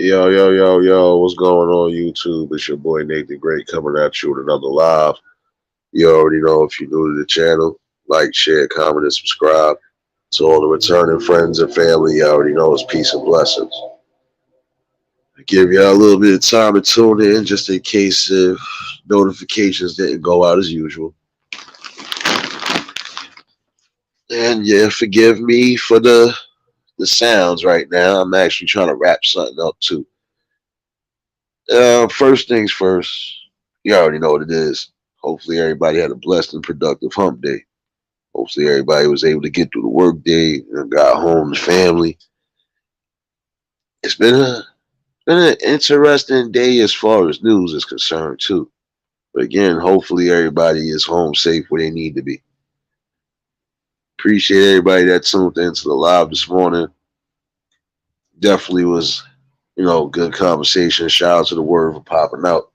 Yo, yo, yo, yo, what's going on YouTube? It's your boy Nathan Great coming at you with another live. You already know if you're new to the channel, like, share, comment, and subscribe. To all the returning friends and family, you already know it's peace and blessings. I give y'all a little bit of time to tune in just in case if notifications didn't go out as usual. And yeah, forgive me for the sounds right now. I'm actually trying to wrap something up too. First things first, you already know what it is. Hopefully, everybody had a blessed and productive hump day. Hopefully, everybody was able to get through the work day and got home to family. It's been an interesting day as far as news is concerned too. But again, hopefully, everybody is home safe where they need to be. Appreciate everybody that tuned into the live this morning. Definitely was, good conversation. Shout out to the word for popping out.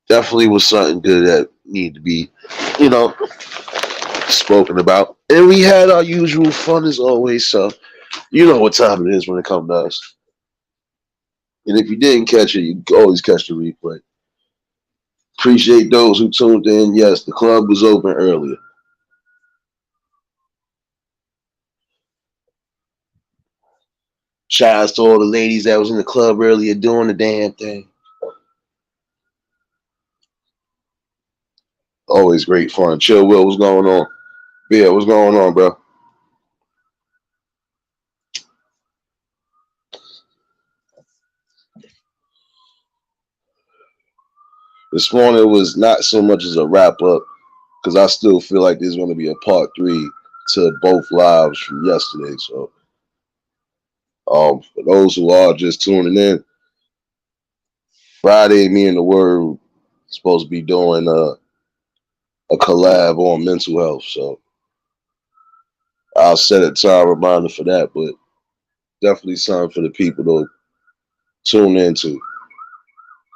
Definitely was something good that needed to be, you know, spoken about. And we had our usual fun as always, so you know what time it is when it comes to us. And if you didn't catch it, you can always catch the replay. Appreciate those who tuned in. Yes, the club was open earlier. Shout outs to all the ladies that was in the club earlier doing the damn thing. Always great fun. Chill Will, what's going on? Yeah, what's going on, bro? This morning was not so much as a wrap up because I still feel like there's going to be a part three to both lives from yesterday. So, for those who are just tuning in, Friday, me and the Word supposed to be doing a collab on mental health. So I'll set a time reminder for that, but definitely something for the people to tune into.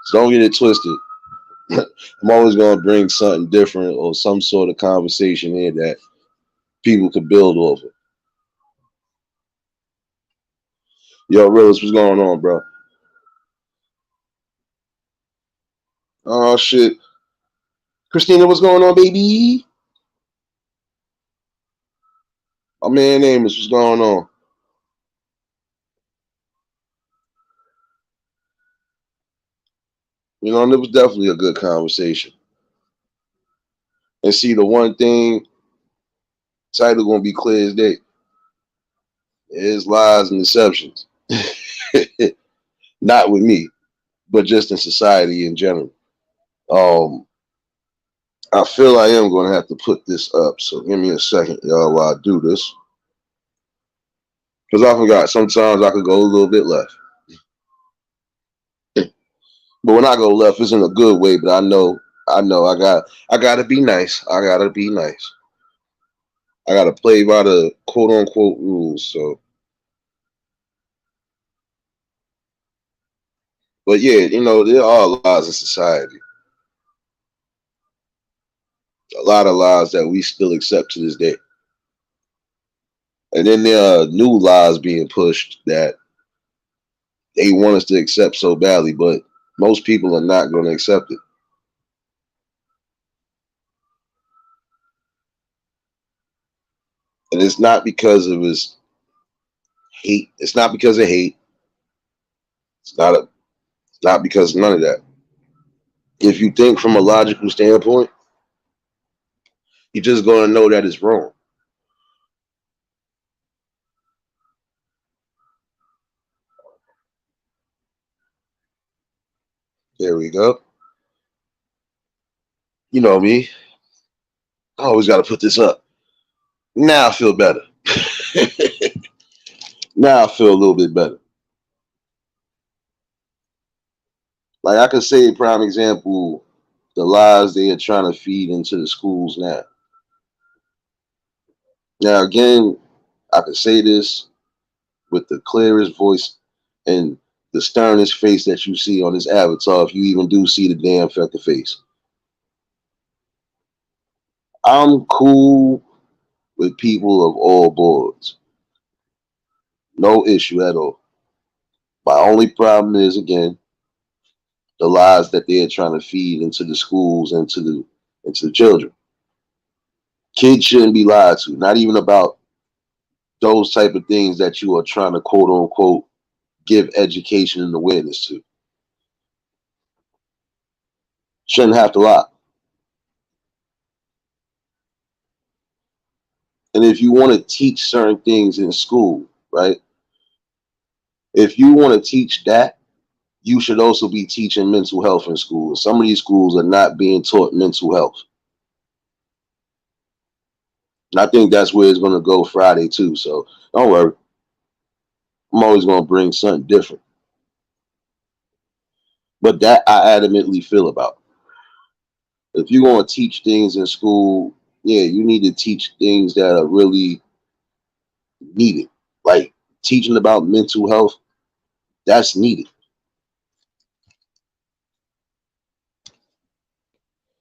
So don't get it twisted. I'm always going to bring something different or some sort of conversation here that people could build off of. Yo, Realist, what's going on, bro? Oh, shit. Christina, what's going on, baby? My man Amos, what's going on? And it was definitely a good conversation. And see, the one thing, title going to be clear as day. Is lies and deceptions. Not with me, but just in society in general. Um, I feel I am going to have to put this up. So give me a second, y'all, while I do this. Because I forgot, sometimes I could go a little bit left. But when I go left, it's in a good way. But I know, I gotta be nice. I gotta be nice. I gotta play by the quote unquote rules. So, but yeah, there are lies in society. A lot of lies that we still accept to this day. And then there are new lies being pushed that they want us to accept so badly, but most people are not going to accept it. And it's not because of his hate. It's not because of hate. It's not because of none of that. If you think from a logical standpoint, you're just going to know that it's wrong. There we go. You know me. I always got to put this up. Now I feel better. Now I feel a little bit better. Like I could say, prime example, the lies they are trying to feed into the schools now. Now again, I could say this with the clearest voice and the sternest face that you see on this avatar, if you even do see the damn fucking face. I'm cool with people of all boards. No issue at all. My only problem is, again, the lies that they're trying to feed into the schools and into the children. Kids shouldn't be lied to, not even about those type of things that you are trying to quote unquote give education and awareness to. Shouldn't have to lie. And if you want to teach certain things in school, right? If you want to teach that, you should also be teaching mental health in schools. Some of these schools are not being taught mental health. And I think that's where it's going to go Friday too. So don't worry. I'm always going to bring something different. But that I adamantly feel about. If you're going to teach things in school, yeah, you need to teach things that are really needed. Like teaching about mental health, that's needed.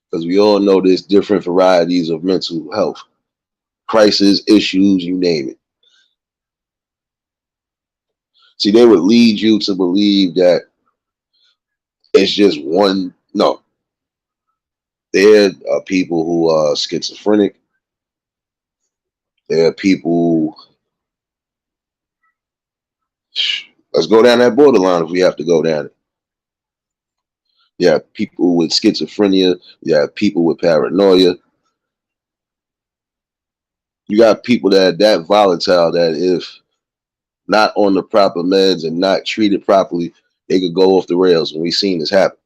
Because we all know there's different varieties of mental health, crisis, issues, you name it. See, they would lead you to believe that it's just one. No, there are people who are schizophrenic. There are people. Let's go down that borderline if we have to go down it. You have people with schizophrenia. You have people with paranoia. You got people that volatile that if not on the proper meds and not treated properly, they could go off the rails. And we've seen this happen.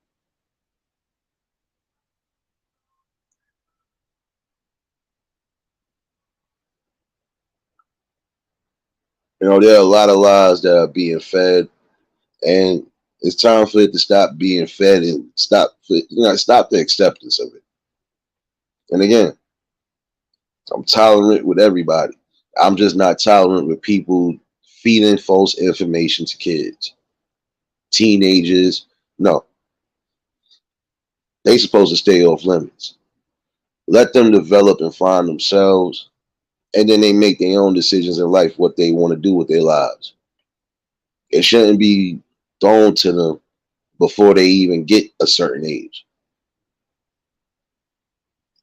You know, there are a lot of lies that are being fed, and it's time for it to stop being fed and stop the acceptance of it. And again, I'm tolerant with everybody. I'm just not tolerant with people feeding false information to kids, teenagers. No, they supposed to stay off limits. Let them develop and find themselves, and then they make their own decisions in life what they want to do with their lives. It shouldn't be thrown to them before they even get a certain age.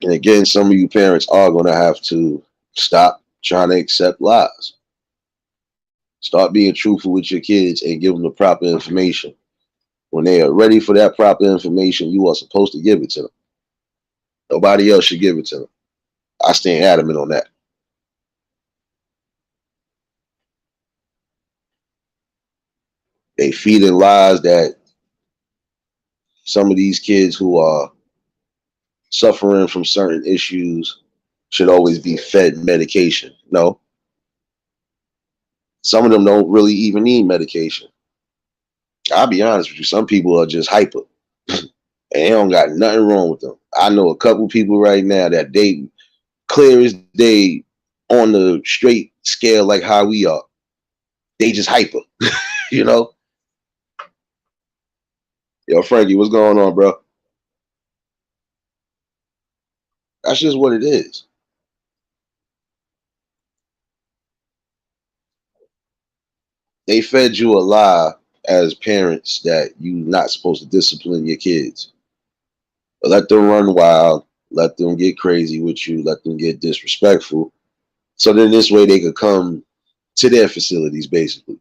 And again, some of you parents are going to have to stop trying to accept lies. Start being truthful with your kids and give them the proper information. When they are ready for that proper information, you are supposed to give it to them. Nobody else should give it to them. I stand adamant on that. They feeding lies that some of these kids who are suffering from certain issues should always be fed medication. No, some of them don't really even need medication. I'll be honest with you. Some people are just hyper, and they don't got nothing wrong with them. I know a couple people right now that they clear as day on the straight scale like how we are. They just hyper, you know. Yo, Frankie, what's going on, bro? That's just what it is. They fed you a lie as parents that you're not supposed to discipline your kids. But let them run wild, let them get crazy with you, let them get disrespectful. So then this way they could come to their facilities basically.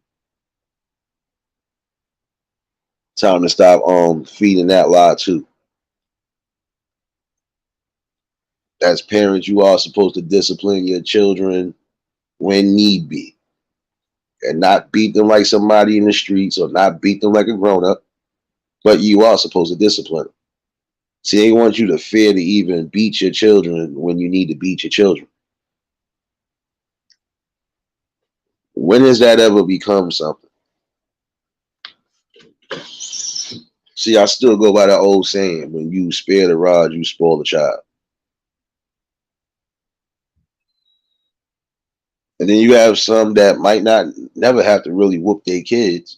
Time to stop feeding that lie too. As parents, you are supposed to discipline your children when need be. And not beat them like somebody in the streets or not beat them like a grown up, but you are supposed to discipline them. See, they want you to fear to even beat your children when you need to beat your children. When has that ever become something? See, I still go by that old saying: when you spare the rod, you spoil the child. And then you have some that might not never have to really whoop their kids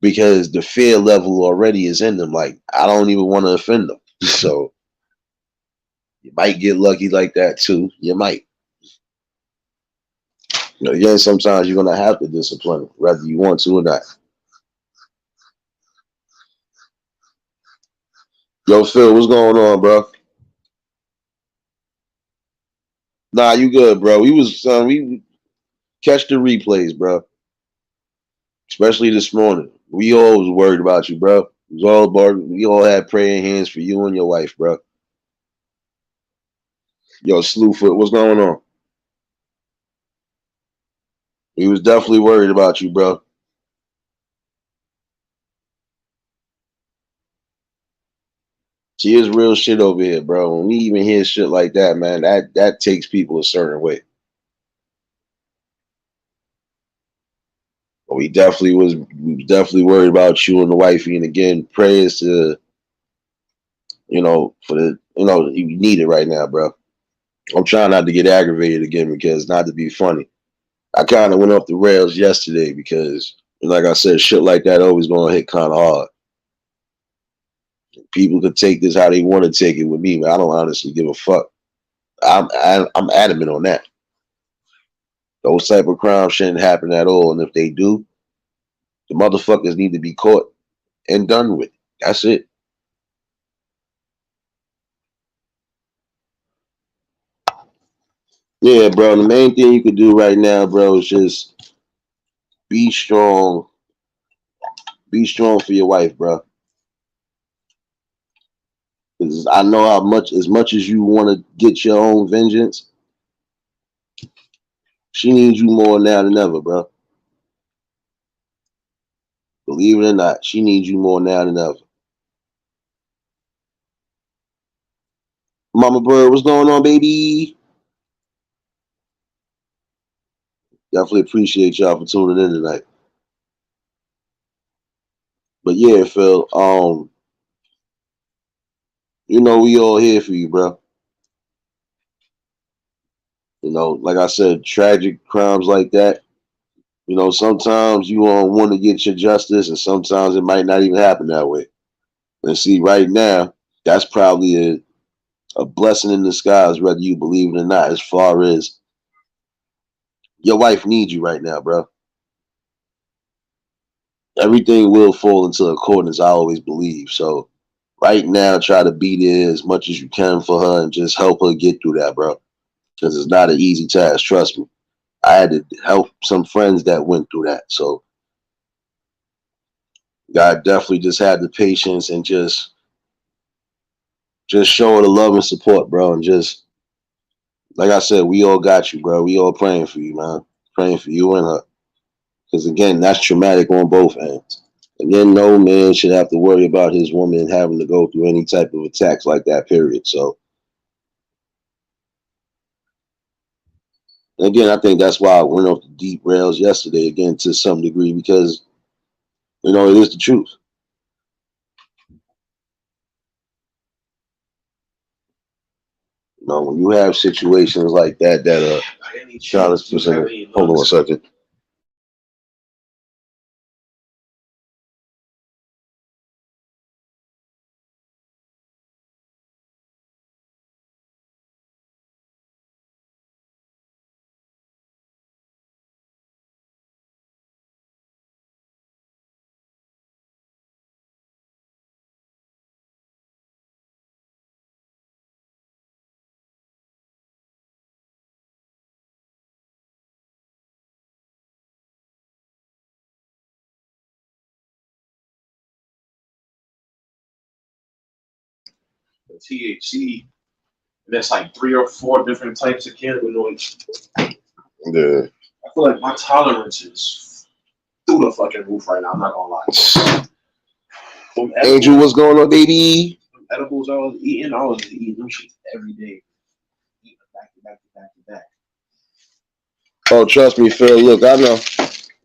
because the fear level already is in them. Like, I don't even want to offend them. So you might get lucky like that too. You might. Again, sometimes you're gonna have to discipline them, whether you want to or not. Yo, Phil, what's going on, bro? Nah, you good, bro. We catch the replays, bro. Especially this morning. We all was worried about you, bro. It was all about, we all had praying hands for you and your wife, bro. Yo, Slewfoot, what's going on? We was definitely worried about you, bro. She is real shit over here, bro. When we even hear shit like that, man, that takes people a certain way. But we was definitely worried about you and the wifey. And again, prayers to for the you need it right now, bro. I'm trying not to get aggravated again because not to be funny. I kind of went off the rails yesterday because, like I said, shit like that always gonna hit kind of hard. People could take this how they want to take it with me, but I don't honestly give a fuck. I'm adamant on that. Those type of crimes shouldn't happen at all, and if they do, the motherfuckers need to be caught and done with. That's it. Yeah, bro. The main thing you could do right now, bro, is just be strong. Be strong for your wife, bro. Because I know as much as you want to get your own vengeance, she needs you more now than ever, bro. Believe it or not, she needs you more now than ever. Mama Bird, what's going on, baby? Definitely appreciate y'all for tuning in tonight. But yeah, Phil, we all here for you, bro. Like I said, tragic crimes like that. Sometimes you want to get your justice, and sometimes it might not even happen that way. And see, right now, that's probably a blessing in disguise, whether you believe it or not, as far as your wife needs you right now, bro. Everything will fall into accordance, I always believe. So right now, try to be there as much as you can for her and just help her get through that, bro. Because it's not an easy task, trust me. I had to help some friends that went through that. So God definitely just had the patience and just show her the love and support, bro. And just like I said, we all got you, bro. We all praying for you, man. Praying for you and her. Because again, that's traumatic on both ends. Again, no man should have to worry about his woman having to go through any type of attacks like that, period. So again, I think that's why I went off the deep rails yesterday, again, to some degree, because it is the truth. When you have situations like that are trying to hold on a second. THC, and that's like 3 or 4 different types of cannabinoids. Yeah. I feel like my tolerance is through the fucking roof right now. I'm not gonna lie. Angel, what's going on, baby? Edibles I was eating them shit every day. Eating back to back to back to back. Oh, trust me, Phil. Look, I know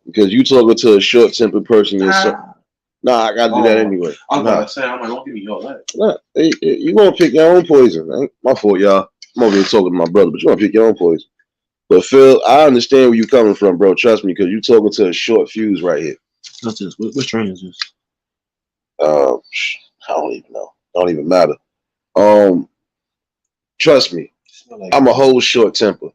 because you talking to a short-tempered person yourself. Nah, I gotta do that anyway. I'm about to say, I'm like, don't give me all that. Nah, you gonna pick your own poison. Ain't my fault, y'all. I'm over here talking to my brother, but you gonna pick your own poison. But Phil, I understand where you coming from, bro. Trust me, because you talking to a short fuse right here. What's this? What strain is this? I don't even know. Don't even matter. Trust me, I'm a whole short temper.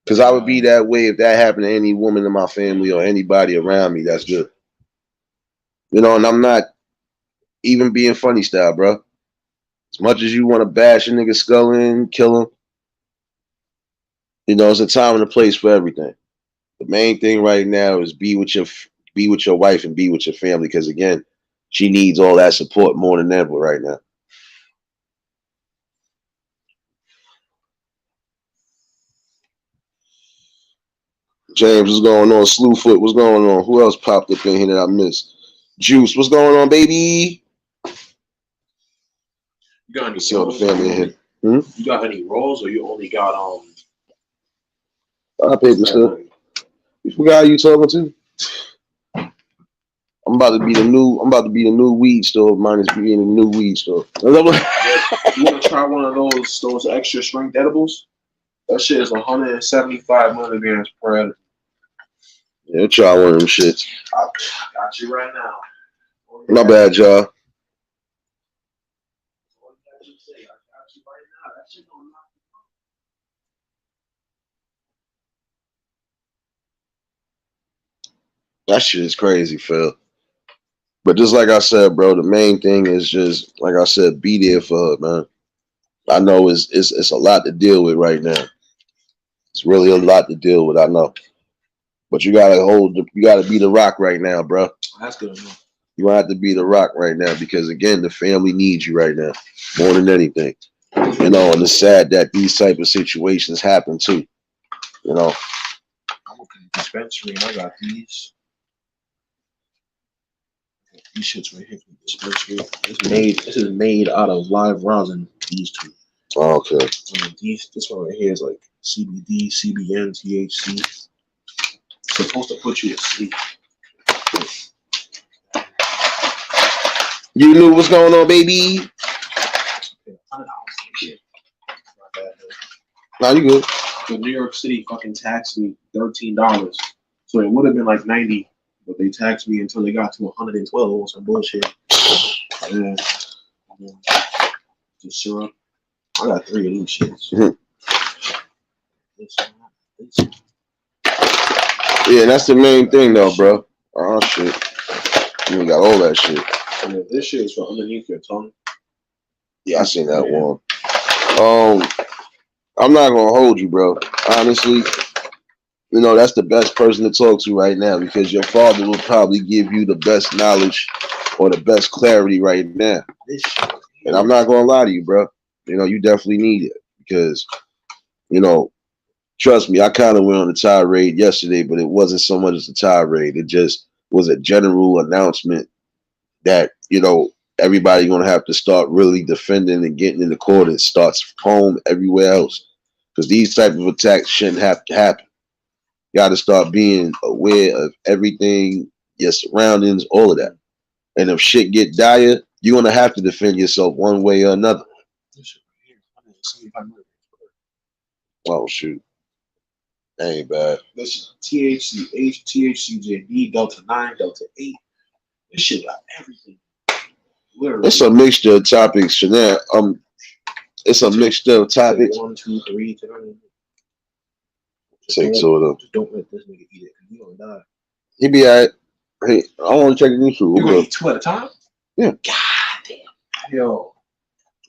Because I would be that way if that happened to any woman in my family or anybody around me. That's good. You know, and I'm not even being funny style, bro. As much as you want to bash a nigga skull in, kill him, you know, it's a time and a place for everything. The main thing right now is be with your wife and be with your family. Because again, she needs all that support more than ever right now. James, what's going on? Slewfoot, what's going on? Who else popped up in here that I missed? Juice, what's going on, baby? You got any See all the rolls? family in here. You got any rolls, or you only got I paper stuff. You forgot who you talking to? I'm about to be the new weed store, minus being the new weed store. You want to try one of those extra strength edibles? That shit is 175 milligrams per edible. Yeah, try one of them shits. I got you right now. My bad, y'all. That shit is crazy, Phil. But just like I said, bro, the main thing is just like I said, be there for her, man. I know it's a lot to deal with right now. It's really a lot to deal with, I know. But you gotta be the rock right now, bro. That's good enough. You have to be the rock right now because again, the family needs you right now more than anything. You know, and it's sad that these type of situations happen too. You know. I'm looking at the dispensary and I got these. These shits right here from the dispensary. This is made out of live rosin. These two. Oh, okay. This one right here is like CBD, CBN, THC. It's supposed to put you to sleep. You knew what's going on, baby. Nah, you good. The New York City fucking taxed me $13. So it would have been like 90, but they taxed me until they got to 112 or some bullshit. Yeah. The syrup. I got 3 of these shits. Yeah, that's the main thing though, bro. Oh shit. You got all that shit. Yeah, this shit is for underneath your tongue. Yeah, I seen that one. I'm not gonna hold you, bro. Honestly, you know, that's the best person to talk to right now because your father will probably give you the best knowledge or the best clarity right now. And I'm not gonna lie to you, bro. You know, you definitely need it because, you know, trust me, I kind of went on a tirade yesterday, but it wasn't so much as a tirade. It just was a general announcement that, you know, everybody gonna have to start really defending and getting in the court. It starts home everywhere else because these type of attacks shouldn't have to happen. You got to start being aware of everything, your surroundings, all of that. And if shit get dire, you're gonna have to defend yourself one way or another. Oh shoot, that ain't bad. This THC, THCJD, Delta 9, Delta 8. This shit got everything. Literally. It's a mixture of topics, Chanel. It's a mixture of topics. 1, 2, 3. Take two of them. Just don't let this nigga eat it, because he gonna die. He be alright. Hey, I want to check the new food. You gonna eat 2 at a time? Yeah. God damn. Yo.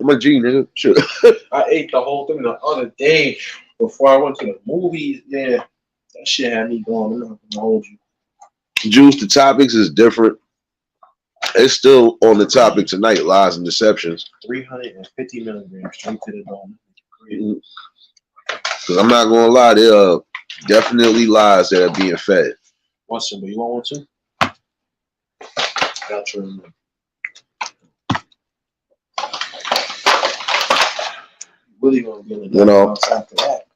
I'm a G, nigga. Shit. I ate the whole thing the other day before I went to the movies. Yeah. That shit had me going. I'm not gonna hold you. Juice, the topics is different. It's still on the topic tonight, lies and deceptions. 350 milligrams straight to the dome. Because I'm not going to lie, there are definitely lies that are being fed. What's some? You want one too? Got your really gonna be in the after that.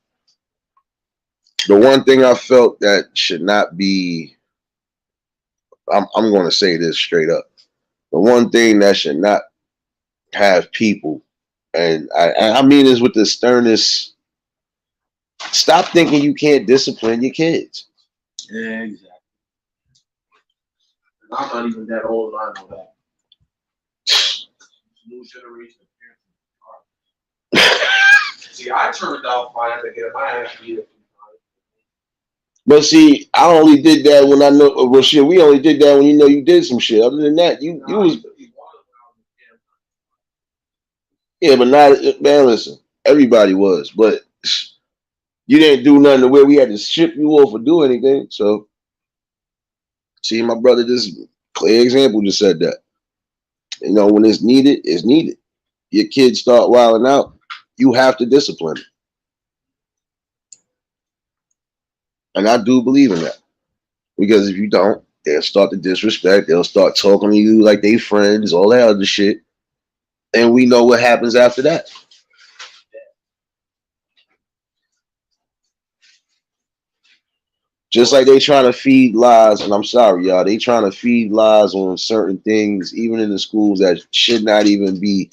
The one thing I felt that should not be, I'm going to say this straight up. The one thing that should not have people, and I mean this with the sternest, stop thinking you can't discipline your kids. Yeah, exactly. And I'm not even that old, and I know that. New generation of parents. See, I turned out fine to get my ass beat up. But see, I only did that when I know. Well, shit, we only did that when you know you did some shit. Other than that, you was yeah, but not man. Listen, everybody was, but you didn't do nothing to where we had to ship you off or do anything. So, see, my brother just clear example just said that. You know, when it's needed, it's needed. Your kids start wilding out, you have to discipline them. And I do believe in that. Because if you don't, they'll start to disrespect. They'll start talking to you like they friends, all that other shit. And we know what happens after that. Just like they trying to feed lies, and I'm sorry, y'all, they trying to feed lies on certain things, even in the schools that should not even be.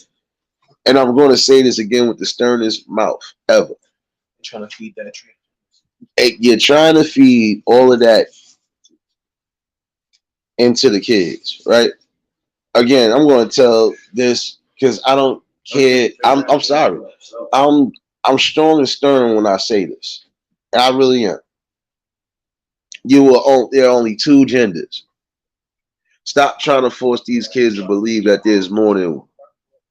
And I'm going to say this again with the sternest mouth ever. Trying to feed that tree. You're trying to feed all of that into the kids, right? Again, I'm going to tell this because I don't care. I'm sorry. I'm I'm strong and stern when I say this. I really am. There are only two genders. Stop trying to force these kids to believe that there's more than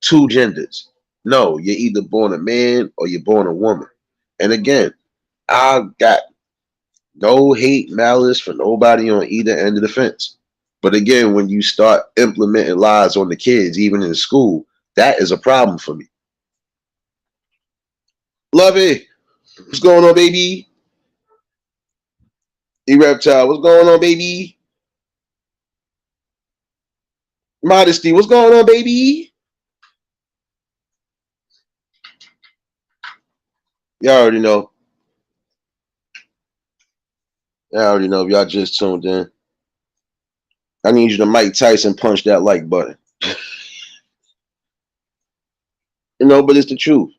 two genders. No, you're either born a man or you're born a woman. And again, I got no hate, malice for nobody on either end of the fence. But again, when you start implementing lies on the kids, even in school, that is a problem for me. Love it. What's going on, baby? E Reptile, what's going on, baby? Modesty, what's going on, baby? Y'all already know. Y'all already know if y'all just tuned in. I need you to Mike Tyson punch that like button. You know, but it's the truth.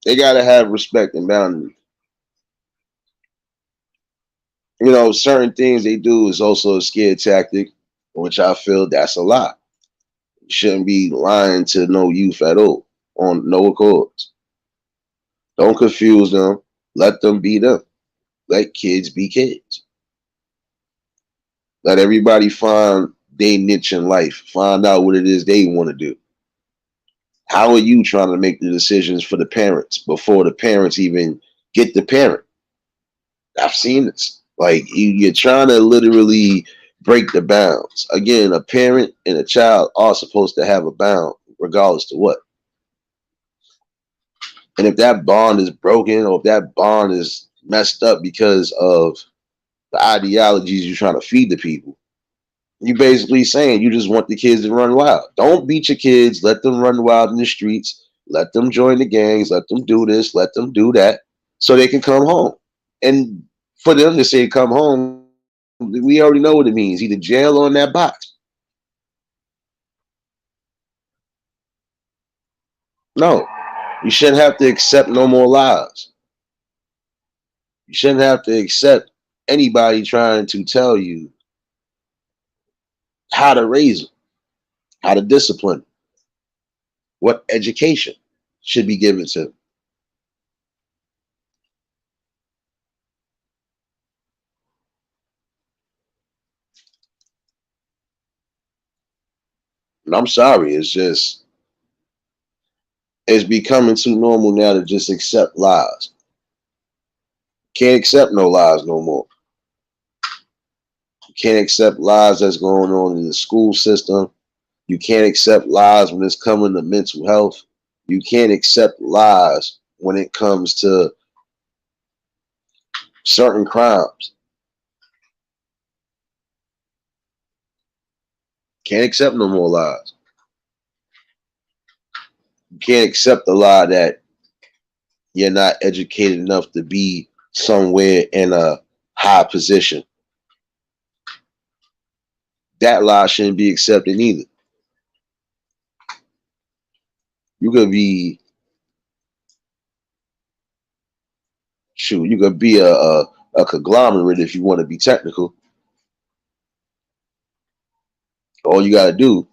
They gotta have respect and boundaries. You know, certain things they do is also a scare tactic, which I feel that's a lie. You shouldn't be lying to no youth at all on no accords. Don't confuse them. Let them be them. Let kids be kids. Let everybody find their niche in life. Find out what it is they want to do. How are you trying to make the decisions for the parents before the parents even get the parent? I've seen this. Like you're trying to literally break the bounds. Again, a parent and a child are supposed to have a bound, regardless to what. And if that bond is broken or if that bond is messed up because of the ideologies you're trying to feed the people, you basically saying you just want the kids to run wild. Don't beat your kids. Let them run wild in the streets. Let them join the gangs. Let them do this. Let them do that so they can come home. And for them to say come home, we already know what it means. Either jail or in that box. No, you shouldn't have to accept no more lies. You shouldn't have to accept anybody trying to tell you how to raise them, how to discipline, what education should be given to them. And I'm sorry, it's becoming too normal now to just accept lies. Can't accept no lies no more. You can't accept lies that's going on in the school system. You can't accept lies when it's coming to mental health. You can't accept lies when it comes to certain crimes. Can't accept no more lies. You can't accept the lie that you're not educated enough to be somewhere in a high position. That lie shouldn't be accepted either. You could be shoot, you could be a conglomerate if you want to be technical. All you gotta do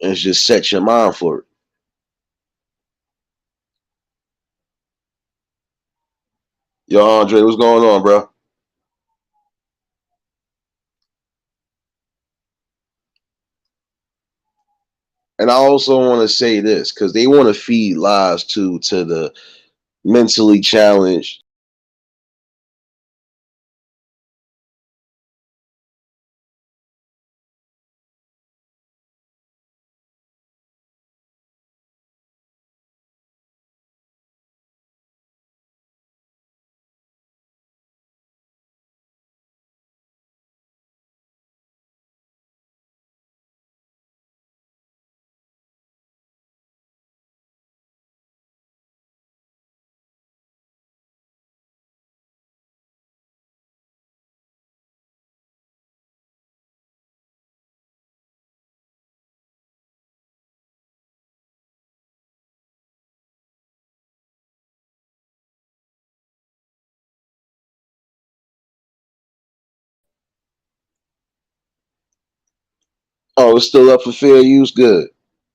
is just set your mind for it. Yo, Andre, what's going on, bro? And I also want to say this because they want to feed lies to the mentally challenged. Oh, it's still up for fair use. Good.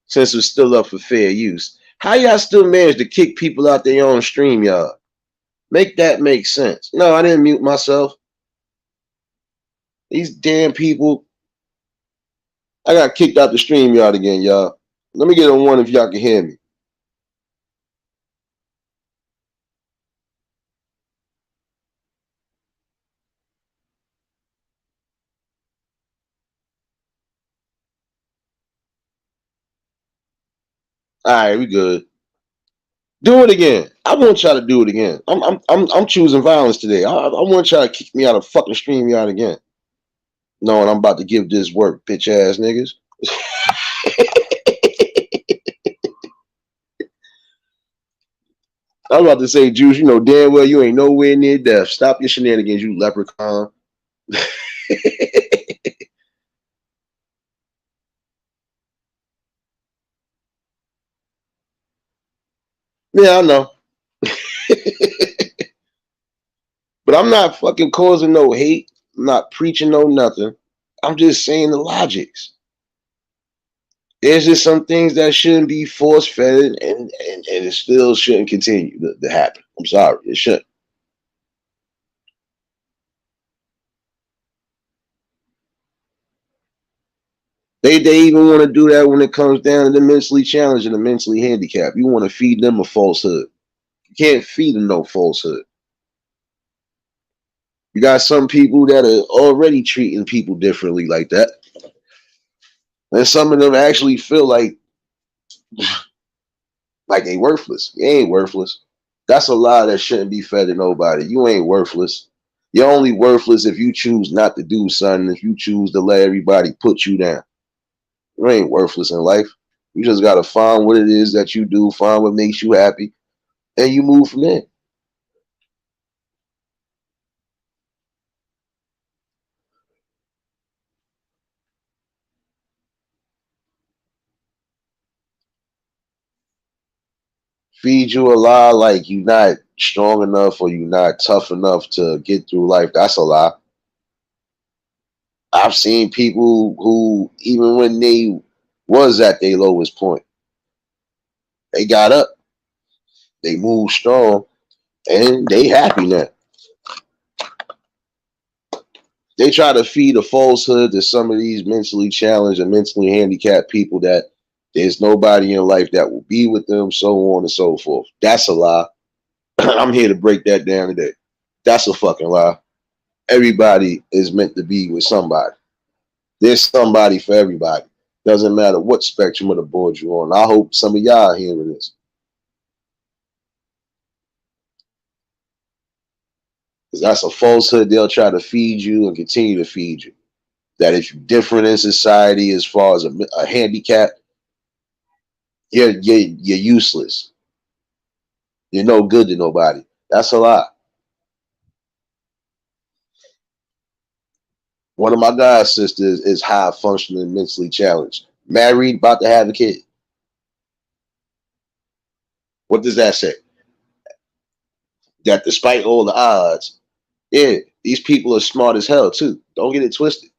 Since it's still up for fair use, how y'all still manage to kick people out their own stream, y'all? Make that make sense. No, I didn't mute myself. These damn people. I got kicked out the stream yard again, y'all. Let me get a one if y'all can hear me. All right, we good. Do it again. I want y'all to do it again. I'm choosing violence today. I want y'all to kick me out of fucking stream yard again. Knowing I'm about to give this work, bitch ass niggas. I'm about to say, Juice, you know damn well you ain't nowhere near death. Stop your shenanigans, you leprechaun. Yeah, I know. But I'm not fucking causing no hate. I'm not preaching no nothing. I'm just saying the logics. There's just some things that shouldn't be force fed and it still shouldn't continue to happen. I'm sorry. It shouldn't. They even want to do that when it comes down to the mentally challenged and the mentally handicapped. You want to feed them a falsehood. You can't feed them no falsehood. You got some people that are already treating people differently like that. And some of them actually feel like they worthless. You ain't worthless. That's a lie that shouldn't be fed to nobody. You ain't worthless. You're only worthless if you choose not to do something, if you choose to let everybody put you down. You ain't worthless in life. You just gotta find what it is that you do, find what makes you happy, and you move from there. Feed you a lie like you're not strong enough or you're not tough enough to get through life. That's a lie. I've seen people who, even when they was at their lowest point, they got up, they moved strong, and they happy now. They try to feed a falsehood to some of these mentally challenged and mentally handicapped people that there's nobody in life that will be with them, so on and so forth. That's a lie. I'm here to break that down today. That's a fucking lie. Everybody is meant to be with somebody. There's somebody for everybody. Doesn't matter what spectrum of the board you're on. I hope some of y'all are hearing this. Because that's a falsehood they'll try to feed you and continue to feed you. That if you're different in society as far as a handicap, you're useless. You're no good to nobody. That's a lie. One of my god sisters is high functioning, mentally challenged, married, about to have a kid. What does that say? That despite all the odds, yeah, these people are smart as hell too. Don't get it twisted.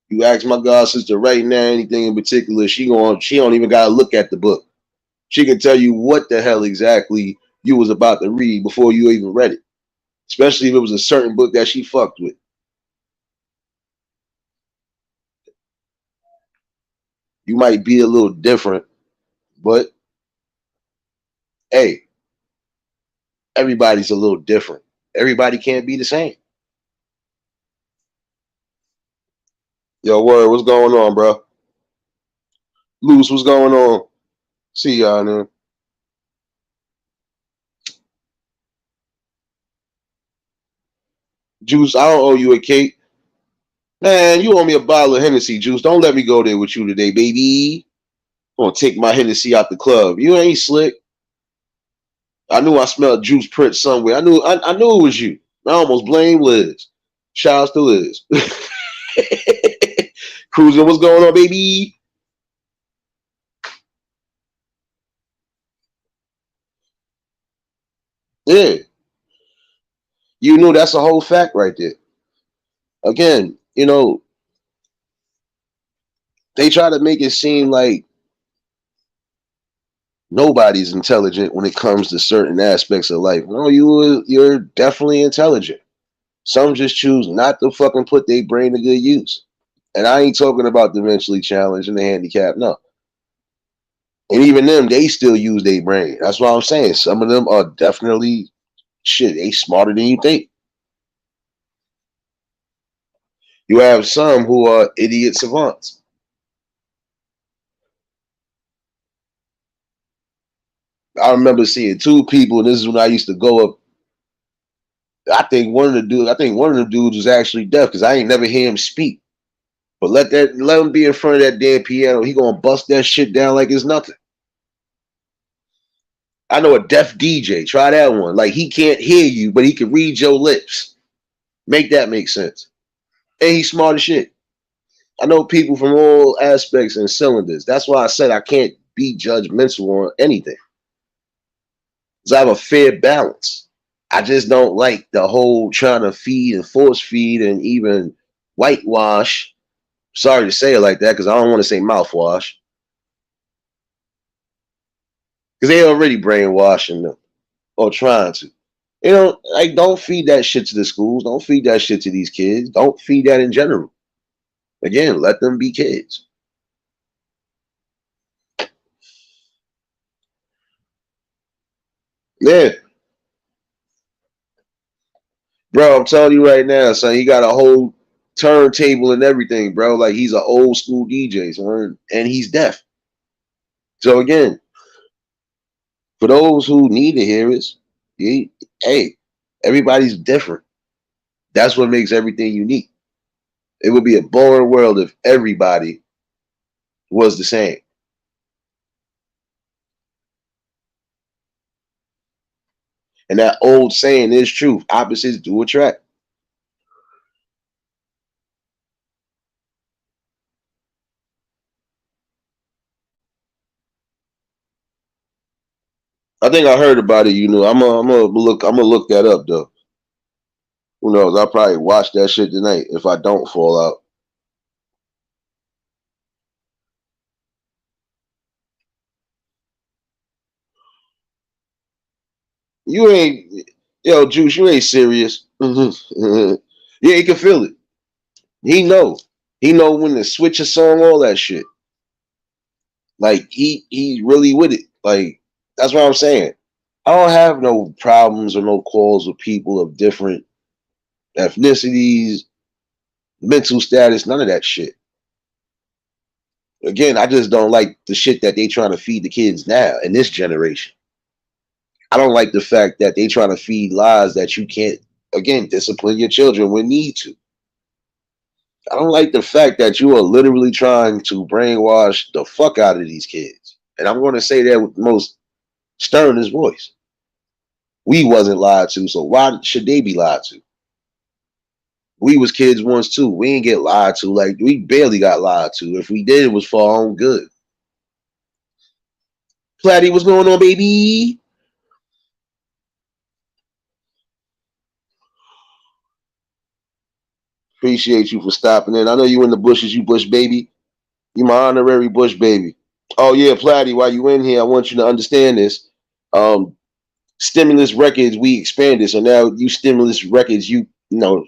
You ask my god sister right now anything in particular, she don't even gotta look at the book. She can tell you what the hell exactly you was about to read before you even read it. Especially if it was a certain book that she fucked with. You might be a little different, but hey, everybody's a little different. Everybody can't be the same. Yo, word, what's going on, bro? Loose, what's going on? See y'all, man. Juice, I don't owe you a cake. Man, you owe me a bottle of Hennessy, Juice. Don't let me go there with you today, baby. I'm gonna take my Hennessy out the club. You ain't slick. I knew I smelled Juice Prince somewhere. I knew it was you. I almost blamed Liz. Shout out to Liz. Cruising, what's going on, baby? Yeah. You knew that's a whole fact right there. Again, they try to make it seem like nobody's intelligent when it comes to certain aspects of life. No, you're definitely intelligent. Some just choose not to fucking put their brain to good use. And I ain't talking about the mentally challenged and the handicapped, no. And even them, they still use their brain. That's what I'm saying. Some of them are definitely shit. They smarter than you think. You have some who are idiot savants. I remember seeing two people, and this is when I used to go up. I think one of the dudes was actually deaf because I ain't never hear him speak. But let him be in front of that damn piano. He gonna bust that shit down like it's nothing. I know a deaf DJ. Try that one. Like he can't hear you, but he can read your lips. Make that make sense. And he's smart as shit. I know people from all aspects and cylinders. That's why I said I can't be judgmental on anything. Because I have a fair balance. I just don't like the whole trying to feed and force feed and even whitewash. Sorry to say it like that because I don't want to say mouthwash. Because they already brainwashing them or trying to. Like don't feed that shit to the schools. Don't feed that shit to these kids. Don't feed that in general. Again, let them be kids. Yeah. Bro, I'm telling you right now, son, he got a whole turntable and everything, bro. Like he's an old school DJ, son, and he's deaf. So again, for those who need to hear it, hey, everybody's different. That's what makes everything unique. It would be a boring world if everybody was the same. And that old saying is true. Opposites do attract. I think I heard about it. I'm gonna look that up though. Who knows? I'll probably watch that shit tonight if I don't fall out. You ain't, yo, Juice. You ain't serious. Yeah, he can feel it. He know. He know when to switch a song, all that shit. Like he really with it. Like that's what I'm saying. I don't have no problems or no calls with people of different ethnicities, mental status, none of that shit. Again, I just don't like the shit that they trying to feed the kids now in this generation. I don't like the fact that they trying to feed lies that you can't, again, discipline your children when need to. I don't like the fact that you are literally trying to brainwash the fuck out of these kids. And I'm going to say that with the most sternest voice. We wasn't lied to, so why should they be lied to? We was kids once too. We didn't get lied to. Like we barely got lied to. If we did, it was for our own good. Platty, what's going on, baby? Appreciate you for stopping in. I know you in the bushes, you bush baby. You my honorary bush baby. Oh yeah, Platty, while you in here, I want you to understand this. Um, Stimulus Records, we expanded. So now you Stimulus Records, you no.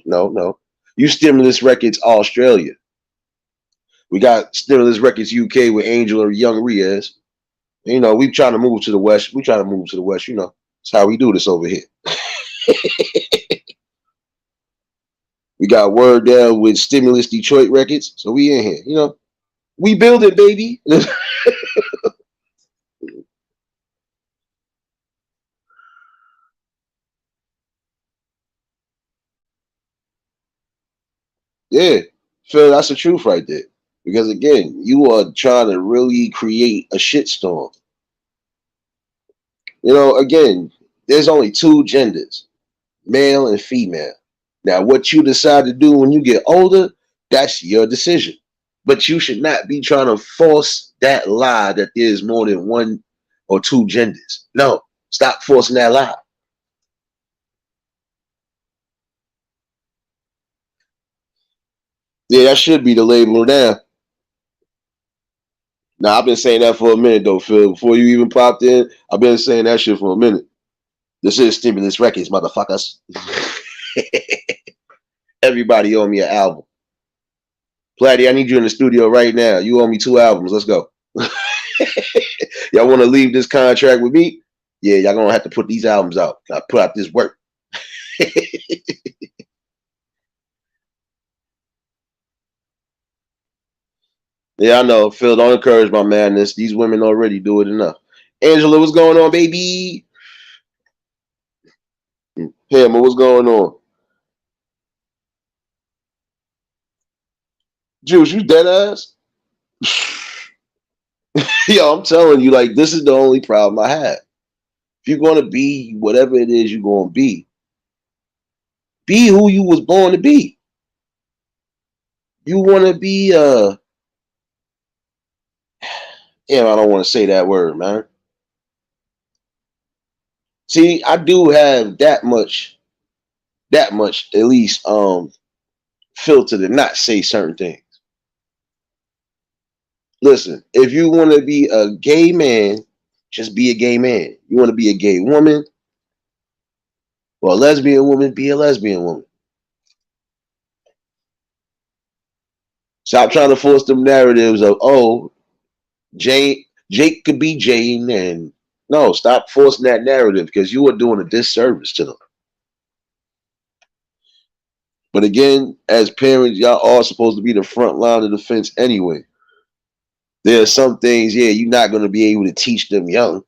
You Stimulus Records Australia. We got Stimulus Records UK with Angel or Young Riaz. You know, we trying to move to the West. We trying to move to the West, you know. That's how we do this over here. We got Word Down with Stimulus Detroit Records. So we in here, you know. We build it, baby. Yeah. Phil, that's the truth right there. Because again, you are trying to really create a shitstorm. You know, again, there's only two genders, male and female. Now, what you decide to do when you get older, that's your decision. But you should not be trying to force that lie that there's more than one or two genders. No, stop forcing that lie. Yeah, that should be the label now. Now, I've been saying that for a minute, though, Phil. Before you even popped in, I've been saying that shit for a minute. This is Stimulus Records, motherfuckers. Everybody owe me an album. Platty, I need you in the studio right now. You owe me 2 albums. Let's go. Y'all want to leave this contract with me? Yeah, y'all gonna have to put these albums out. I put out this work. Yeah, I know. Phil, don't encourage my madness. These women already do it enough. Angela, what's going on, baby? Hammer, what's going on? Juice, you dead ass? Yo, I'm telling you, like, this is the only problem I have. If you're gonna be whatever it is you're gonna be who you was born to be. You wanna be damn, I don't want to say that word, man. See, I do have that much at least filter to not say certain things. Listen, if you want to be a gay man, just be a gay man. You want to be a gay woman or a lesbian woman, be a lesbian woman. Stop trying to force them narratives of Jake could be Jane, and no, stop forcing that narrative because you are doing a disservice to them. But again, as parents, y'all are supposed to be the front line of defense anyway. There are some things, yeah, you're not going to be able to teach them young.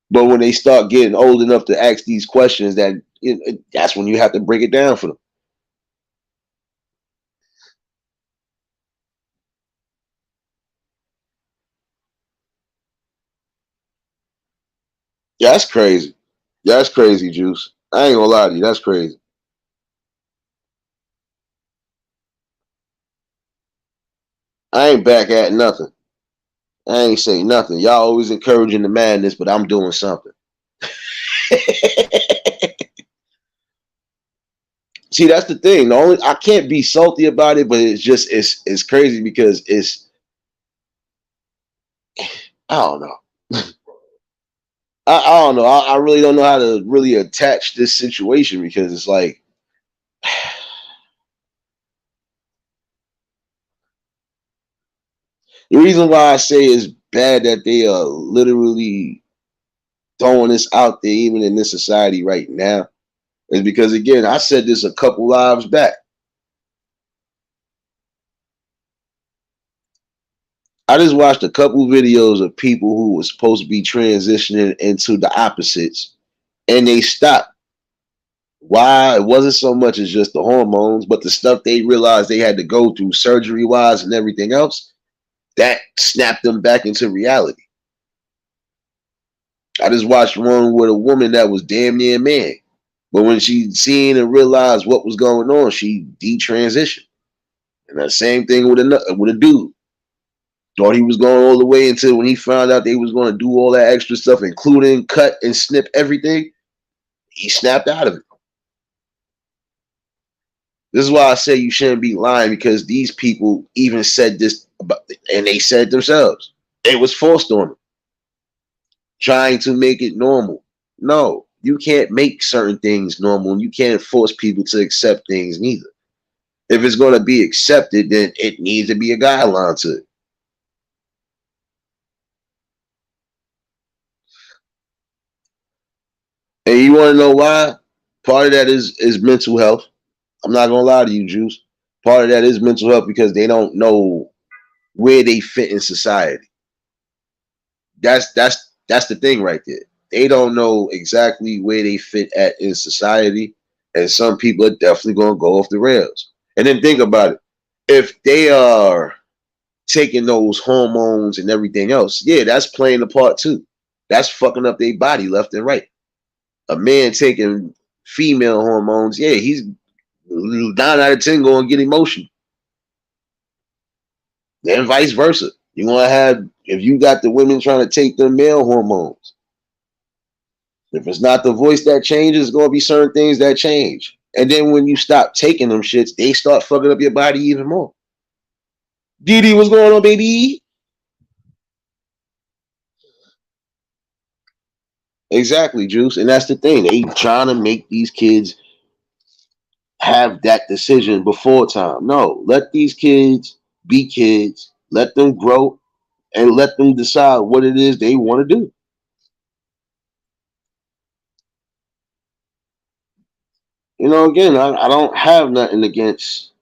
But when they start getting old enough to ask these questions, that's when you have to break it down for them. Yeah, that's crazy. That's crazy, Juice. I ain't gonna lie to you. That's crazy. I ain't back at nothing. I ain't say nothing. Y'all always encouraging the madness, but I'm doing something. See, that's the thing. The only I can't be salty about it, but it's crazy because I don't know. I don't know. I really don't know how to really attach this situation because it's like the reason why I say it's bad that they are literally throwing this out there even in this society right now is because again, I said this a couple lives back. I just watched a couple videos of people who were supposed to be transitioning into the opposites and they stopped. Why? It wasn't so much as just the hormones, but the stuff they realized they had to go through surgery wise and everything else that snapped them back into reality. I just watched one with a woman that was damn near a man. But when she seen and realized what was going on, she detransitioned. And that same thing with a dude. Thought he was going all the way until when he found out they was going to do all that extra stuff, including cut and snip everything, he snapped out of it. This is why I say you shouldn't be lying because these people even said this about, and they said it themselves. It was forced on them, trying to make it normal. No, you can't make certain things normal, and you can't force people to accept things neither. If it's going to be accepted, then it needs to be a guideline to it. And you want to know why? Part of that is mental health. I'm not gonna lie to you, Juice. Part of that is mental health because they don't know where they fit in society. That's the thing right there. They don't know exactly where they fit at in society, and some people are definitely gonna go off the rails. And then think about it: if they are taking those hormones and everything else, yeah, that's playing a part too. That's fucking up their body left and right. A man taking female hormones, yeah, he's 9 out of 10 going to get emotional. Then vice versa. You want to have, if you got the women trying to take the male hormones, if it's not the voice that changes, it's going to be certain things that change. And then when you stop taking them shits, they start fucking up your body even more. Didi, what's going on, baby? Exactly, Juice. And that's the thing. They trying to make these kids have that decision before time. No, let these kids be kids. Let them grow and let them decide what it is they want to do. Again, I don't have nothing against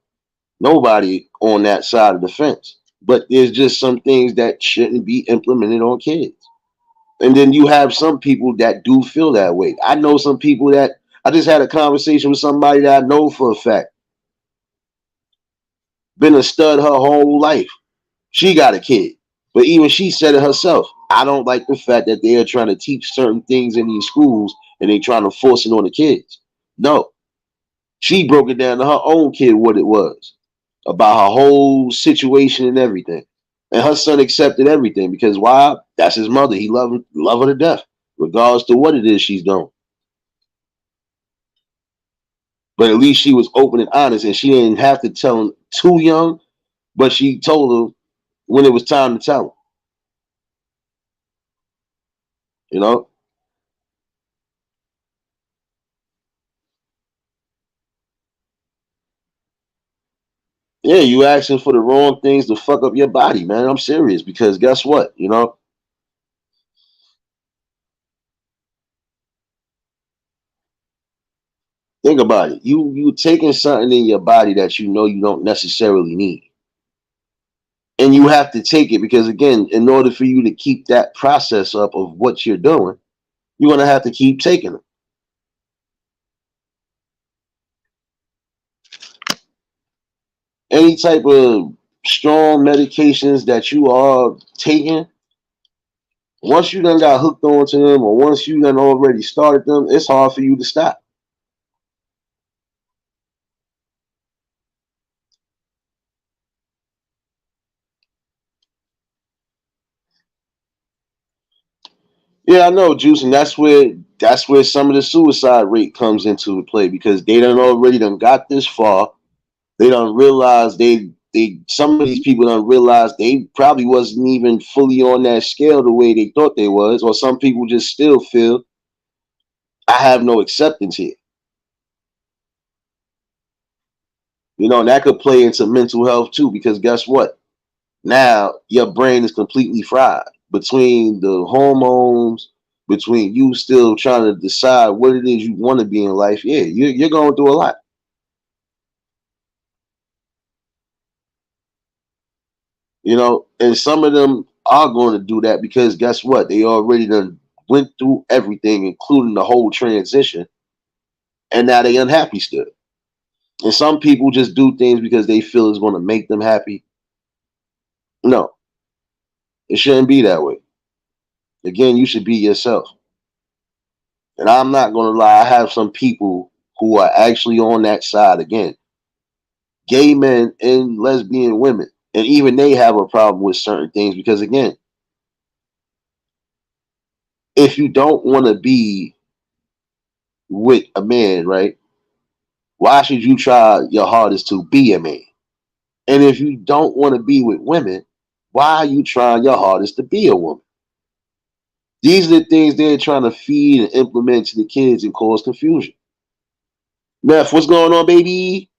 nobody on that side of the fence, but there's just some things that shouldn't be implemented on kids. And then you have some people that do feel that way. I know some people that I just had a conversation with somebody that I know for a fact. Been a stud her whole life. She got a kid. But even she said it herself. I don't like the fact that they are trying to teach certain things in these schools and they trying to force it on the kids. No. She broke it down to her own kid what it was about her whole situation and everything. And her son accepted everything because why? That's his mother. He love her to death, regardless to what it is she's doing. But at least she was open and honest, and she didn't have to tell him too young, but she told him when it was time to tell him. You know? Yeah, you asking for the wrong things to fuck up your body, man. I'm serious because guess what? Think about it. You taking something in your body that you know you don't necessarily need. And you have to take it because again, in order for you to keep that process up of what you're doing, you're gonna have to keep taking them. Any type of strong medications that you are taking, once you done got hooked onto them or once you done already started them, it's hard for you to stop. Yeah, I know, Juice, and that's where some of the suicide rate comes into play because they done already done got this far. They don't realize they some of these people don't realize they probably wasn't even fully on that scale the way they thought they was, or some people just still feel I have no acceptance here. And that could play into mental health too, because guess what? Now your brain is completely fried between the hormones, between you still trying to decide what it is you want to be in life. Yeah, you're going through a lot. And some of them are going to do that because guess what? They already done went through everything, including the whole transition, and now they unhappy still. And some people just do things because they feel it's going to make them happy. No, it shouldn't be that way. Again, you should be yourself. And I'm not going to lie, I have some people who are actually on that side again. Gay men and lesbian women. And even they have a problem with certain things because, again, if you don't want to be with a man, right? Why should you try your hardest to be a man? And if you don't want to be with women, why are you trying your hardest to be a woman? These are the things they're trying to feed and implement to the kids and cause confusion. Meth, what's going on, baby?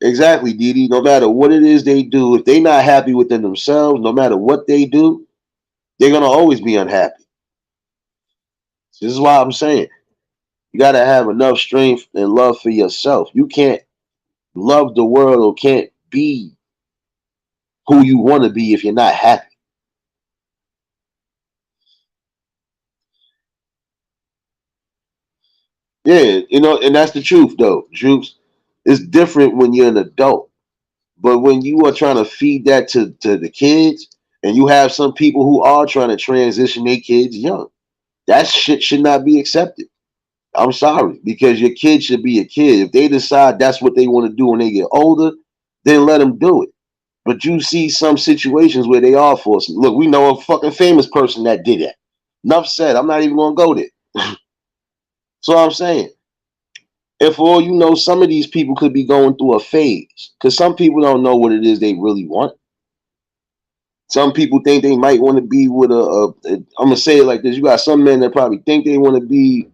Exactly, Didi. No matter what it is they do, if they're not happy within themselves, no matter what they do, they're gonna always be unhappy. This is why I'm saying you gotta have enough strength and love for yourself. You can't love the world or can't be who you want to be if you're not happy. Yeah, and that's the truth though. Truth is different when you're an adult. But when you are trying to feed that to the kids, and you have some people who are trying to transition their kids young, that shit should not be accepted. I'm sorry, because your kid should be a kid. If they decide that's what they want to do when they get older, then let them do it. But you see some situations where they are forced. Look, we know a fucking famous person that did that. Enough said. I'm not even gonna go there. So I'm saying, and for all you know, some of these people could be going through a phase because some people don't know what it is they really want. Some people think they might want to be with I'm gonna say it like this: you got some men that probably think they want to be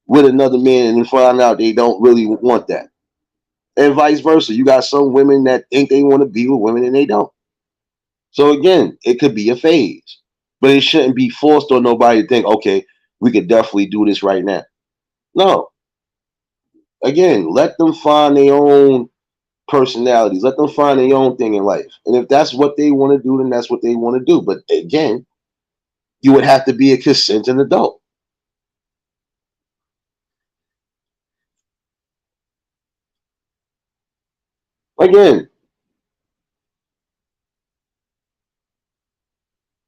with another man, and then find out they don't really want that, and vice versa. You got some women that think they want to be with women and they don't. So again, it could be a phase, but it shouldn't be forced on nobody to think, okay, we could definitely do this right now. No, again, let them find their own personalities. Let them find their own thing in life. And if that's what they want to do, then that's what they want to do. But again, you would have to be a consenting adult. Again,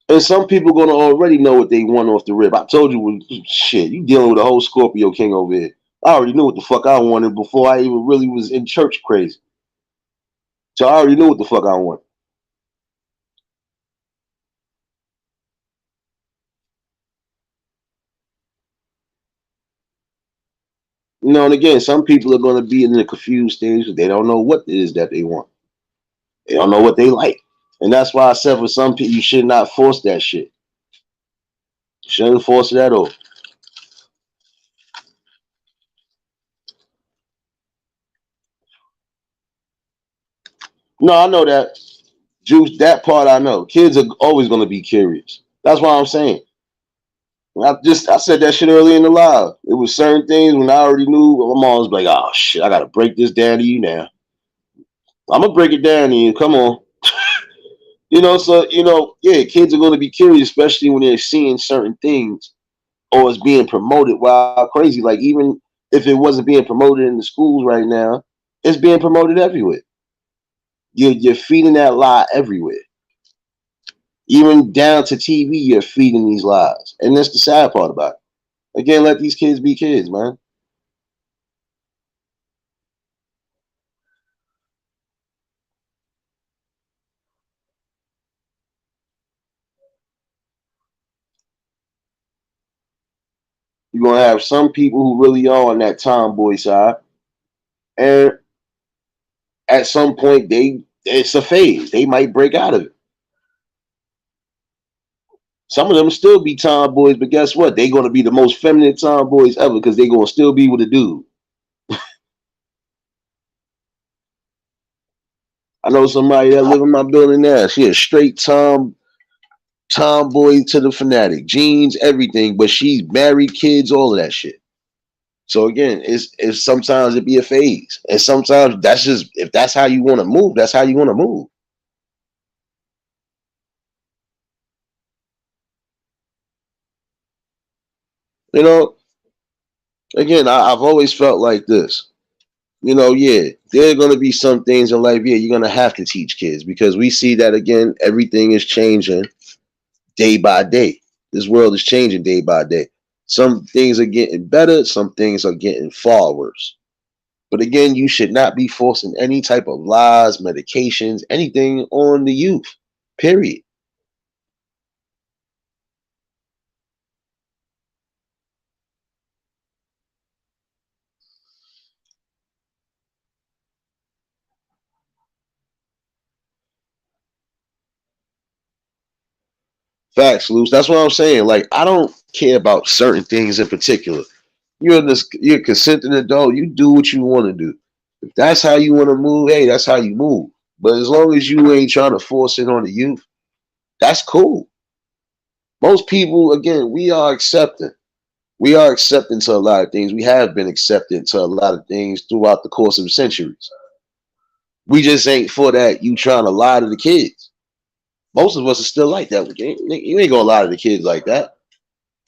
and some people gonna already know what they want off the rip. I told you, shit, you dealing with a whole Scorpio king over here. I already knew what the fuck I wanted before I even really was in church crazy. So I already knew what the fuck I wanted. And again, some people are going to be in the confused stage. They don't know what it is that they want. They don't know what they like. And that's why I said for some people, you should not force that shit. You shouldn't force it at all. No, I know that. Juice, that part I know. Kids are always going to be curious. That's why I'm saying. I said that shit early in the live. It was certain things when I already knew. My mom was like, "Oh shit, I got to break this down to you now. I'm gonna break it down to you. Come on." So yeah, kids are going to be curious, especially when they're seeing certain things or it's being promoted wild crazy. Like even if it wasn't being promoted in the schools right now, it's being promoted everywhere. You're feeding that lie everywhere. Even down to TV, you're feeding these lies, and that's the sad part about it. Again, let these kids be kids, man. You're gonna have some people who really are on that tomboy side, and at some point, it's a phase. They might break out of it. Some of them still be tomboys, but guess what? They're gonna be the most feminine tomboys ever because they're gonna still be with a dude. I know somebody that live in my building now. She a straight tomboy to the fanatic, jeans, everything, but she's married, kids, all of that shit. So again, it's sometimes it be a phase, and sometimes that's just if that's how you want to move, that's how you want to move. You know, again, I've always felt like this. Yeah, there are going to be some things in life. Yeah, you're going to have to teach kids because we see that again. Everything is changing day by day. This world is changing day by day. Some things are getting better. Some things are getting far worse. But again, you should not be forcing any type of lies, medications, anything on the youth. Period. Facts, Luce. That's what I'm saying. Like, I don't care about certain things in particular. You're a consenting adult. You do what you want to do. If that's how you want to move, hey, that's how you move. But as long as you ain't trying to force it on the youth, that's cool. Most people, again, we are accepting. We are accepting to a lot of things. We have been accepted to a lot of things throughout the course of centuries. We just ain't for that you trying to lie to the kids. Most of us are still like that. You ain't gonna lie to the kids like that.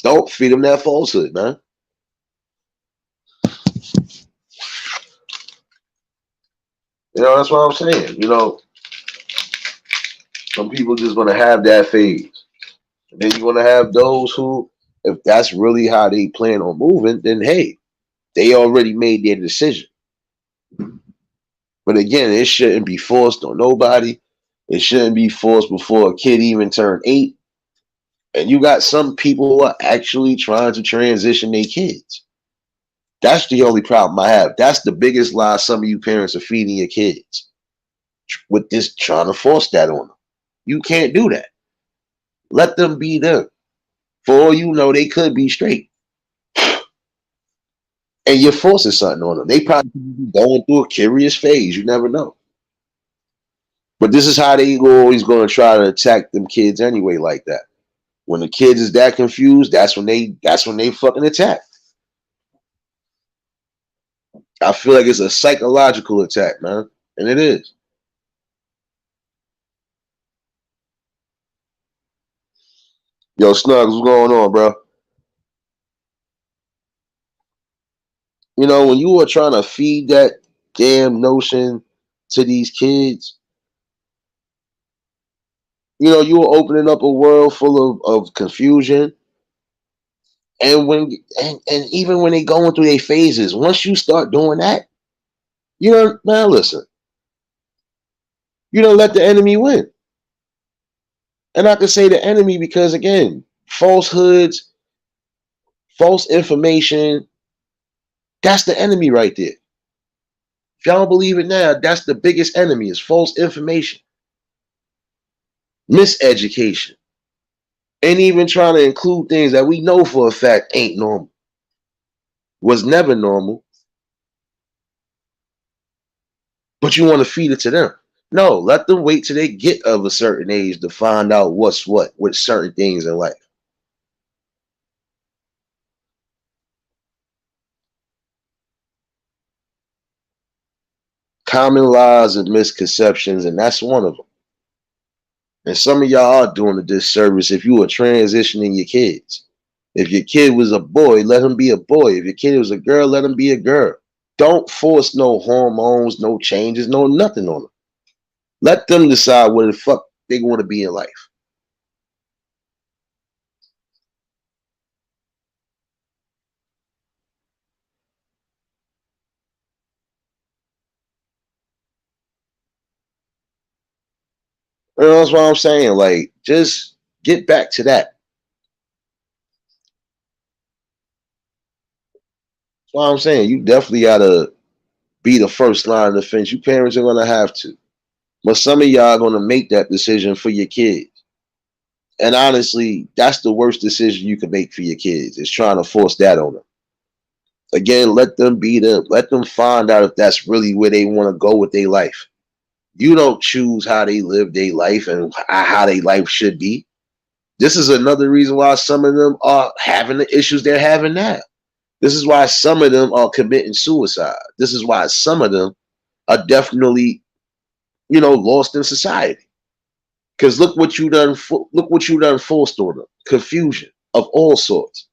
Don't feed them that falsehood, man. That's what I'm saying. Some people just gonna have that phase. And then you're gonna have those who, if that's really how they plan on moving, then hey, they already made their decision. But again, it shouldn't be forced on nobody. It shouldn't be forced before a kid even turned 8. And you got some people who are actually trying to transition their kids. That's the only problem I have. That's the biggest lie some of you parents are feeding your kids with this trying to force that on them. You can't do that. Let them be them. For all you know, they could be straight. And you're forcing something on them. They probably be going through a curious phase. You never know. But this is how they always going to try to attack them kids anyway, like that. When the kids is that confused, that's when they fucking attack. I feel like it's a psychological attack, man. And it is. Yo, Snugs, what's going on, bro? When you are trying to feed that damn notion to these kids, you are opening up a world full of confusion. And even when they going through their phases, once you start doing that, man, listen, you don't let the enemy win. And I can say the enemy because, again, falsehoods, false information, that's the enemy right there. If y'all don't believe it now, that's the biggest enemy is false information, miseducation, and even trying to include things that we know for a fact ain't normal, was never normal, but you want to feed it to them. No, let them wait till they get of a certain age to find out what's what with certain things in life. Common lies and misconceptions, and that's one of them. And some of y'all are doing a disservice if you are transitioning your kids. If your kid was a boy, let him be a boy. If your kid was a girl, let him be a girl. Don't force no hormones, no changes, no nothing on them. Let them decide what the fuck they want to be in life. That's what I'm saying. Like, just get back to that. That's what I'm saying. You definitely gotta be the first line of defense. You parents are gonna have to. But some of y'all are gonna make that decision for your kids. And honestly, that's the worst decision you can make for your kids, is trying to force that on them. Again, let them be them. Let them find out if that's really where they want to go with their life. You don't choose how they live their life and how their life should be. This is another reason why some of them are having the issues they're having now. This is why some of them are committing suicide. This is why some of them are definitely, lost in society. Because look what you done forced on them. Confusion of all sorts.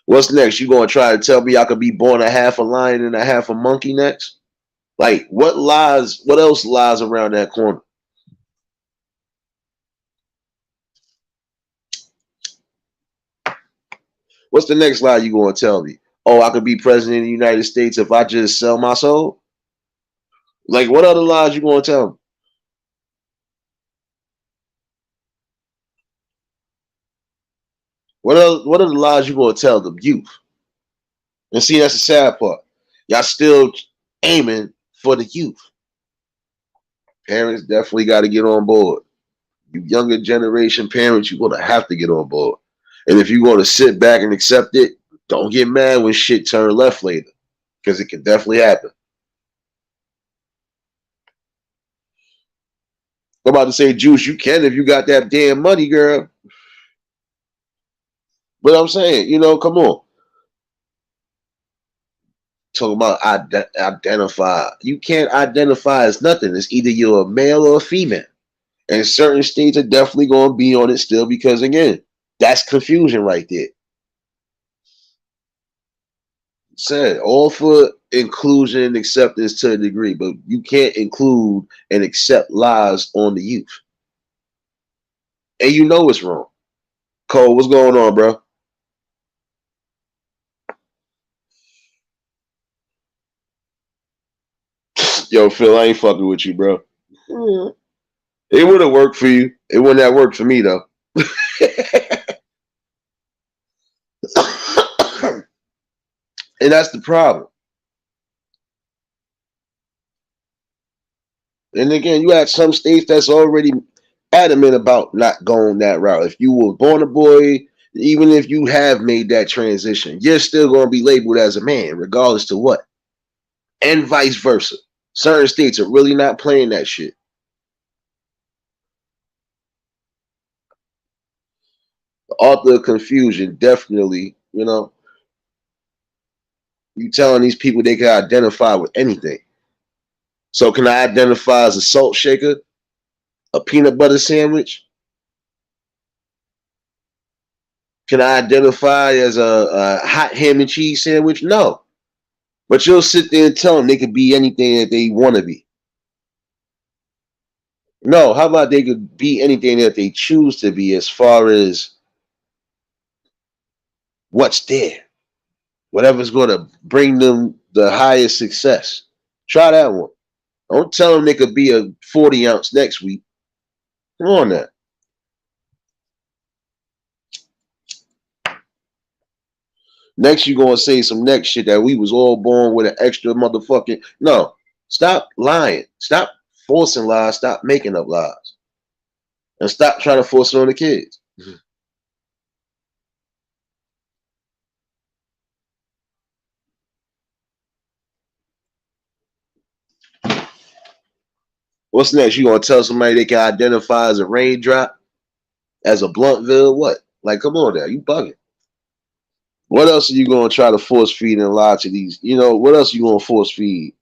What's next? You gonna try to tell me I could be born a half a lion and a half a monkey next? Like, what else lies around that corner? What's the next lie you gonna tell me? Oh, I could be president of the United States if I just sell my soul? Like, what other lies you gonna tell me? What are the lies you gonna tell the youth? And see, that's the sad part. Y'all still aiming for the youth. Parents definitely got to get on board. You younger generation parents, you're gonna have to get on board. And if you're going to sit back and accept it, don't get mad when shit turn left later, because it can definitely happen. I'm about to say, Juice, you can if you got that damn money, girl. But I'm saying, come on. Talking about identify. You can't identify as nothing. It's either you're a male or a female. And certain states are definitely going to be on it still because, again, that's confusion right there. Said all for inclusion and acceptance to a degree, but you can't include and accept lies on the youth. And you know it's wrong. Cole, what's going on, bro? Yo, Phil, I ain't fucking with you, bro. It would have worked for you. It wouldn't have worked for me, though. And that's the problem. And again, you had some states that's already adamant about not going that route. If you were born a boy, even if you have made that transition, you're still going to be labeled as a man, regardless to what. And vice versa. Certain states are really not playing that shit. The author of confusion, definitely, you telling these people they can identify with anything. So can I identify as a salt shaker, a peanut butter sandwich? Can I identify as a hot ham and cheese sandwich? No. But you'll sit there and tell them they could be anything that they want to be. No, how about they could be anything that they choose to be as far as what's there? Whatever's going to bring them the highest success. Try that one. Don't tell them they could be a 40-ounce next week. Come on now. Next, you're going to say some next shit that we was all born with an extra motherfucking... No. Stop lying. Stop forcing lies. Stop making up lies. And stop trying to force it on the kids. What's next? You gonna tell somebody they can identify as a raindrop, as a Bluntville? What? Like, come on now, you bugging. What else are you gonna try to force feed and lie to these? What else are you gonna force feed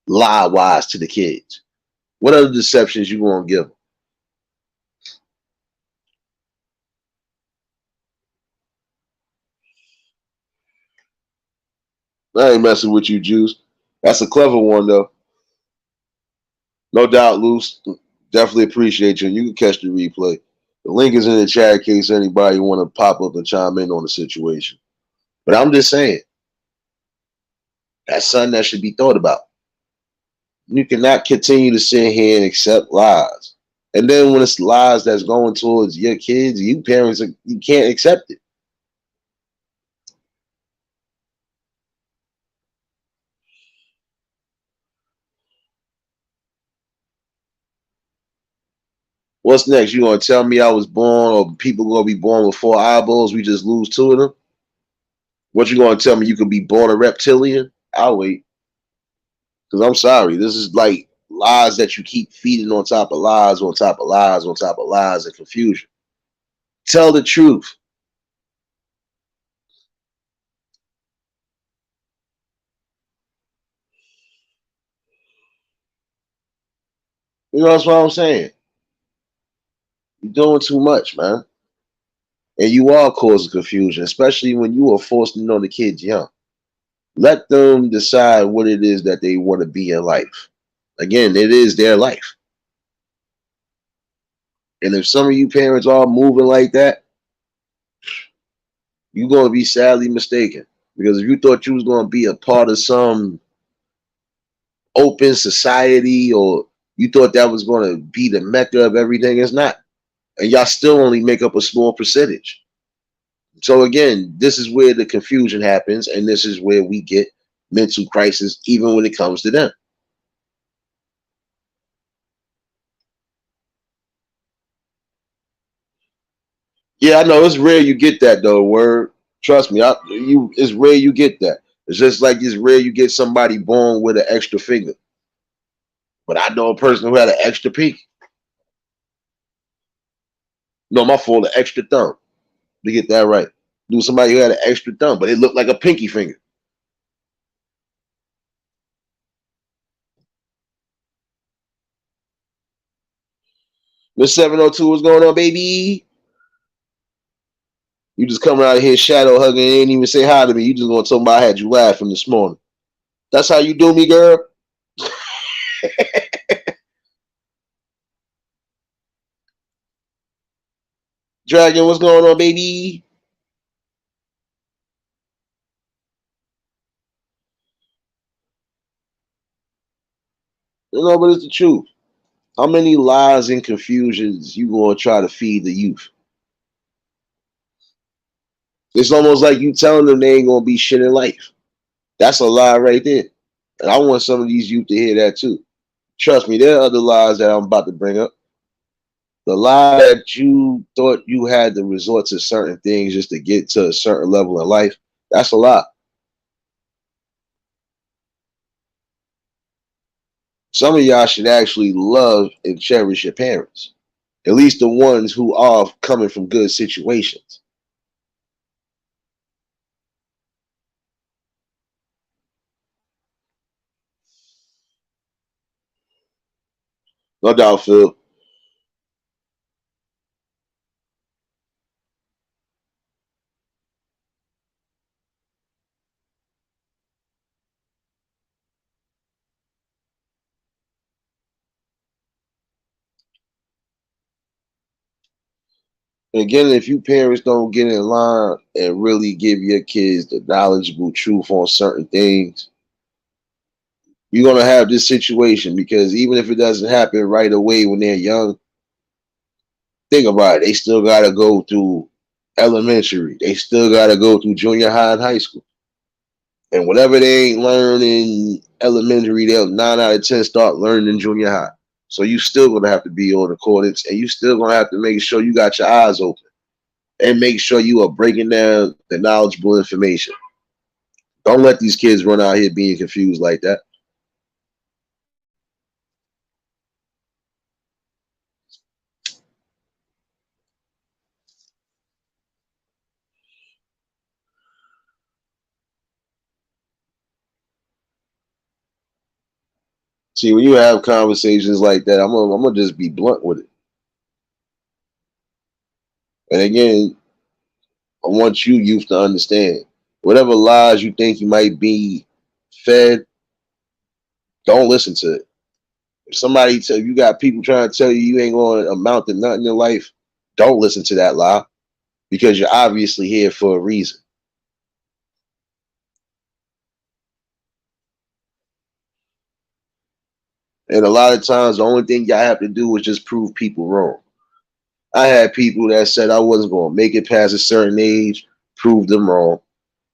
lie wise to the kids? What other deceptions you gonna give them? I ain't messing with you, Juice. That's a clever one though. No doubt, Luce. Definitely appreciate you. You can catch the replay. The link is in the chat in case anybody want to pop up and chime in on the situation. But I'm just saying, that's something that should be thought about. You cannot continue to sit here and accept lies. And then when it's lies that's going towards your kids, you parents, you can't accept it. What's next? You gonna tell me I was born, or people gonna be born with 4 eyeballs? We just lose 2 of them. What you gonna tell me? You could be born a reptilian? I'll wait. Because I'm sorry, this is like lies that you keep feeding on top of lies, on top of lies, on top of lies, and confusion. Tell the truth. That's what I'm saying. You're doing too much, man. And you are causing confusion, especially when you are forcing it on the kids young. Let them decide what it is that they want to be in life. Again, it is their life. And if some of you parents are moving like that, you're going to be sadly mistaken. Because if you thought you was going to be a part of some open society, or you thought that was going to be the mecca of everything, it's not. And y'all still only make up a small percentage. So again, this is where the confusion happens, and this is where we get mental crisis, even when it comes to them. Yeah, I know it's rare you get that though. Word, trust me, it's rare you get that. It's just like it's rare you get somebody born with an extra finger. But I know a person who had an extra pinky. No, my fault, an extra thumb. To get that right, knew somebody who had an extra thumb, but it looked like a pinky finger. Miss 702, what's going on, baby? You just come around here shadow hugging and ain't even say hi to me. You just gonna tell me I had you laughing this morning. That's how you do me, girl. Dragon, what's going on, baby? You know, but it's the truth. How many lies and confusions you gonna try to feed the youth? It's almost like you telling them they ain't gonna be shit in life. That's a lie right there. And I want some of these youth to hear that too. Trust me, there are other lies that I'm about to bring up. The lie that you thought you had to resort to certain things just to get to a certain level in life, that's a lie. Some of y'all should actually love and cherish your parents, at least the ones who are coming from good situations. No doubt, Phil. And again, if you parents don't get in line and really give your kids the knowledgeable truth on certain things, you're gonna have this situation because even if it doesn't happen right away when they're young, think about it. They still gotta go through elementary. They still gotta go through junior high and high school. And whatever they ain't learning elementary, they'll 9 out of 10 start learning in junior high. So you still gonna have to be on accordance, and you still gonna have to make sure you got your eyes open and make sure you are breaking down the knowledgeable information. Don't let these kids run out here being confused like that. See, when you have conversations like that, I'm gonna just be blunt with it. And again, I want you youth to understand whatever lies you think you might be fed, don't listen to it. If somebody tell you got people trying to tell you you ain't going to amount to nothing in life, don't listen to that lie because you're obviously here for a reason. And a lot of times, the only thing y'all have to do is just prove people wrong. I had people that said I wasn't going to make it past a certain age, prove them wrong.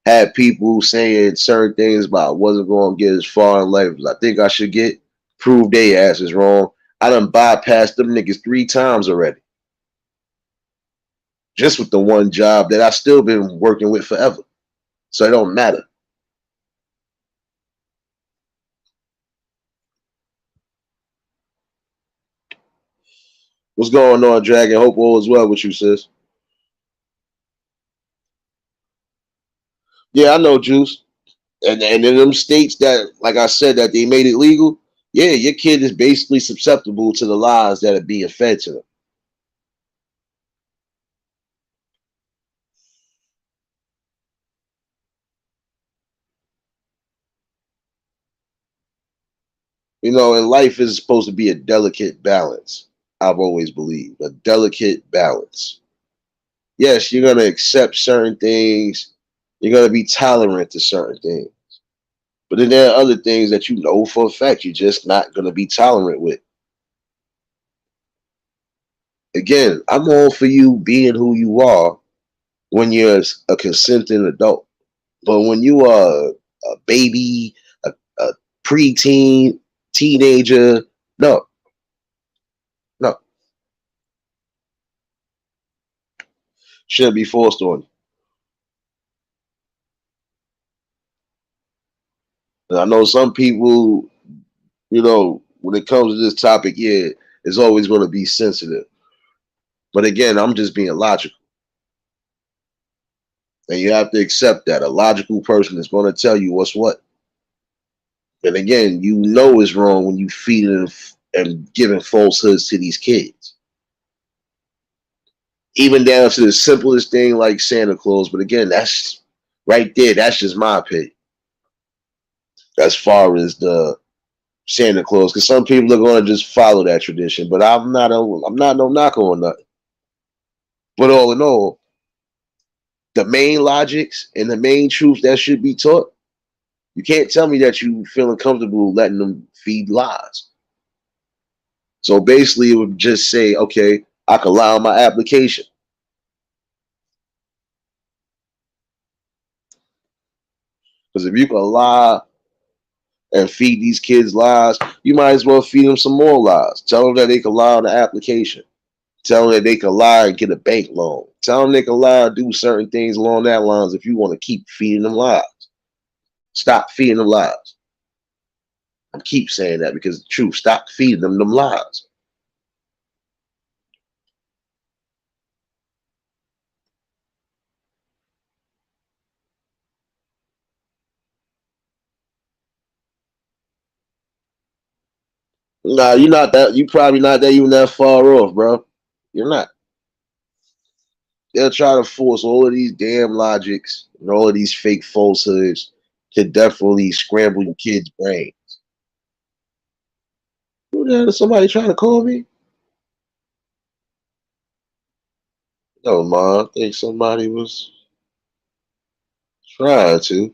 Had people saying certain things about I wasn't going to get as far in life as I think I should get, prove they asses wrong. I done bypassed them niggas 3 times already. Just with the one job that I still been working with forever. So it don't matter. What's going on, Dragon? Hope all is well with you, sis. Yeah, I know, Juice. And in them states that, like I said, that they made it legal, yeah, your kid is basically susceptible to the lies that are being fed to them. You know, and life is supposed to be a delicate balance. I've always believed a delicate balance. Yes, you're gonna accept certain things. You're gonna be tolerant to certain things. But then there are other things that you know for a fact you're just not gonna be tolerant with. Again, I'm all for you being who you are when you're a consenting adult. But when you are a baby, a preteen, teenager, no, no. Shouldn't be forced on you. And I know some people, when it comes to this topic, yeah, it's always going to be sensitive. But again, I'm just being logical. And you have to accept that a logical person is going to tell you what's what. And again, you know it's wrong when you feed and giving falsehoods to these kids. Even down to the simplest thing like Santa Claus. But again, that's right there. That's just my opinion. As far as the Santa Claus, because some people are going to just follow that tradition. But I'm not no knock on that. But all in all, the main logics and the main truths that should be taught, you can't tell me that you feeling comfortable letting them feed lies. So basically, it would just say, okay, I can lie on my application. Because if you can lie and feed these kids lies, you might as well feed them some more lies. Tell them that they can lie on the application. Tell them that they can lie and get a bank loan. Tell them they can lie and do certain things along that lines if you want to keep feeding them lies. Stop feeding them lies. I keep saying that because the truth. Stop feeding them lies. Nah, you're not that. You probably not that even that far off, bro. You're not. They'll try to force all of these damn logics and all of these fake falsehoods to definitely scramble your kid's brain. Who the hell is somebody trying to call me? No, ma. I think somebody was trying to.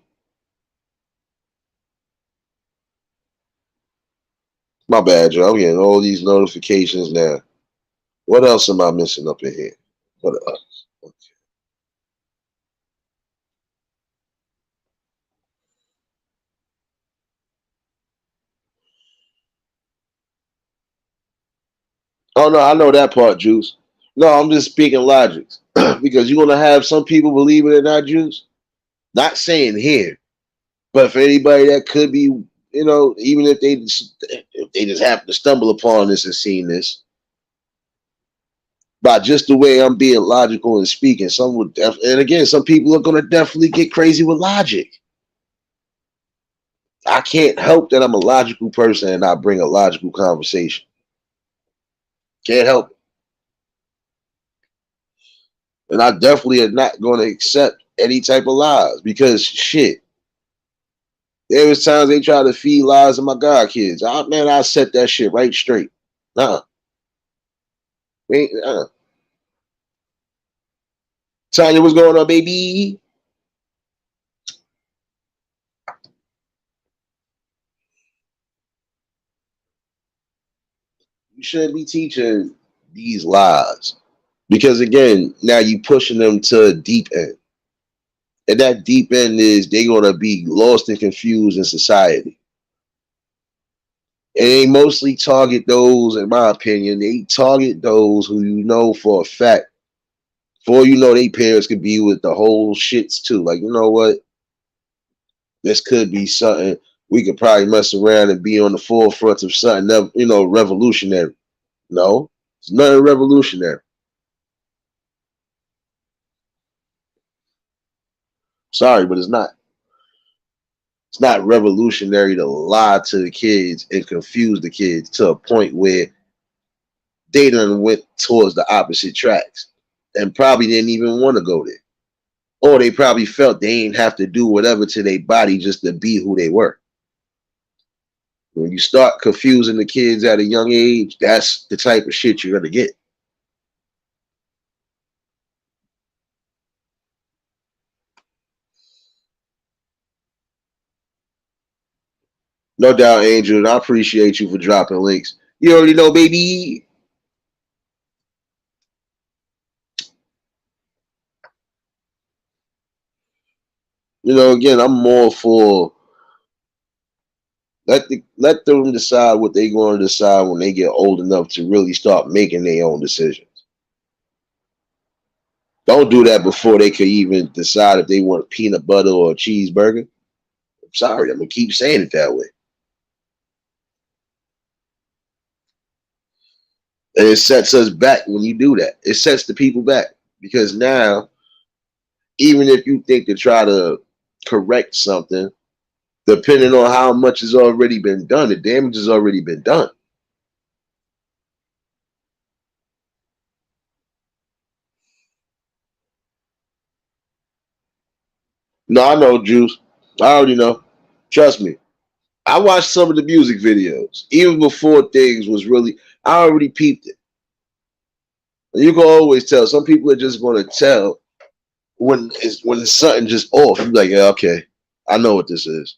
My bad, Joe. I'm getting all these notifications now. What else am I missing up in here? What else? Okay. Oh no, I know that part, Juice. No, I'm just speaking logics because you're gonna have some people believe it or not, Juice. Not saying here, but for anybody that could be, even if they just happen to stumble upon this and seen this, by just the way I'm being logical and speaking, some would, and again, some people are gonna definitely get crazy with logic. I can't help that I'm a logical person and I bring a logical conversation. Can't help it. And I definitely am not going to accept any type of lies because shit. There was times they try to feed lies to my god kids. Man, I set that shit right straight. Nah. Tanya, what's going on, baby? You shouldn't be teaching these lies. Because again, now you pushing them to a deep end. And that deep end is they're gonna be lost and confused in society. And they mostly target those, in my opinion, they target those who you know for a fact, for they parents could be with the whole shits too. Like, you know what? This could be something we could probably mess around and be on the forefront of something, revolutionary. No, it's nothing revolutionary. Sorry, but it's not. It's not revolutionary to lie to the kids and confuse the kids to a point where they done went towards the opposite tracks and probably didn't even want to go there. Or they probably felt they ain't have to do whatever to their body just to be who they were. When you start confusing the kids at a young age, that's the type of shit you're going to get. No doubt, Angel. And I appreciate you for dropping links. You already know, baby. Again, I'm more for let them decide what they're going to decide when they get old enough to really start making their own decisions. Don't do that before they could even decide if they want peanut butter or a cheeseburger. I'm sorry, I'm gonna keep saying it that way. And it sets us back when you do that. It sets the people back because now, even if you think to try to correct something, depending on how much has already been done, the damage has already been done. No, I know, Juice. I already know. Trust me. I watched some of the music videos even before things was really. I already peeped it. And you can always tell. Some people are just going to tell when it's something just off. You're like, yeah, okay, I know what this is.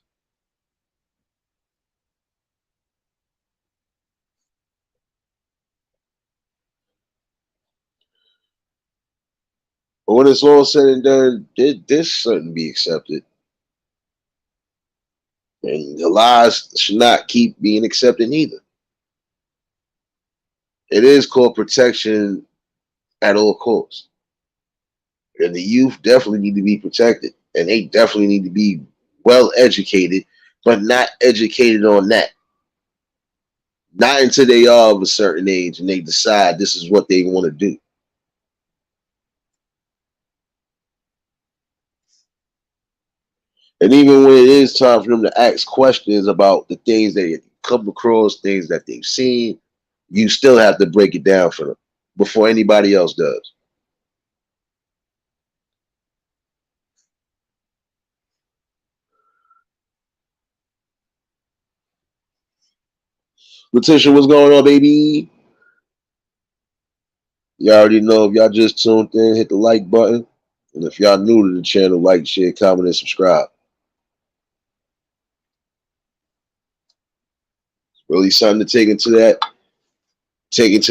But when it's all said and done, this shouldn't be accepted. And the lies should not keep being accepted either. It is called protection at all costs. And the youth definitely need to be protected. And they definitely need to be well educated, but not educated on that. Not until they are of a certain age and they decide this is what they want to do. And even when it is time for them to ask questions about the things they come across, things that they've seen, you still have to break it down for them before anybody else does. Letitia, what's going on, baby? Y'all already know if y'all just tuned in, hit the like button. And if y'all new to the channel, like, share, comment, and subscribe. Really something to take into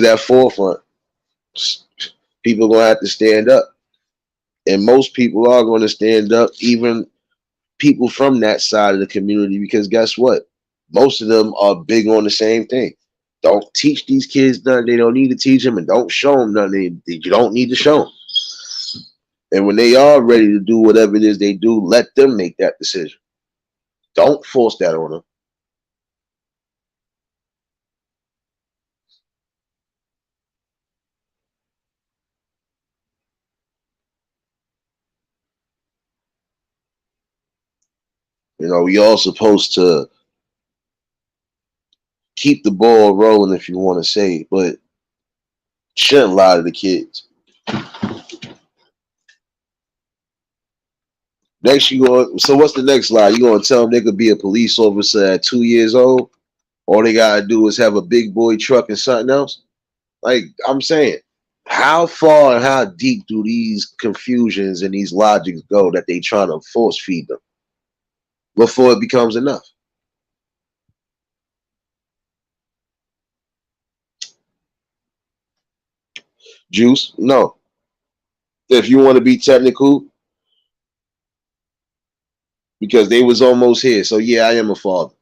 that forefront. People are gonna have to stand up. And most people are going to stand up, even people from that side of the community, because guess what? Most of them are big on the same thing. Don't teach these kids nothing they don't need to teach them, and don't show them nothing you don't need to show them. And when they are ready to do whatever it is they do, let them make that decision. Don't force that on them. You know, we all supposed to keep the ball rolling, if you want to say, but shouldn't lie to the kids. Next, you going. So, what's the next lie? You gonna tell them they could be a police officer at 2 years old? All they gotta do is have a big boy truck and something else. Like I'm saying, how far and how deep do these confusions and these logics go that they trying to force feed them before it becomes enough? Juice, no. If you want to be technical, because they was almost here. So yeah, I am a father.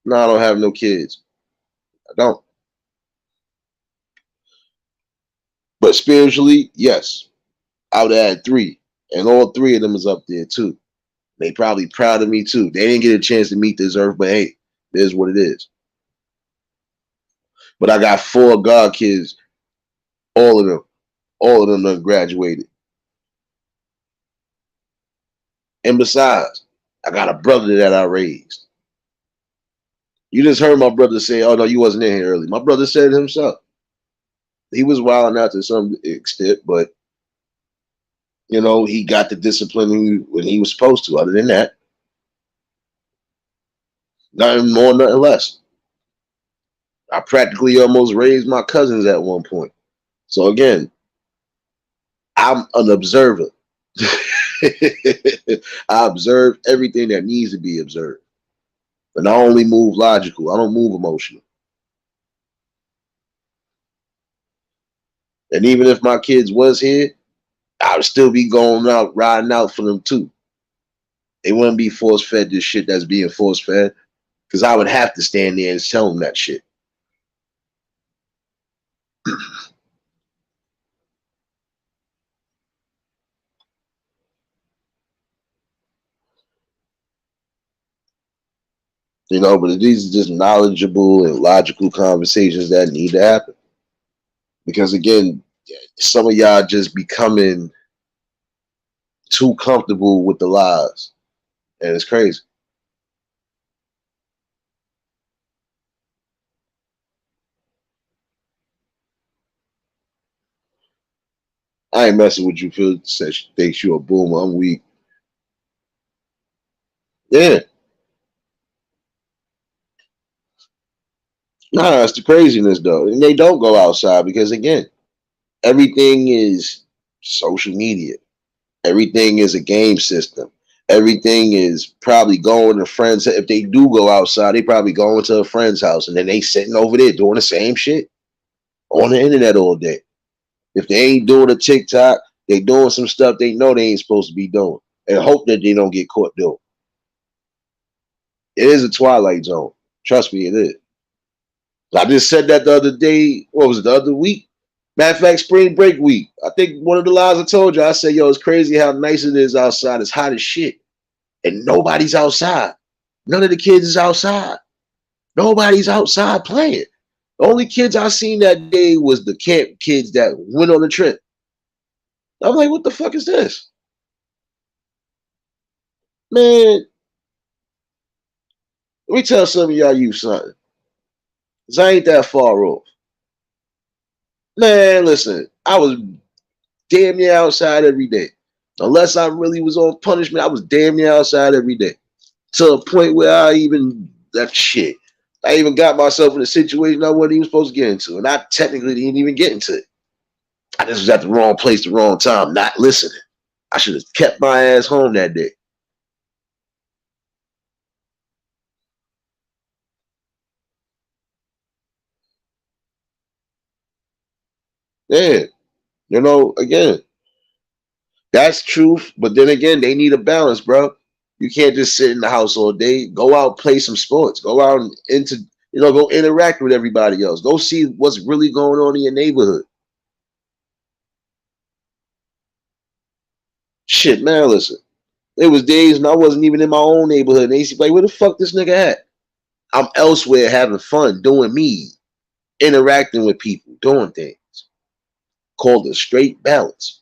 No, I don't have no kids. I don't. But spiritually, yes. I would add three. And all three of them is up there too. They probably proud of me too. They didn't get a chance to meet this earth, but hey, it is what it is. But I got four God kids, all of them. All of them done graduated. And besides, I got a brother that I raised. You just heard my brother say, oh no, you wasn't in here early. My brother said it himself. He was wilding out to some extent, but you know, he got the discipline when he was supposed to. Other than that, nothing more, nothing less. I practically almost raised my cousins at one point. So again, I'm an observer. I observe everything that needs to be observed. And I only move logical. I don't move emotional. And even if my kids was here, I would still be going out, riding out for them too. They wouldn't be force fed this shit that's being force fed. Because I would have to stand there and tell them that shit. You know, but these are just knowledgeable and logical conversations that need to happen. Because again, some of y'all just becoming too comfortable with the lies. And it's crazy. I ain't messing with you. Phil says she thinks you a boomer. I'm weak. Yeah. Nah, that's the craziness though. And they don't go outside because again, everything is social media. Everything is a game system. Everything is probably going to friends. If they do go outside, they probably going to a friend's house and then they sitting over there doing the same shit on the internet all day. If they ain't doing a TikTok, they doing some stuff they know they ain't supposed to be doing and hope that they don't get caught doing. It is a twilight zone. Trust me, it is. I just said that the other day. What was it, the other week? Matter of fact, spring break week. I think one of the lies I told you, I said, yo, it's crazy how nice it is outside. It's hot as shit. And nobody's outside. None of the kids is outside. Nobody's outside playing. The only kids I seen that day was the camp kids that went on the trip. I'm like, what the fuck is this? Man, let me tell some of y'all you something. Cause I ain't that far off. Man, listen, I was damn near outside every day. Unless I really was on punishment, I was damn near outside every day. To a point where that shit. I even got myself in a situation I wasn't even supposed to get into. And I technically didn't even get into it. I just was at the wrong place, the wrong time, not listening. I should have kept my ass home that day. Yeah. You know, again, that's truth. But then again, they need a balance, bro. You can't just sit in the house all day. Go out, play some sports. Go out and go interact with everybody else. Go see what's really going on in your neighborhood. Shit, man, listen. It was days and I wasn't even in my own neighborhood. And they used to be like, where the fuck this nigga at? I'm elsewhere having fun, doing me, interacting with people, doing things. Called a straight balance.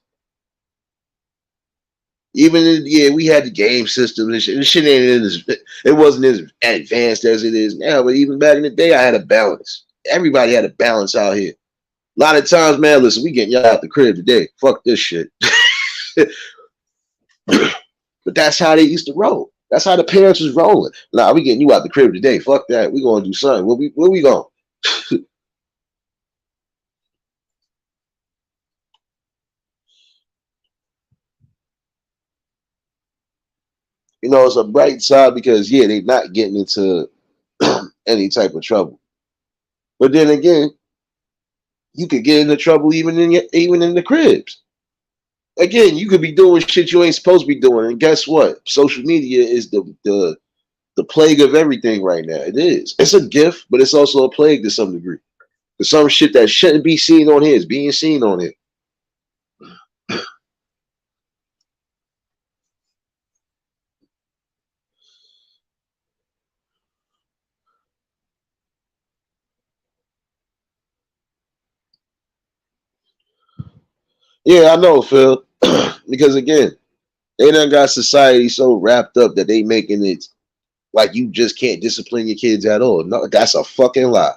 We had the game system and shit. Shit it wasn't as advanced as it is now, but even back in the day, I had a balance. Everybody had a balance out here. A lot of times, man, listen, we getting y'all out the crib today. Fuck this shit. But that's how they used to roll. That's how the parents was rolling. Nah, we getting you out the crib today. Fuck that. We gonna do something. Where we going? It's a bright side because they not getting into any type of trouble. But then again, you could get into trouble even in the cribs. Again, you could be doing shit you ain't supposed to be doing, and guess what? Social media is the plague of everything right now. It is. It's a gift, but it's also a plague to some degree. Because some shit that shouldn't be seen on here is being seen on here. Yeah, I know, Phil. Because again, they done got society so wrapped up that they making it like you just can't discipline your kids at all. No, that's a fucking lie.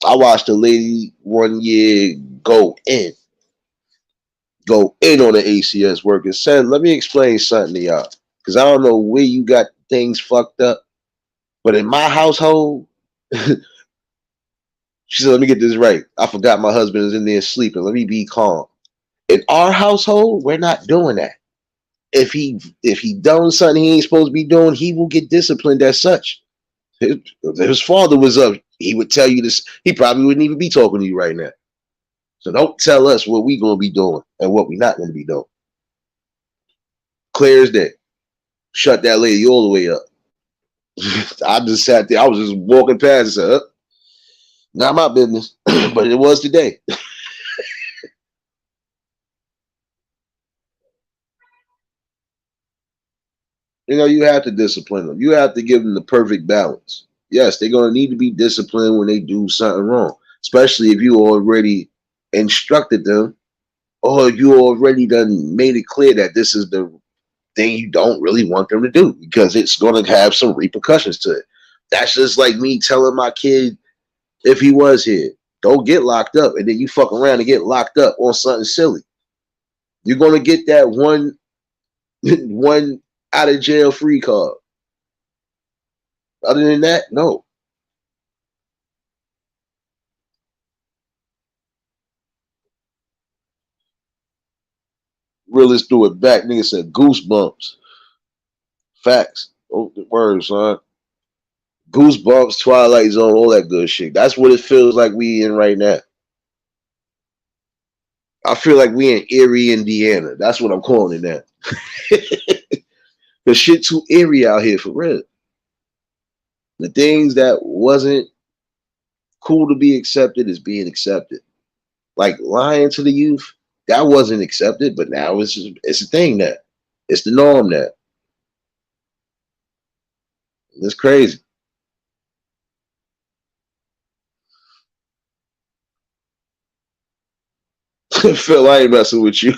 I watched a lady one year go in on the ACS worker. Said, let me explain something to y'all. Because I don't know where you got things fucked up. But in my household, she said, let me get this right. I forgot my husband is in there sleeping. Let me be calm. In our household, we're not doing that. If he done something he ain't supposed to be doing, he will get disciplined as such. His father was up. He would tell you this. He probably wouldn't even be talking to you right now. So don't tell us what we gonna be doing and what we not gonna be doing. Clear as day. Shut that lady all the way up. I just sat there. I was just walking past and said, not my business. But it was today. You have to discipline them. You have to give them the perfect balance. Yes, they're gonna need to be disciplined when they do something wrong, especially if you already instructed them or you already done made it clear that this is the thing you don't really want them to do because it's gonna have some repercussions to it. That's just like me telling my kid if he was here, don't get locked up, and then you fuck around and get locked up on something silly. You're gonna get that one out of jail free card. Other than that, no. Realist threw it back. Nigga said goosebumps. Facts. Oh, the words, son. Goosebumps, Twilight Zone, all that good shit. That's what it feels like we in right now. I feel like we in Erie, Indiana. That's what I'm calling it now. The shit too eerie out here for real. The things that wasn't cool to be accepted is being accepted. Like lying to the youth, that wasn't accepted, but now it's a thing now. It's the norm now. It's crazy. Phil, I ain't messing with you.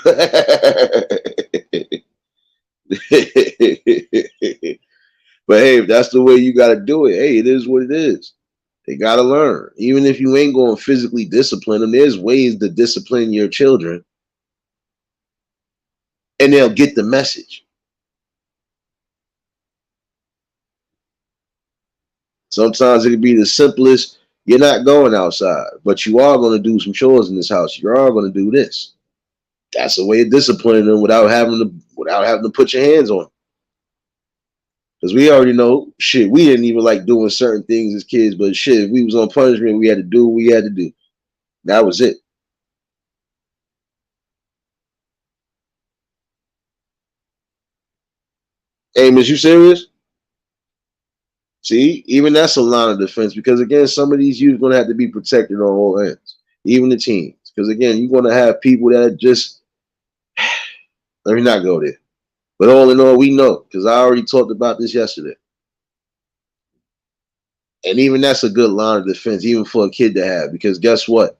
But hey, if that's the way you got to do it, hey, it is what it is. They got to learn. Even if you ain't going to physically discipline them, there's ways to discipline your children and they'll get the message. Sometimes it could be the simplest. You're not going outside, but you are going to do some chores in this house. You are going to do this. That's a way of disciplining them without having to put your hands on them. Because we already know, shit, we didn't even like doing certain things as kids, but shit, if we was on punishment, we had to do what we had to do. That was it. Amos, you serious? See, even that's a line of defense because again, some of these youth gonna have to be protected on all ends, even the teens. Because again, you're gonna have people that just let me not go there. But all in all, we know because I already talked about this yesterday. And even that's a good line of defense, even for a kid to have. Because guess what?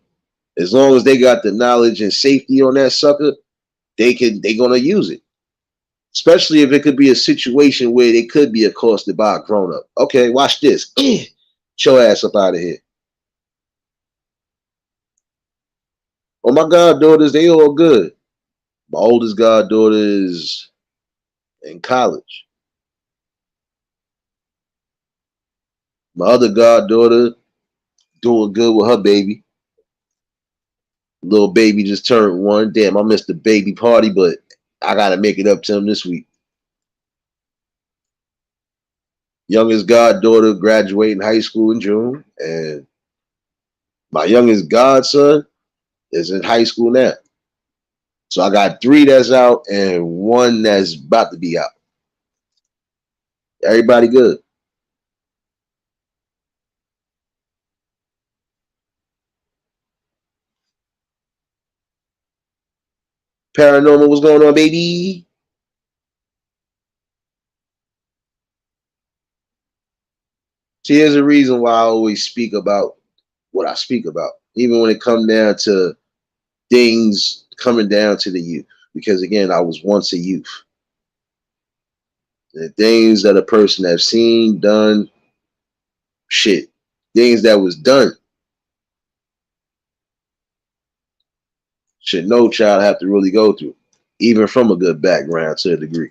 As long as they got the knowledge and safety on that sucker, they gonna use it. Especially if it could be a situation where they could be accosted by a grown up. Okay, watch this. Get your ass up out of here. Oh my goddaughters, they all good. My oldest goddaughter is in college. My other goddaughter doing good with her baby. Little baby just turned 1. Damn, I missed the baby party, but I gotta make it up to him this week. Youngest goddaughter graduating high school in June, and my youngest godson is in high school now. So I got 3 that's out and 1 that's about to be out. Everybody good. Paranormal, what's going on, baby? See, here's a reason why I always speak about what I speak about, even when it comes down to things coming down to the youth. Because again, I was once a youth. The things that a person have seen, done, shit, things that was done, should no child have to really go through, even from a good background to a degree.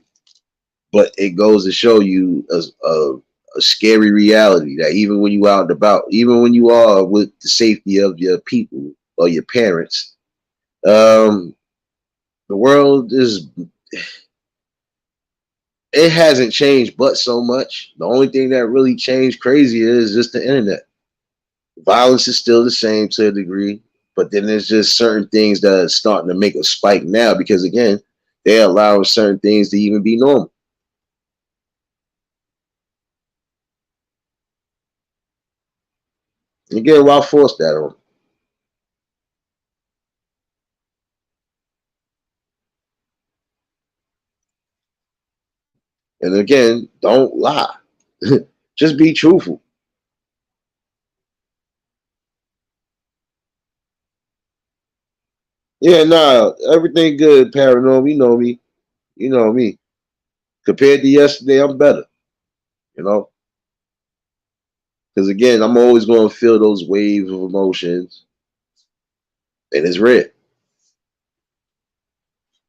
But it goes to show you a scary reality that even when you out and about, even when you are with the safety of your people or your parents, um, the world is it hasn't changed but so much. The only thing that really changed crazy is just the internet. Violence is still the same to a degree, but then there's just certain things that are starting to make a spike now because again, they're allowing certain things to even be normal. Again, why force that on? And again, don't lie. Just be truthful. Yeah, nah, everything good, paranormal. You know me. You know me. Compared to yesterday, I'm better. You know, because again, I'm always going to feel those waves of emotions, and it's red.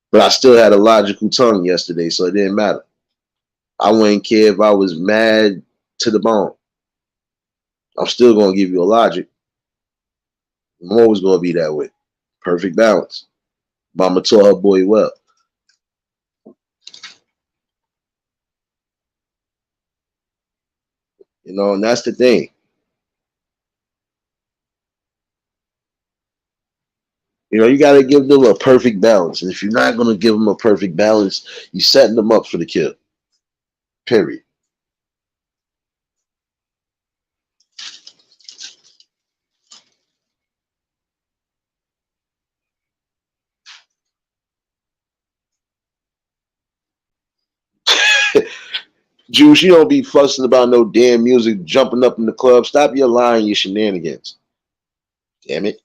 But I still had a logical tongue yesterday, so it didn't matter. I wouldn't care if I was mad to the bone. I'm still going to give you a logic. I'm always going to be that way. Perfect balance. Mama taught her boy well. You know, and that's the thing. You know, you got to give them a perfect balance. And if you're not going to give them a perfect balance, you're setting them up for the kill. Period. Juice, you don't be fussing about no damn music, jumping up in the club. Stop your lying, your shenanigans. Damn it.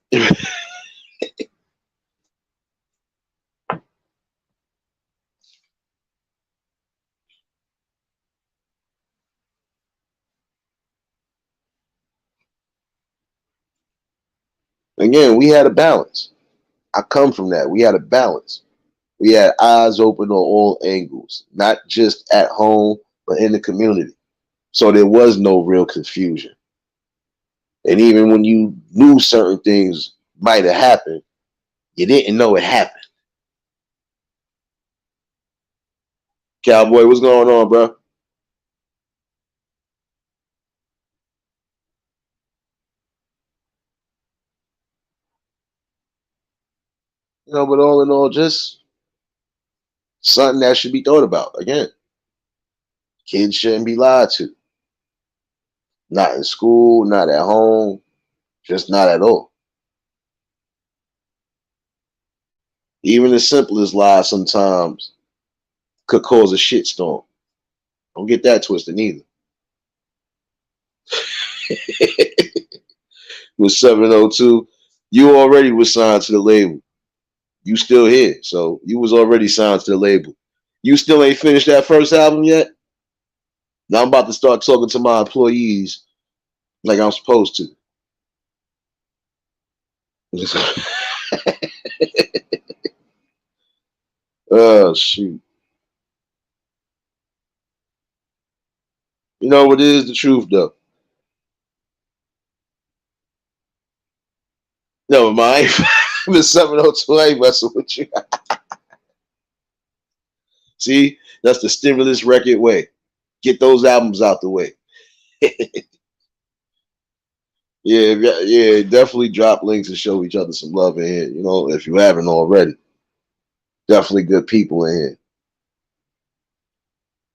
Again, we had a balance. I come from that. We had a balance. We had eyes open on all angles, not just at home, but in the community. So there was no real confusion. And even when you knew certain things might have happened, you didn't know it happened. Cowboy, what's going on, bro? You know, but all in all, just something that should be thought about. Again, kids shouldn't be lied to. Not in school, not at home, just not at all. Even the simplest lies sometimes could cause a shitstorm. Don't get that twisted either. With 702, you already was signed to the label. You still here, so you was already signed to the label. You still ain't finished that first album yet. Now I'm about to start talking to my employees like I'm supposed to. Oh shoot! You know what is the truth though? No, mind. The 702 I ain't messing with you. See, that's the stimulus record way. Get those albums out the way. Yeah, definitely drop links and show each other some love in here. You know, if you haven't already, definitely good people in here.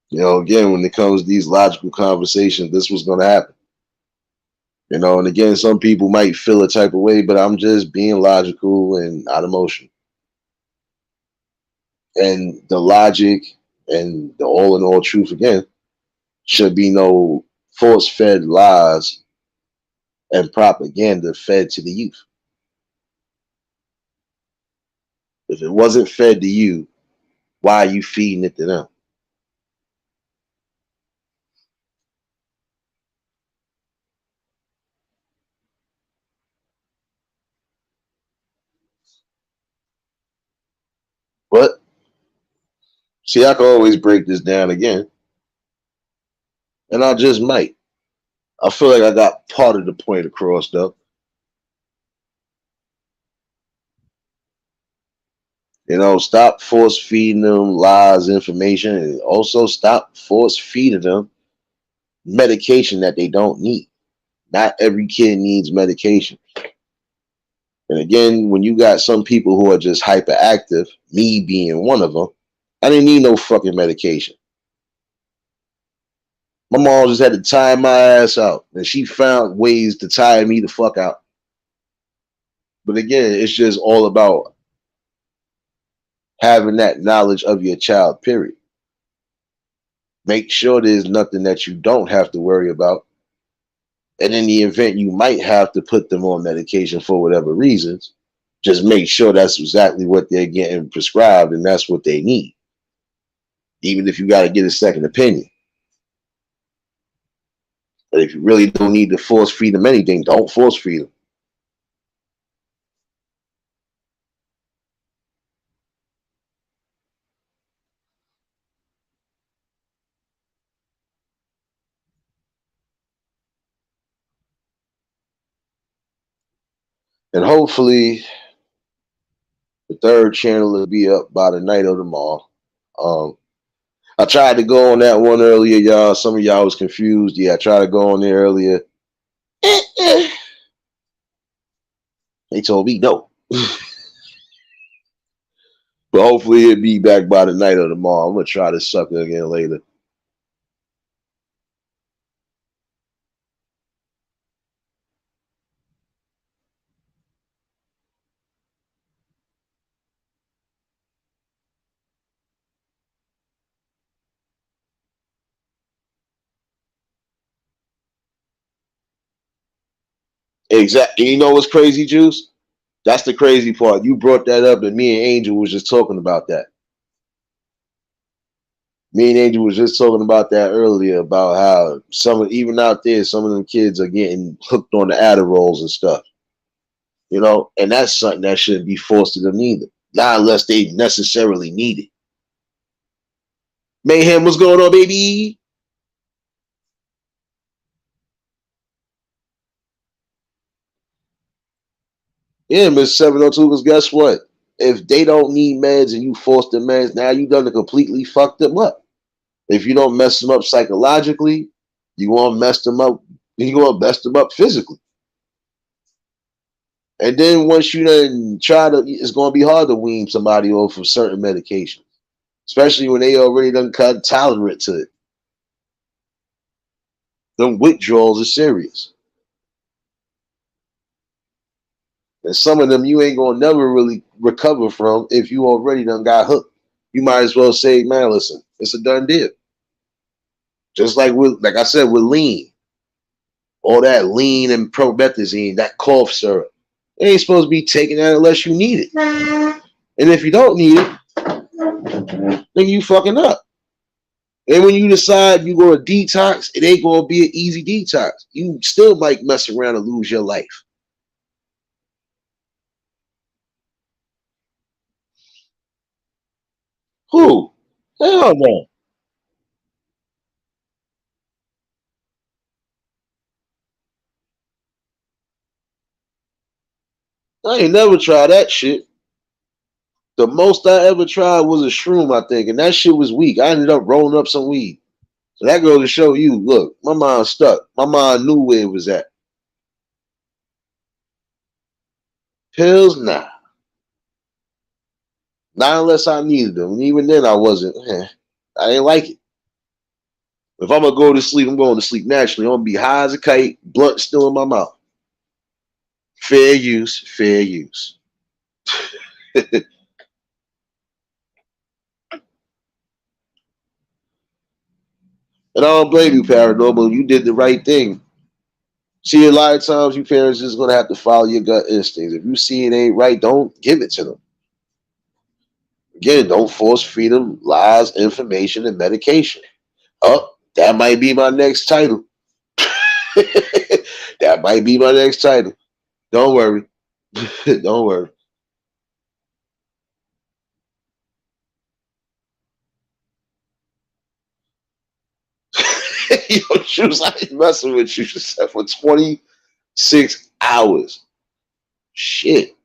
You know, again, when it comes to these logical conversations, this was going to happen. You know, and again, some people might feel a type of way, but I'm just being logical and out of emotion. And the logic and the all in all truth again should be no force fed lies and propaganda fed to the youth. If it wasn't fed to you, why are you feeding it to them? But see, I can always break this down again, and I just might. I feel like I got part of the point across though. You know, stop force feeding them lies, information, and also stop force feeding them medication that they don't need. Not every kid needs medication. And again, when you got some people who are just hyperactive, me being one of them, I didn't need no fucking medication. My mom just had to tire my ass out, and she found ways to tire me the fuck out. But again, it's just all about having that knowledge of your child, period. Make sure there's nothing that you don't have to worry about. And in the event you might have to put them on medication for whatever reasons, just make sure that's exactly what they're getting prescribed and that's what they need. Even if you got to get a second opinion. But if you really don't need to force feed them anything, don't force feed them. And hopefully the third channel will be up by the night of tomorrow. I tried to go on that one earlier, y'all. Some of y'all was confused. Yeah, I tried to go on there earlier. They told me no. But hopefully it'll be back by the night of tomorrow. I'm going to try this sucker again later. Exactly. You know what's crazy, Juice? That's the crazy part. You brought that up, and me and Angel was just talking about that. Me and Angel was just talking about that earlier, about how even out there, some of them kids are getting hooked on the Adderalls and stuff. You know, and that's something that shouldn't be forced to them either. Not unless they necessarily need it. Mayhem, what's going on, baby? Yeah, Miss 702, because guess what? If they don't need meds and you force the meds, now you done completely fucked them up. If you don't mess them up psychologically, you want to mess them up. You want to mess them up physically. And then once you then try to, it's going to be hard to wean somebody off of certain medications, especially when they already done cut tolerant to it. Them withdrawals are serious. And some of them you ain't going to never really recover from if you already done got hooked. You might as well say, man, listen, it's a done deal. Just like I said, with lean, all that lean and promethazine, that cough syrup. You ain't supposed to be taking that unless you need it. And if you don't need it, then you fucking up. And when you decide you're going to detox, it ain't going to be an easy detox. You still might mess around and lose your life. Who? Hell no. I ain't never tried that shit. The most I ever tried was a shroom, I think, and that shit was weak. I ended up rolling up some weed. So that goes to show you, look, my mind stuck. My mind knew where it was at. Pills, nah. Not unless I needed them. And even then, I wasn't. I didn't like it. If I'm going to go to sleep, I'm going to sleep naturally. I'm going to be high as a kite, blunt still in my mouth. Fair use, fair use. And I don't blame you, Paranormal. You did the right thing. See, a lot of times you parents just going to have to follow your gut instincts. If you see it ain't right, don't give it to them. Again, don't force feed them lies, information, and medication. Oh, that might be my next title. That might be my next title. Don't worry. Don't worry. Yo, shoes, I ain't messing with you. She said for 26 hours. Shit.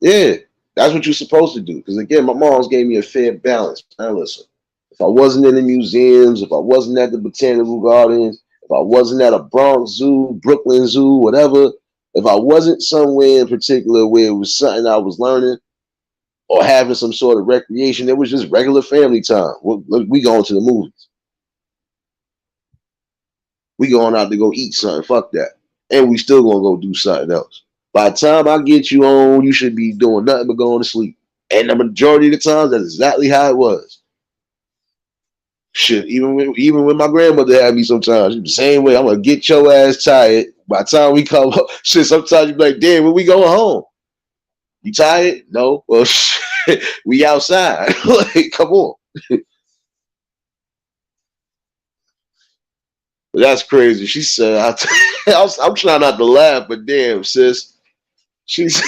Yeah, that's what you're supposed to do. Because again, my mom's gave me a fair balance. Now listen, if I wasn't in the museums, if I wasn't at the botanical gardens, if I wasn't at a Bronx Zoo, Brooklyn Zoo, whatever, if I wasn't somewhere in particular where it was something I was learning or having some sort of recreation, it was just regular family time. We going to the movies. We going out to go eat something. Fuck that. And we still gonna go do something else. By the time I get you on, you should be doing nothing but going to sleep. And the majority of the times, that's exactly how it was. Shit, even when my grandmother had me sometimes, the same way. I'm gonna get your ass tired. By the time we come up, shit, sometimes you be like, damn, when we going home? You tired? No. Well, shit, we outside. Like, come on. But that's crazy. She said, I'm trying not to laugh, but damn, sis. She's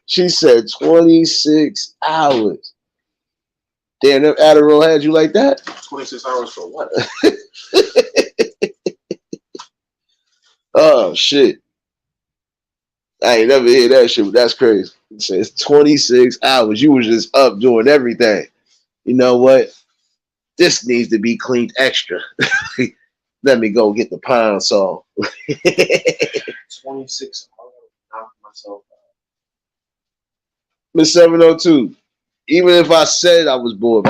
she said 26 hours. Damn, that Adderall had you like that? 26 hours for what? Oh shit. I ain't never hear that shit, but that's crazy. It says 26 hours. You was just up doing everything. You know what? This needs to be cleaned extra. Let me go get the Pine Sol. 26 hours. Knock myself out. Miss 702. Even if I said I was bored,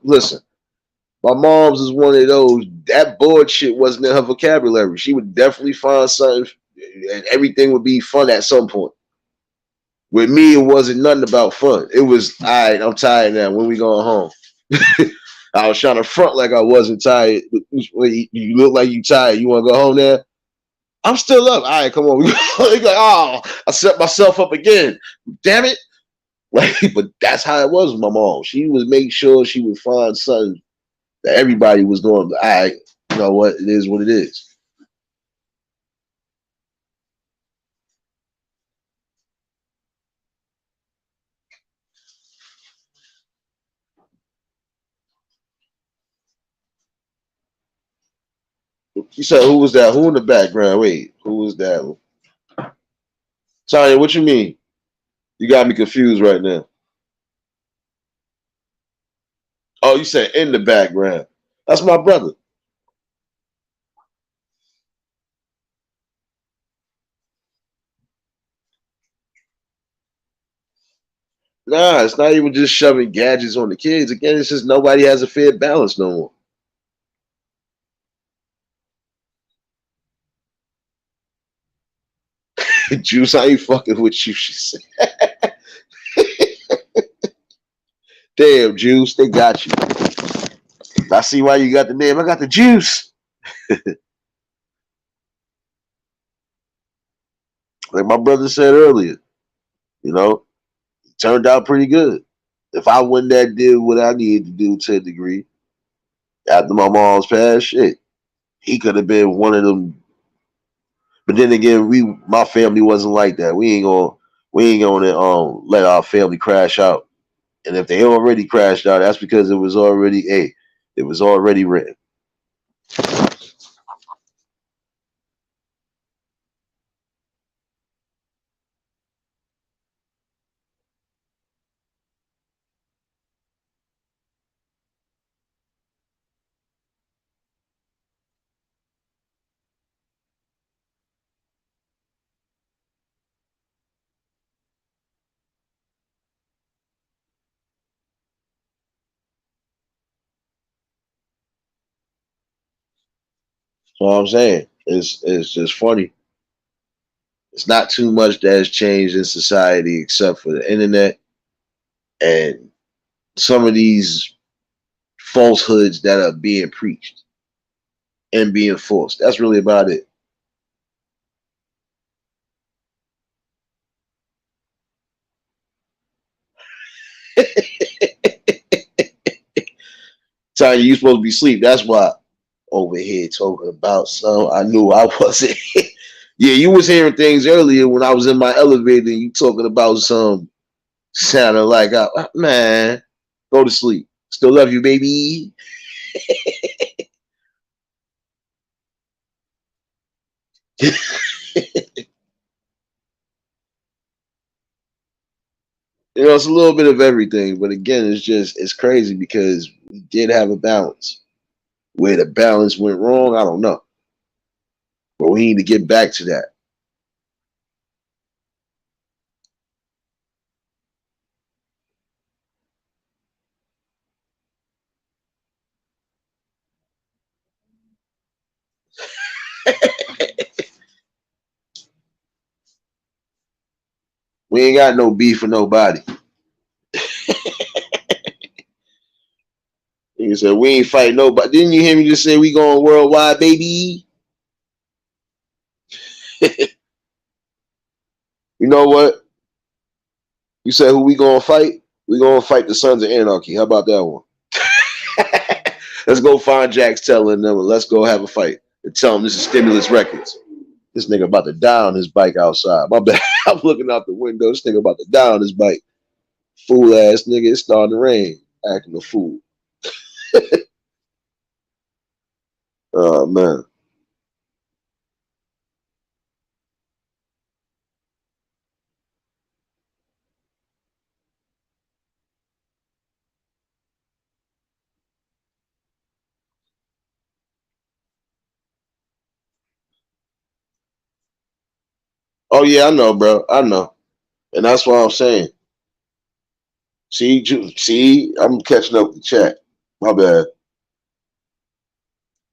listen. My mom's is one of those, that bored shit wasn't in her vocabulary. She would definitely find something, and everything would be fun at some point. With me, it wasn't nothing about fun. It was, all right, I'm tired now. When we going home? I was trying to front like I wasn't tired. You look like you tired. You want to go home now? I'm still up. All right, come on. Like, oh, I set myself up again. Damn it. Like, but that's how it was with my mom. She would make sure she would find something that everybody was doing. All right, you know what? It is what it is. You said, who was that? Who in the background? Wait, who was that? Tanya, what you mean? You got me confused right now. Oh, you said in the background. That's my brother. Nah, it's not even just shoving gadgets on the kids. Again, it's just nobody has a fair balance no more. Juice, I ain't fucking with you, she said. Damn, Juice, they got you. I see why you got the name. I got the juice. Like my brother said earlier, you know, it turned out pretty good. If I wouldn't have did what I needed to do to a degree after my mom's passed, shit, he could have been one of them. But then again, my family wasn't like that. We ain't gonna let our family crash out. And if they already crashed out, that's because it was already written. So I'm saying it's just funny. It's not too much that has changed in society except for the internet and some of these falsehoods that are being preached and being forced. That's really about it. Tanya, you supposed to be asleep. That's why over here talking about some. I knew I wasn't. Yeah, you was hearing things earlier when I was in my elevator and you talking about some sounding like, man, go to sleep. Still love you, baby. It's a little bit of everything, but again, it's crazy because we did have a balance. Where the balance went wrong, I don't know. But we need to get back to that. We ain't got no beef for nobody. He said, we ain't fighting nobody. Didn't you hear me just say we going worldwide, baby? You know what? You said who we gonna fight? We gonna fight the Sons of Anarchy. How about that one? Let's go find Jax Teller and them and let's go have a fight. And tell him this is Stimulus Records. This nigga about to die on his bike outside. My bad. I'm looking out the window. This nigga about to die on his bike. Fool ass nigga. It's starting to rain. Acting a fool. Oh man. Oh yeah, I know, bro. I know. And that's what I'm saying. See, I'm catching up with the chat. My bad.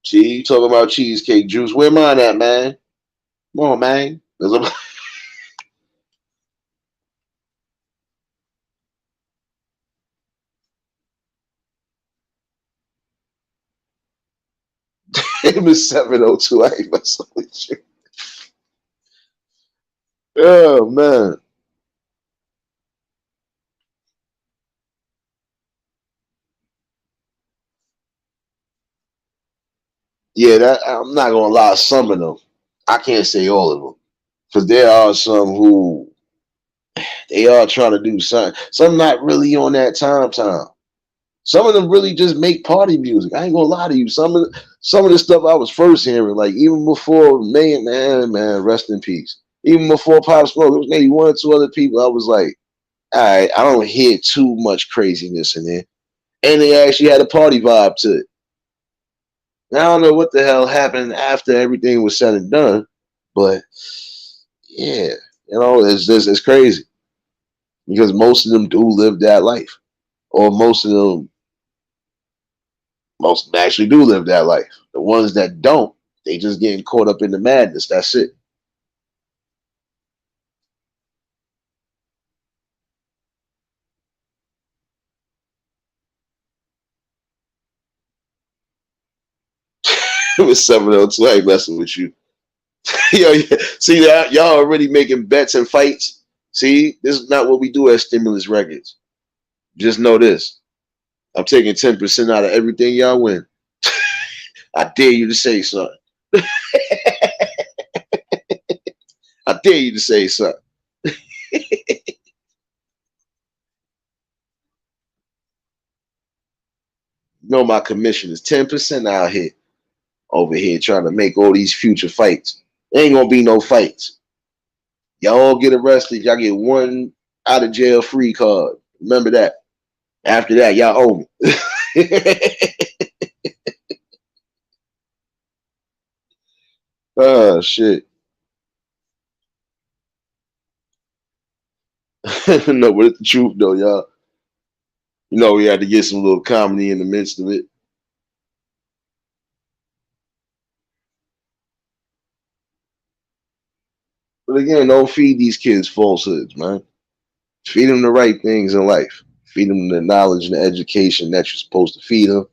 See, you talking about cheesecake juice. Where mine at, man? Come on, man. It was 702. I ain't messing with you. Oh man. Yeah, that I'm not gonna lie, some of them. I can't say all of them. Because there are some who they are trying to do something. Some not really on that time. Some of them really just make party music. I ain't gonna lie to you. Some of the stuff I was first hearing, like even before man, rest in peace. Even before Pop Smoke, it was maybe one or two other people. I was like, all right, I don't hear too much craziness in there. And they actually had a party vibe to it. Now, I don't know what the hell happened after everything was said and done, but yeah, it's crazy because most of them do live that life, or most of them actually do live that life. The ones that don't, they just getting caught up in the madness. That's it. It was 702. I ain't messing with you. Yo, yeah. See that y'all already making bets and fights. See, this is not what we do at Stimulus Records. Just know this. I'm taking 10% out of everything y'all win. I dare you to say something. I dare you to say something. You know my commission is 10% out here over here trying to make all these future fights. There ain't gonna be no fights. Y'all all get arrested, y'all get one out of jail free card. Remember that. After that, y'all owe me. Oh shit. No, but it's the truth though, y'all. You know we had to get some little comedy in the midst of it. But again, don't feed these kids falsehoods, man. Feed them the right things in life. Feed them the knowledge and the education that you're supposed to feed them.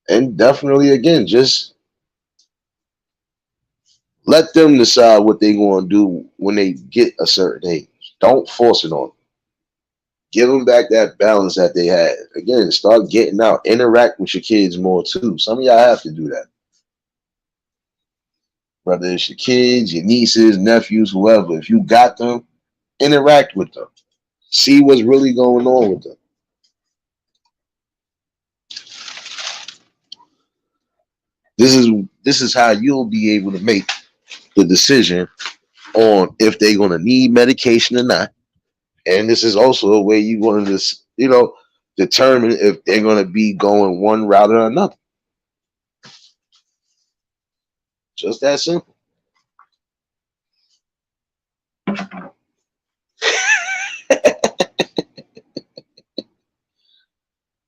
And definitely, again, just let them decide what they're going to do when they get a certain age. Don't force it on them. Give them back that balance that they had. Again, start getting out. Interact with your kids more, too. Some of y'all have to do that. Whether it's your kids, your nieces, nephews, whoever. If you got them, interact with them. See what's really going on with them. This is how you'll be able to make the decision on if they're going to need medication or not. And this is also a way you're going to, determine if they're going to be going one route or another. Just that simple.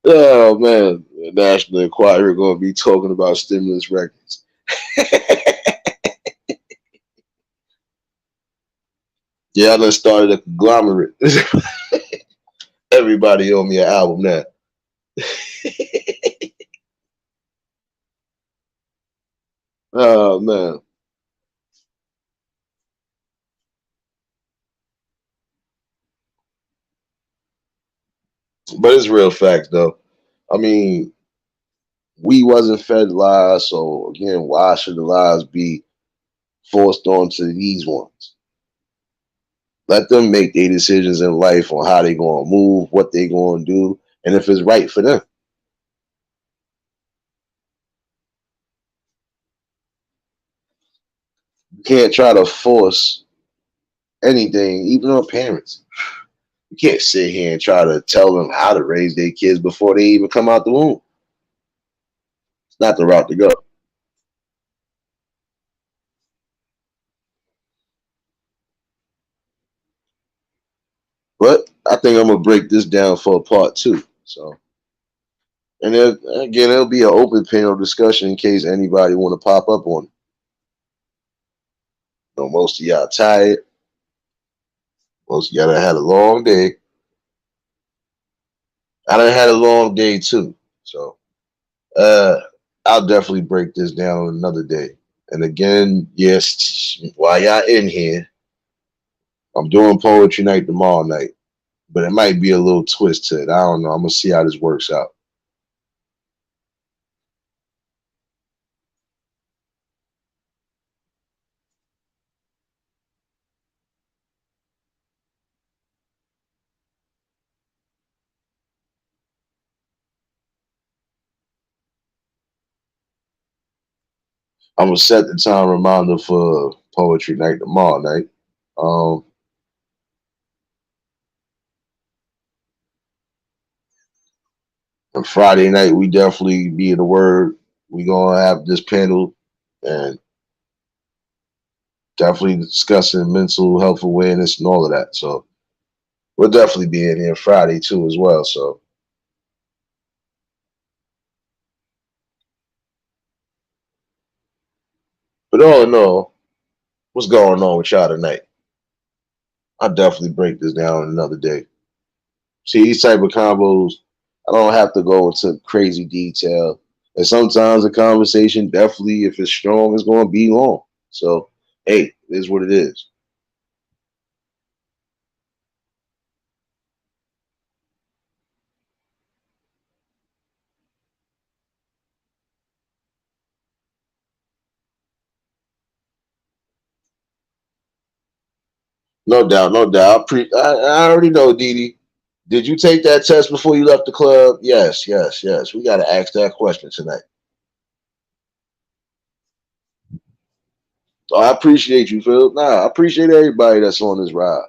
Oh man, the National Enquirer going to be talking about stimulus records. Yeah, I done started a conglomerate. Everybody owe me an album now. Oh man. But it's real facts though. I mean, we wasn't fed lies, so again, why should the lies be forced onto these ones? Let them make their decisions in life on how they gonna move, what they gonna do, and if it's right for them. You can't try to force anything, even on parents. You can't sit here and try to tell them how to raise their kids before they even come out the womb. It's not the route to go. But I think I'm gonna break this down for a part two. So, and then, again, it'll be an open panel discussion in case anybody want to pop up on it. You know, most of y'all tired. Most of y'all done had a long day. I done had a long day too. So, uh, I'll definitely break this down another day. And again, yes, while y'all in here, I'm doing poetry night tomorrow night, but it might be a little twist to it. I don't know. I'm gonna see how this works out. I'm gonna set the time reminder for poetry night tomorrow night. Um, and Friday night we definitely be in the word. We gonna have this panel and definitely discussing mental health awareness and all of that. So we'll definitely be in here Friday too as well. So, but all in all, what's going on with y'all tonight? I'll definitely break this down another day. See, these type of combos, I don't have to go into crazy detail. And sometimes a conversation, definitely, if it's strong, is going to be long. So, hey, it is what it is. No doubt, no doubt. I already know, Didi. Did you take that test before you left the club? Yes, yes, yes. We got to ask that question tonight. Oh, I appreciate you, Phil. Nah, I appreciate everybody that's on this ride.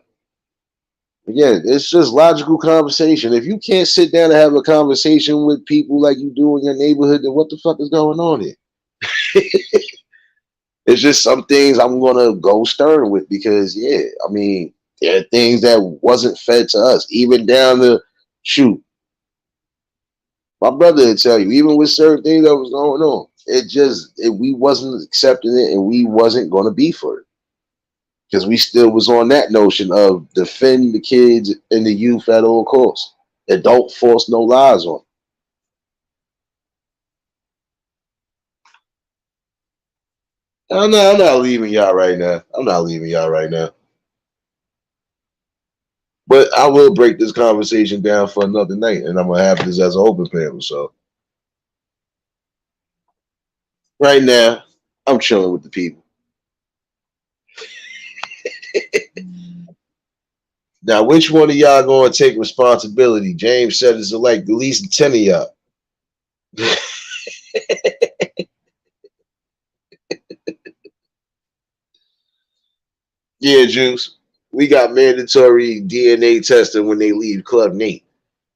Again, it's just logical conversation. If you can't sit down and have a conversation with people like you do in your neighborhood, then what the fuck is going on here? It's just some things I'm gonna go stern with because yeah, I mean, there are things that wasn't fed to us, even down to shoot. My brother would tell you, even with certain things that was going on, we wasn't accepting it and we wasn't gonna be for it. Because we still was on that notion of defend the kids and the youth at all costs. And don't force no lies on them. I'm not leaving y'all right now. I'm not leaving y'all right now. But I will break this conversation down for another night, and I'm gonna have this as an open panel. So right now, I'm chilling with the people. Now, which one of y'all gonna take responsibility? James said it's like at least 10 of y'all. Yeah, Juice. We got mandatory DNA testing when they leave Club Nate.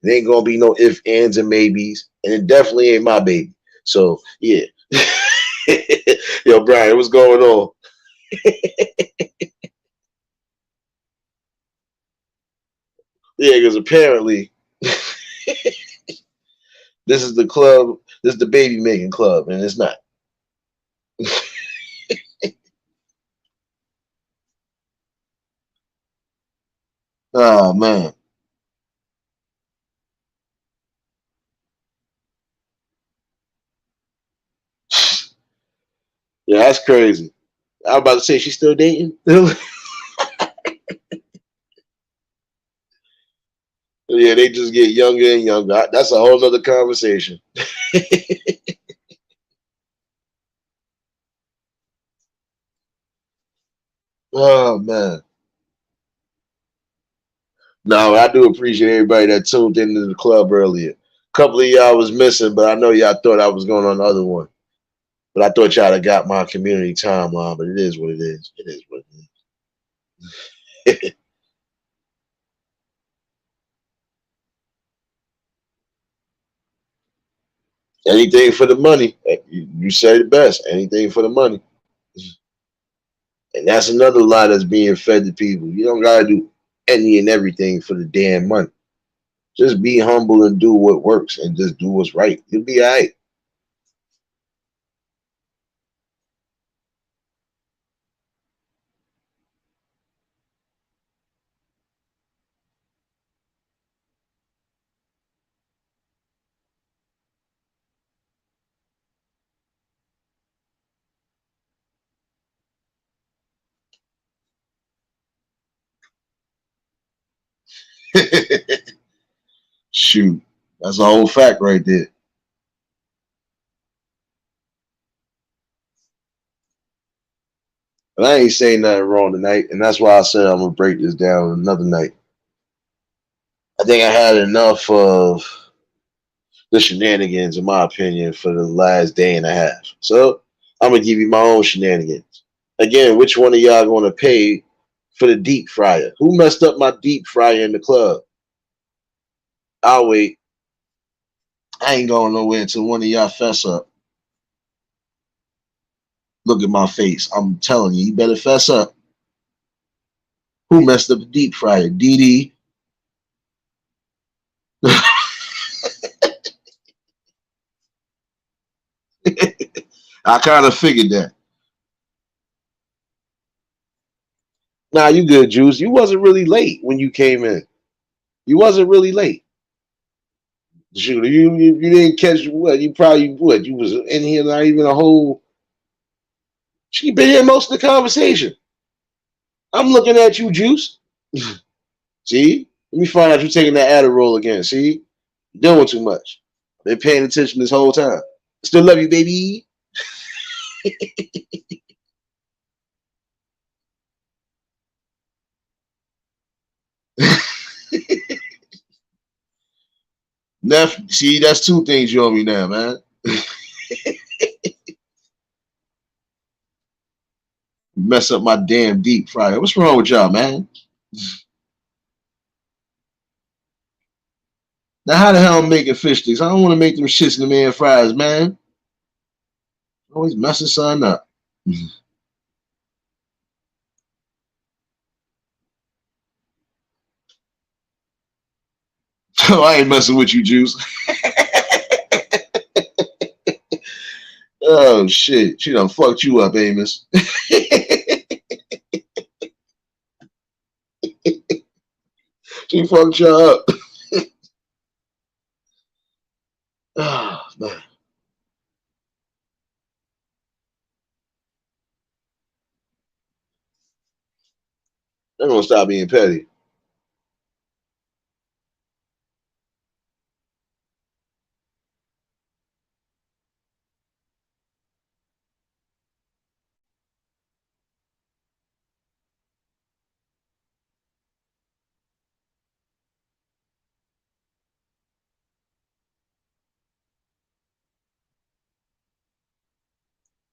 There ain't gonna be no ifs, ands, and maybes, and it definitely ain't my baby. So yeah. Yo, Brian, what's going on? Yeah, because apparently this is the club, this is the baby making club, and it's not. Oh man. Yeah, that's crazy. I was about to say she's still dating. Yeah, they just get younger and younger. That's a whole other conversation. Oh man. No, I do appreciate everybody that tuned into the club earlier. A couple of y'all was missing, but I know y'all thought I was going on the other one. But I thought y'all had got my community timeline, but it is what it is. It is what it is. Anything for the money. You said it best. Anything for the money. And that's another lie that's being fed to people. You don't gotta do any and everything for the damn money. Just be humble and do what works and just do what's right. You'll be all right. Shoot. That's a whole fact right there. But I ain't saying nothing wrong tonight, and that's why I said I'm gonna break this down another night. I think I had enough of the shenanigans, in my opinion, for the last day and a half. So I'm gonna give you my own shenanigans. Again, which one of y'all gonna pay for the deep fryer? Who messed up my deep fryer in the club? I'll wait. I ain't going nowhere until one of y'all fess up. Look at my face. I'm telling you, you better fess up. Who messed up the deep fryer? DD. I kind of figured that. Nah, you good, Juice. You wasn't really late when you came in. You wasn't really late. Shoot, you didn't catch what? You probably would. You was in here not even a whole. She been here most of the conversation. I'm looking at you, Juice. See? Let me find out you taking that Adderall again. See? You're doing too much. Been paying attention this whole time. Still love you, baby. Neff, see, that's two things you owe me now, man. Mess up my damn deep fryer. What's wrong with y'all, man? Now, how the hell I'm making fish sticks? I don't want to make them shits in the man fries, man. Always messing something up. Oh, I ain't messing with you, Juice. Oh shit, she done fucked you up, Amos. She fucked you up. Oh man, they're gonna stop being petty.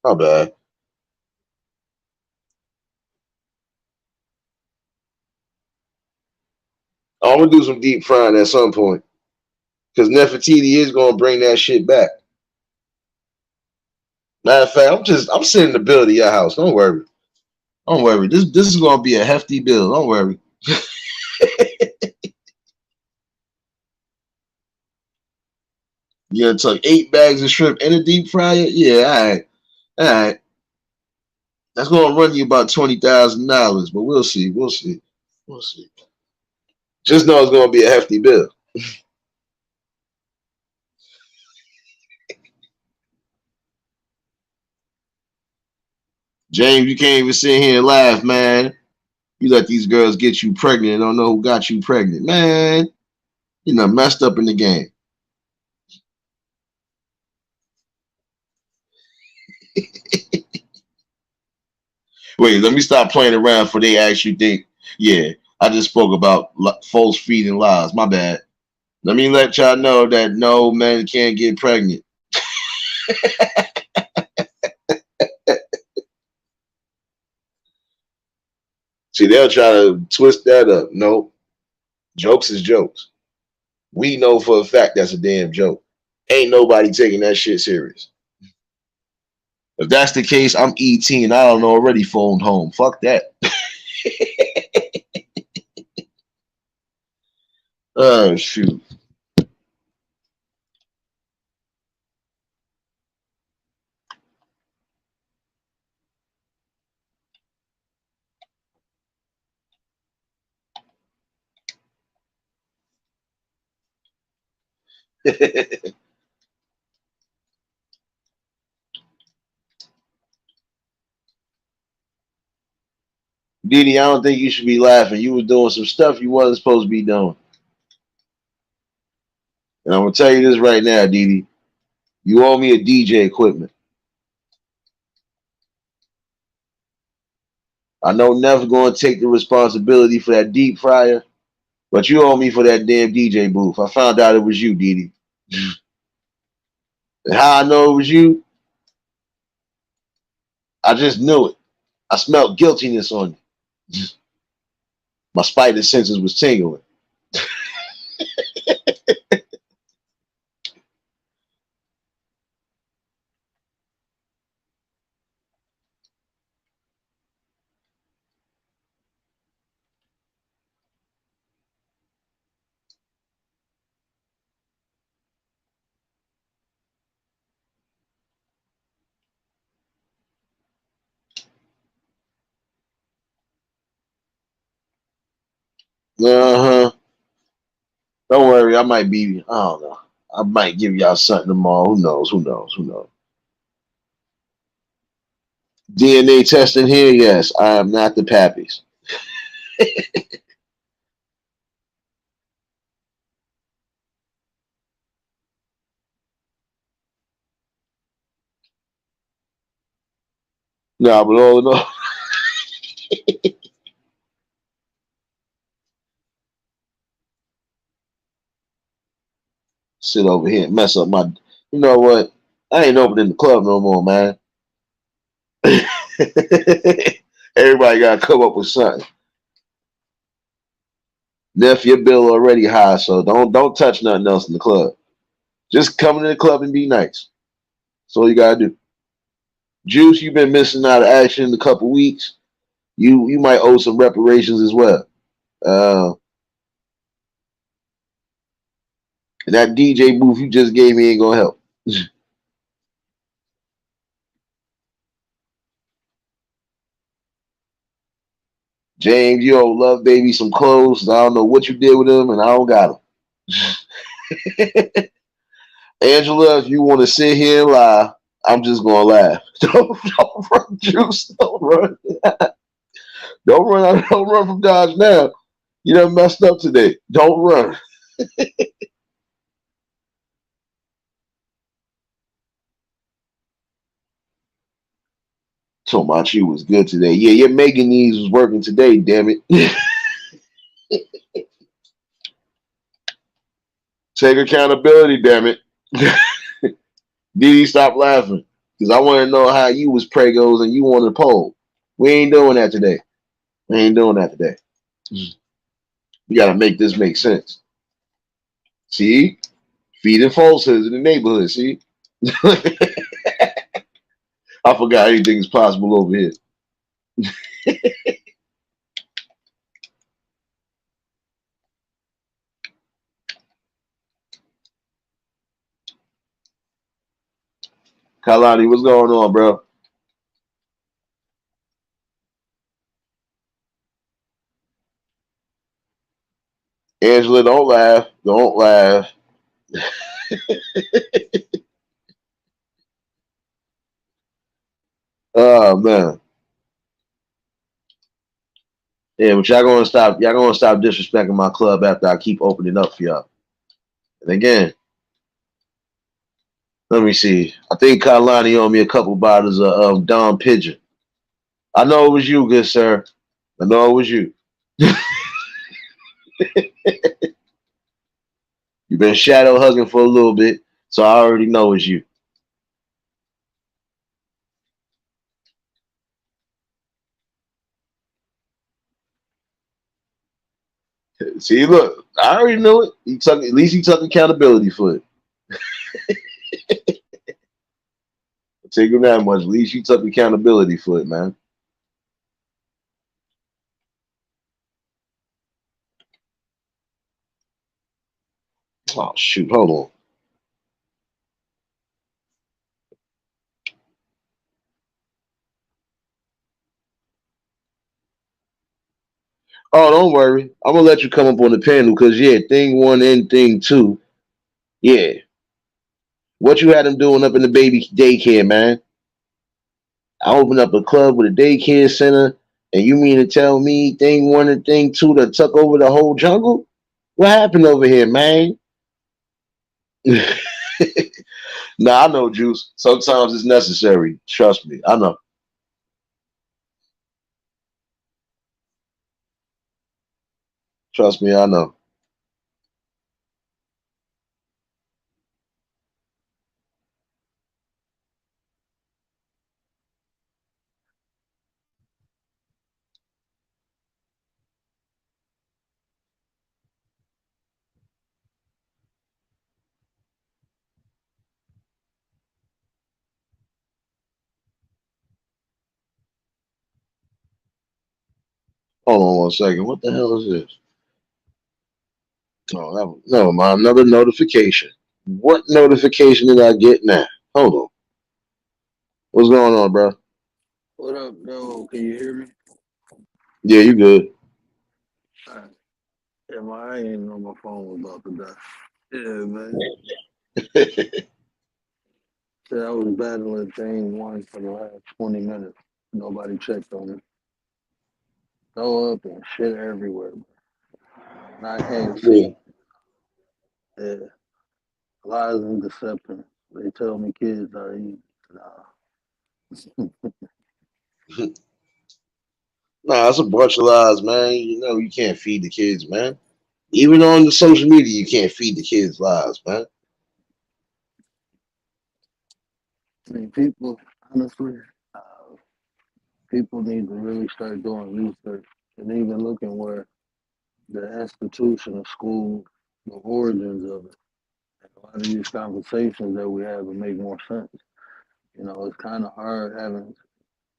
How bad? I'm gonna do some deep frying at some point because Nefertiti is gonna bring that shit back. Matter of fact, I'm sending the bill to your house. Don't worry. Don't worry. This is gonna be a hefty bill. Don't worry. You gonna tuck 8 bags of shrimp in a deep fryer? Yeah, all right. All right. That's gonna run you about $20,000, but we'll see. We'll see. We'll see. Just know it's gonna be a hefty bill. James, you can't even sit here and laugh, man. You let these girls get you pregnant and don't know who got you pregnant. Man, you done messed up in the game. Wait, let me stop playing around for they actually think, yeah, I just spoke about false feeding lies. My bad. Let me let y'all know that no man can't get pregnant. See, they'll try to twist that up. No, jokes is jokes. We know for a fact that's a damn joke. Ain't nobody taking that shit serious. If that's the case, I'm ET and I don't already phoned home. Fuck that. Oh, shoot. Didi, I don't think you should be laughing. You were doing some stuff you wasn't supposed to be doing. And I'm going to tell you this right now, Didi. You owe me a DJ equipment. I know Neff's going to take the responsibility for that deep fryer, but you owe me for that damn DJ booth. I found out it was you, Didi. And how I know it was you, I just knew it. I smelled guiltiness on you. My spider senses was tingling. Uh-huh. Don't worry, I might be, I don't know. I might give y'all something tomorrow. Who knows? Who knows? Who knows? DNA testing here, yes. I am not the pappies. Nah, but all in all, sit over here and mess up my. You know what? I ain't opening the club no more, man. Everybody got to come up with something. Neff, your bill already high, so don't touch nothing else in the club. Just come to the club and be nice. That's all you gotta do. Juice, you've been missing out of action in a couple weeks. You might owe some reparations as well. Uh, and that DJ booth you just gave me ain't gonna help. James, you owe Love Baby some clothes. I don't know what you did with them, and I don't got them. Angela, if you want to sit here and lie, I'm just gonna laugh. Don't run, Juice. Don't run. Don't run. Don't run from Dodge now. You done messed up today. Don't run. Tomachi was good today. Yeah, your manganese was working today, damn it. Take accountability, damn it. Didi, stop laughing. Because I want to know how you was pregos and you on the pole. We ain't doing that today. We ain't doing that today. We got to make this make sense. See? Feeding falsehoods in the neighborhood, see? I forgot anything is possible over here. Kalani, what's going on, bro? Angela, don't laugh. Don't laugh. Oh, man. Yeah, but y'all gonna stop. Y'all gonna stop disrespecting my club after I keep opening up for y'all. And again, let me see. I think Kalani owe me a couple bottles of Dom Pigeon. I know it was you, good sir. I know it was you. You've been shadow hugging for a little bit, so I already know it's you. See, look, I already knew it. At least he took accountability for it. I'll take him that much. At least he took accountability for it, man. Oh shoot, hold on. Oh, don't worry. I'm gonna let you come up on the panel because yeah, thing one and thing two. Yeah. What you had him doing up in the baby daycare, man? I opened up a club with a daycare center, and you mean to tell me thing one and thing two that took over the whole jungle? What happened over here, man? Nah, I know, Juice. Sometimes it's necessary. Trust me. I know. Trust me, I know. Hold on one second. What the hell is this? Oh, no, my another notification. What notification did I get now? Hold on. What's going on, bro? What up, though? Can you hear me? Yeah, you good. Alright. Yeah, I ain't know my phone was about to die. Yeah, man. So I was battling thing one for the last 20 minutes. Nobody checked on it. Throw up and shit everywhere. And I can't Yeah. see. Yeah. Lies and deception. They tell me kids are easy. Nah. Nah, it's a bunch of lies, man. You know you can't feed the kids, man. Even on the social media, you can't feed the kids lies, man. I mean, people, honestly, uh, people need to really start doing research and even looking where the institution of school, the origins of it. And a lot of these conversations that we have will make more sense. You know, it's kind of hard having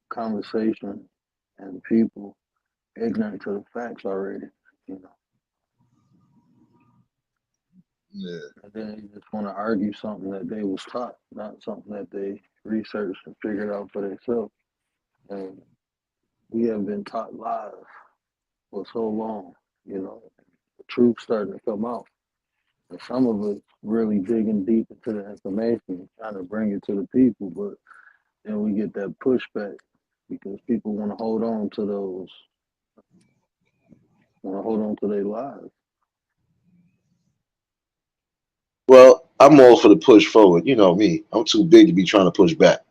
conversation and people ignorant to the facts already. You know, Yeah. and then you just want to argue something that they was taught, not something that they researched and figured out for themselves. And we have been taught lies for so long. You know, the truth's starting to come out. And some of us really digging deep into the information, trying to bring it to the people, but then we get that pushback because people want to hold on to those, want to hold on to their lives. Well, I'm all for the push forward. You know me. I'm too big to be trying to push back.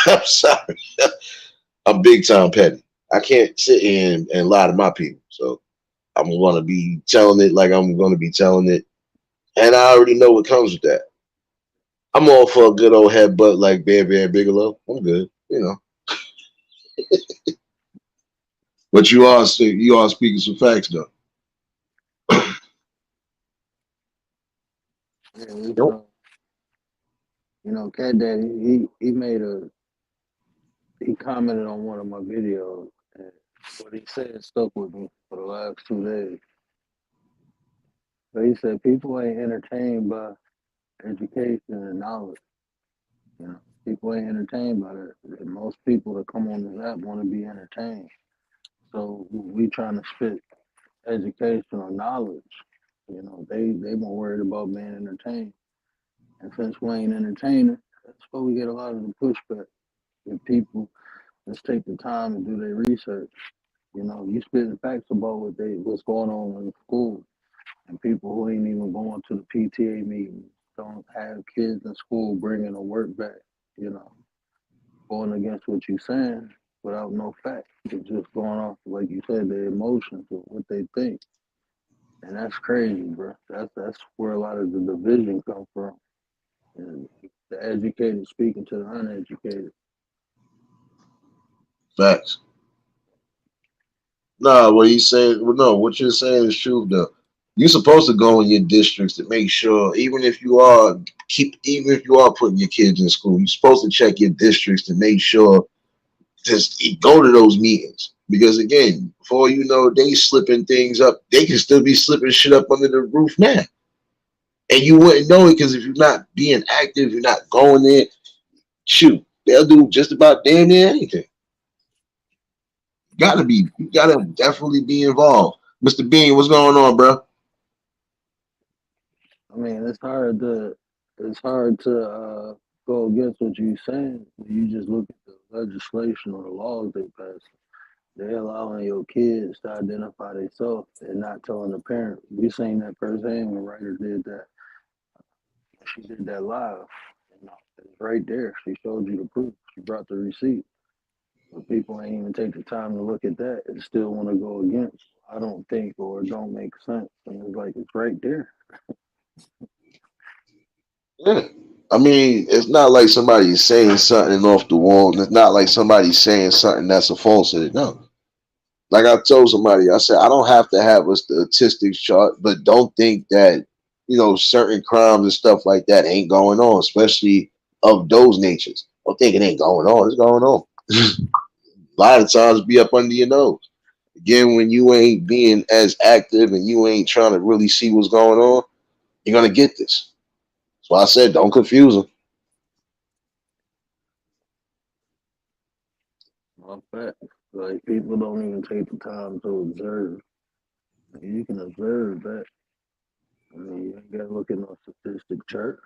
I'm sorry. I'm big time petty. I can't sit here and lie to my people. So I'm gonna be telling it like I'm gonna be telling it. And I already know what comes with that. I'm all for a good old headbutt like Bam Bam Bigelow. I'm good, you know. But you are speaking some facts though. Yeah, it's, Nope. you know, Cat Daddy, he made a, he commented on one of my videos, and what he said stuck with me for the last 2 days. But he said people ain't entertained by education and knowledge. You know, people ain't entertained by that. And most people that come on this app want to be entertained. So we trying to spit educational knowledge. You know, they more worried about being entertained. And since we ain't entertaining, that's why we get a lot of the pushback. If people just take the time and do their research, You know, you spitting facts about what's going on in school, and people who ain't even going to the PTA meetings don't have kids in school bringing the work back. You know, going against what you're saying without no facts. It's just going off, like you said, the emotions of what they think, and that's crazy, bro. That's where a lot of the division come from. And the educated speaking to the uneducated. Facts. Nah, what he's saying, well, no, what you're saying is true though. You're supposed to go in your districts to make sure, even if you are putting your kids in school, you're supposed to check your districts to make sure just go to those meetings. Because again, before you know, they slipping things up. They can still be slipping shit up under the roof now, and you wouldn't know it because if you're not being active, you're not going there. Shoot, they'll do just about damn near anything. You gotta definitely be involved. Mr. Bean, what's going on, bro? I mean, it's hard to go against what you're saying. You just look at the legislation or the laws they pass. They're allowing your kids to identify themselves and not telling the parent. We seen that firsthand when Ryder did that. She did that live. You know, it's right there. She showed you the proof. She brought the receipt. But people ain't even take the time to look at that and still want to go against. I don't think or it don't make sense. And it's like it's right there. Yeah. I mean, it's not like somebody's saying something off the wall. It's not like somebody's saying something that's a falsehood. No. Like I told somebody, I said, I don't have to have a statistics chart, but don't think that, certain crimes and stuff like that ain't going on, especially of those natures. Don't think it ain't going on. It's going on. A lot of times be up under your nose. Again, when you ain't being as active and you ain't trying to really see what's going on, you're going to get this. So I said, don't confuse them. My fact. Like people don't even take the time to observe. You can observe that. I mean, you ain't gotta look at no statistic chart.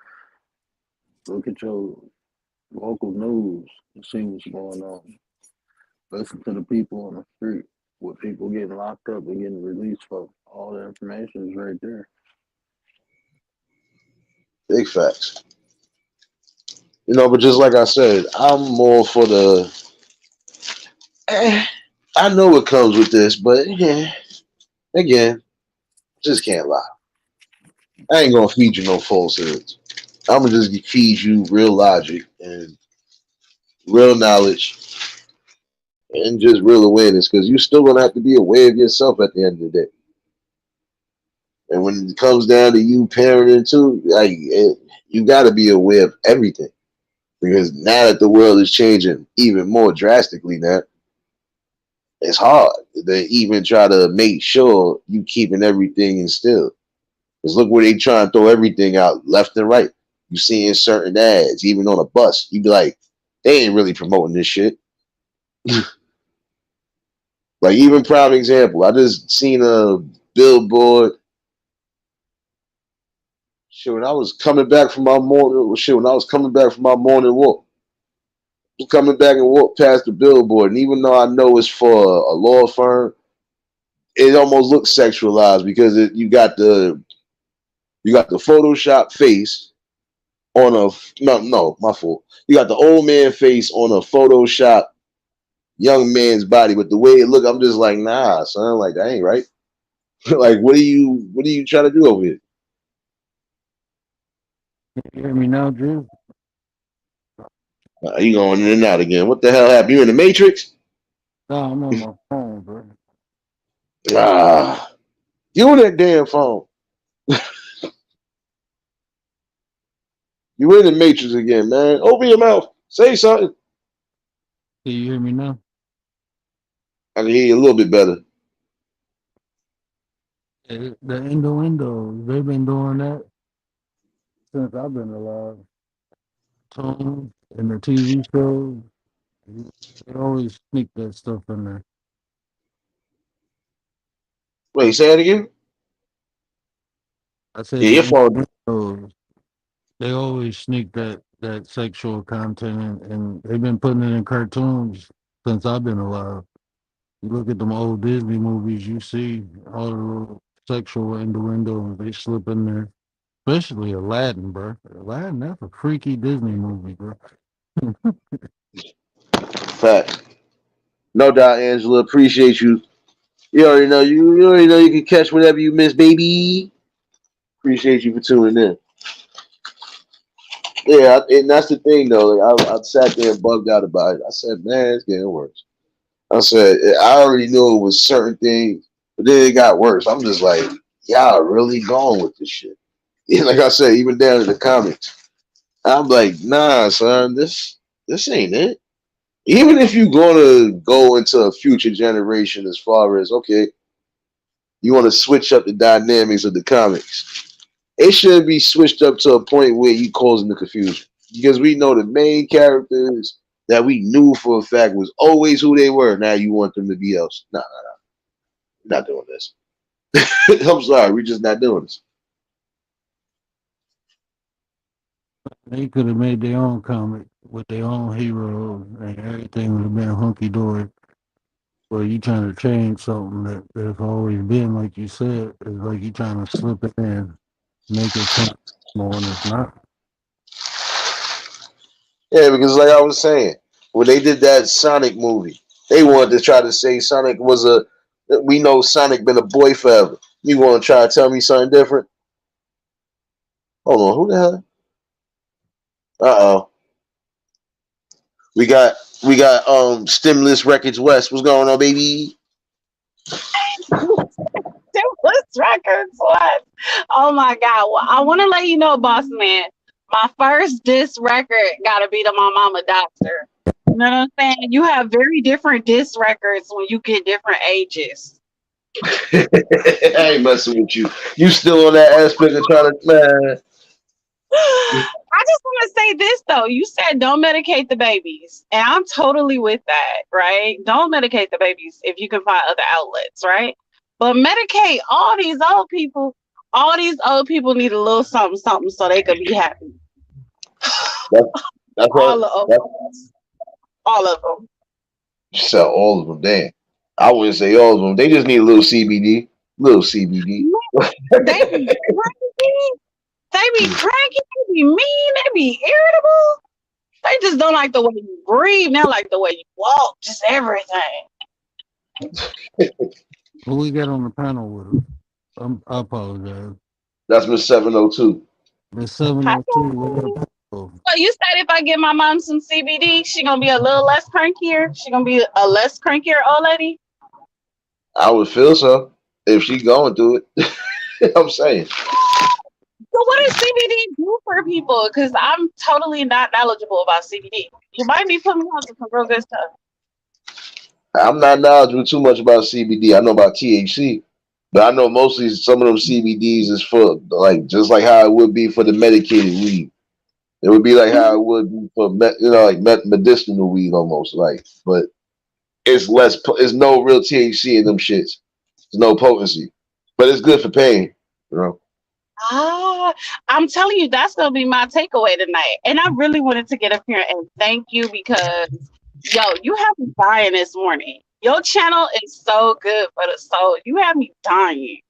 Look at your local news and see what's going on. Listen to the people on the street. What people getting locked up and getting released for. All the information is right there. Big facts. But just like I said, I'm more for the. I know what comes with this, but again, just can't lie. I ain't gonna feed you no falsehoods. I'm gonna just feed you real logic and real knowledge and just real awareness because you're still gonna have to be aware of yourself at the end of the day. And when it comes down to you parenting too, you got to be aware of everything because now that the world is changing even more drastically now, it's hard to even try to make sure you keeping everything instilled. Because look where they try and throw everything out left and right. You seeing certain ads, even on a bus. You be like, they ain't really promoting this shit. Like even prime example, I just seen a billboard. Shit, when I was coming back from my morning, when I was coming back from my morning walk, coming back and walk past the billboard, and even though I know it's for a law firm, it almost looks sexualized because you got the Photoshop face on a no, my fault. You got the old man face on a Photoshop young man's body, but the way it look, I'm just like, nah, son, like that ain't right. Like, what are you trying to do over here? You hear me now, Drew? You going in and out again? What the hell happened? You in the Matrix? No, I'm on my phone, bro. Ah, you on that damn phone? You in the Matrix again, man? Open your mouth. Say something. Can you hear me now? I can hear you a little bit better. The innuendos, they've been doing that since I've been alive. Tunes and the TV shows, they always sneak that stuff in there. Wait, say that again? I Yeah, said your the phone. innuendos, they always sneak that sexual content in, and they've been putting it in cartoons since I've been alive. You look at them old Disney movies, you see all the little sexual innuendo they slip in there. Especially Aladdin, bro. Aladdin, that's a freaky Disney movie, bro. Fact. No doubt, Angela. Appreciate you. You already know you already know you can catch whatever you miss, baby. Appreciate you for tuning in. Yeah, and that's the thing though. Like, I sat there and bugged out about it. I said, man, it's getting worse. I said, I already knew it was certain things, but then it got worse. I'm just like, y'all really going with this shit. Yeah, like I said, even down in the comments, I'm like, nah, son, this ain't it. Even if you're gonna go into a future generation, as far as okay, you want to switch up the dynamics of the comics, it should be switched up to a point where you causing the confusion because we know the main characters that we knew for a fact was always who they were. Now you want them to be else? Nah, not doing this. I'm sorry, we're just not doing this. They could have made their own comic with their own heroes and everything would have been hunky dory. But you trying to change something that's always been, like you said, it's like you trying to slip it in, make it something more, and it's not. Yeah, because like I was saying, when they did that Sonic movie, they wanted to try to say Sonic was a. We know Sonic been a boy forever. You want to try to tell me something different? Hold on, who the hell? Uh oh, we got Stimulus Records West. What's going on, baby? Stimulus records. What? Oh my God. Well, I want to let you know, boss man, my first disc record got to be the My Mama Doctor. You know what I'm saying? You have very different disc records when you get different ages. I ain't messing with you. You still on that aspect of trying to man? I just want to say this though. You said don't medicate the babies, and I'm totally with that, right? Don't medicate the babies if you can find other outlets, right? But medicate all these old people. All these old people need a little something, something, so they could be happy. That's, that's what. All of That's, all of them. sell all of them. Damn, I wouldn't say all of them. They just need a little CBD. Little CBD. They be cranky. They be cranky. They be mean. They be irritable. They just don't like the way you breathe. They don't like the way you walk. Just everything. Who we got on the panel with us? I apologize. That's Miss 702. The Hi. 702, what up? Oh, So you said if I give my mom some CBD, she gonna be a little less crankier. She gonna be a less crankier old lady. I would feel so if she going through it. I'm saying. So what does CBD do for people? Because I'm totally not knowledgeable about CBD. You might be putting me on to some real good stuff. I'm not knowledgeable too much about CBD. I know about THC, but I know mostly some of them CBDs is for like just like how it would be for the medicated weed. It would be like how it would be for like medicinal weed almost like, but it's less. It's no real THC in them shits. There's no potency, but it's good for pain. You know. Ah, I'm telling you, that's gonna be my takeaway tonight. And I really wanted to get up here and thank you because, yo, you have me dying this morning. Your channel is so good for the soul. You have me dying.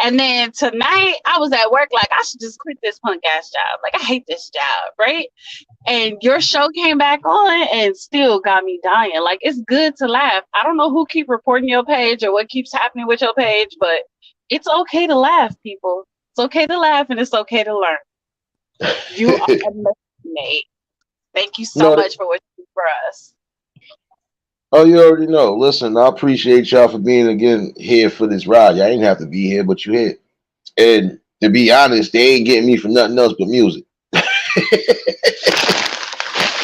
And then tonight, I was at work like I should just quit this punk ass job. Like I hate this job, right? And your show came back on and still got me dying. Like it's good to laugh. I don't know who keep reporting your page or what keeps happening with your page, but it's okay to laugh, people. It's okay to laugh and it's okay to learn. You are amazing, Nate. Thank you so No, much for what you do for us. oh, you already know. Listen, I appreciate y'all for being again here for this ride. Y'all ain't have to be here, but you here. And to be honest, they ain't getting me for nothing else but music.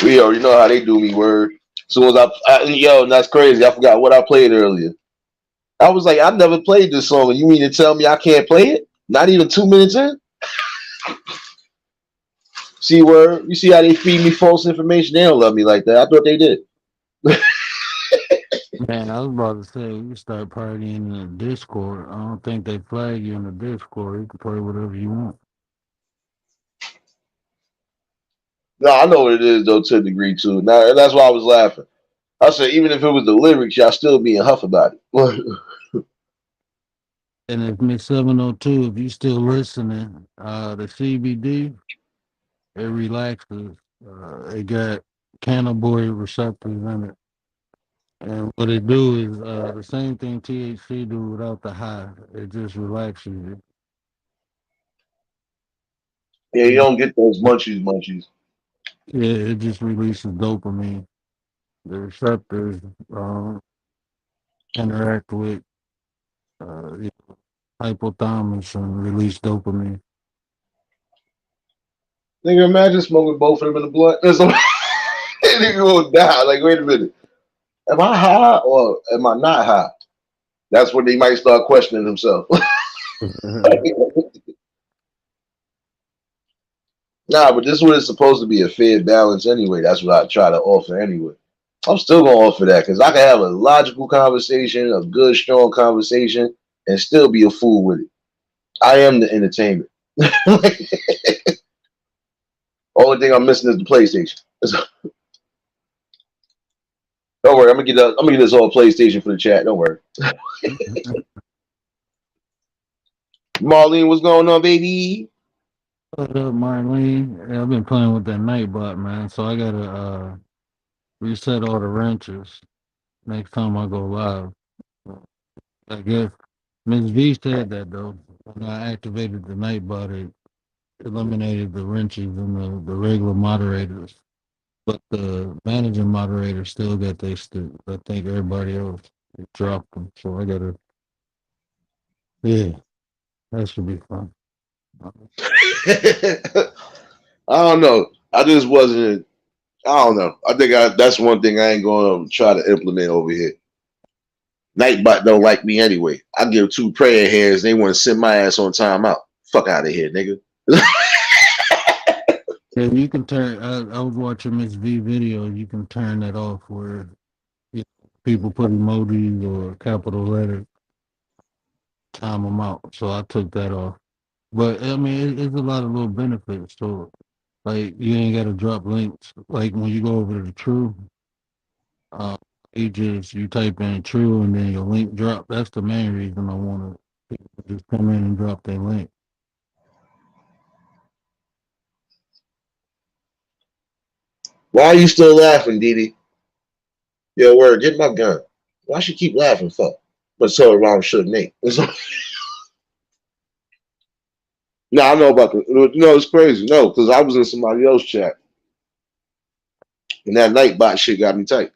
We already know how they do me. Word. Soon as yo, that's crazy. I forgot what I played earlier. I was like, I never played this song. And you mean to tell me I can't play it? Not even 2 minutes in? See, word. You see how they feed me false information? They don't love me like that. I thought they did. man, I was about to say, we start partying in the Discord. I don't think they flag you in the Discord. You can play whatever you want. No, I know what it is though to a degree too. Now that's why I was laughing. I said, even if it was the lyrics, y'all still be in huff about it. And if Miss 702, if you still listening, the CBD, it relaxes. It got cannabinoid receptors in it. And what it do is the same thing THC do without the high. It just relaxes you. Yeah, you don't get those munchies. Yeah, it just releases dopamine. The receptors interact with the hypothalamus and release dopamine. Nigga, imagine smoking both of them in the blood. There's some nigga gonna die. Like, wait a minute. Am I high or am I not high? That's when they might start questioning themselves. Nah, but this is what it's supposed to be, a fair balance anyway. That's what I try to offer anyway. I'm still gonna offer that because I can have a logical conversation, a good, strong conversation, and still be a fool with it. I am the entertainment. Only thing I'm missing is the PlayStation. Don't worry, I'm gonna get this all PlayStation for the chat. Don't worry. Marlene, what's going on, baby? What up, Marlene? Yeah, I've been playing with that Nightbot, man. So I gotta reset all the wrenches next time I go live. I guess Ms. V said that though. When I activated the Nightbot, it eliminated the wrenches and the regular moderators. But the managing moderator still got their stick. I think everybody else dropped them. So I gotta, yeah, that should be fun. I don't know. I just wasn't. I don't know. I think that's one thing I ain't gonna try to implement over here. Nightbot don't like me anyway. I give 2 prayer hands. They want to send my ass on timeout. Fuck out of here, nigga. Yeah, you can turn. I was watching Miss V video. You can turn that off where people put emojis or capital letters, time them out. So I took that off. But I mean, it's a lot of little benefits. So like, you ain't got to drop links. Like when you go over to the True, you type in True and then your link drop. That's the main reason I want to people to just come in and drop their link. Why are you still laughing, Didi? Yo, word, get my gun. Why she keep laughing for? But so around should Nate. No, I know about the. No, it's crazy. No, because I was in somebody else's chat, and that Nightbot shit got me tight.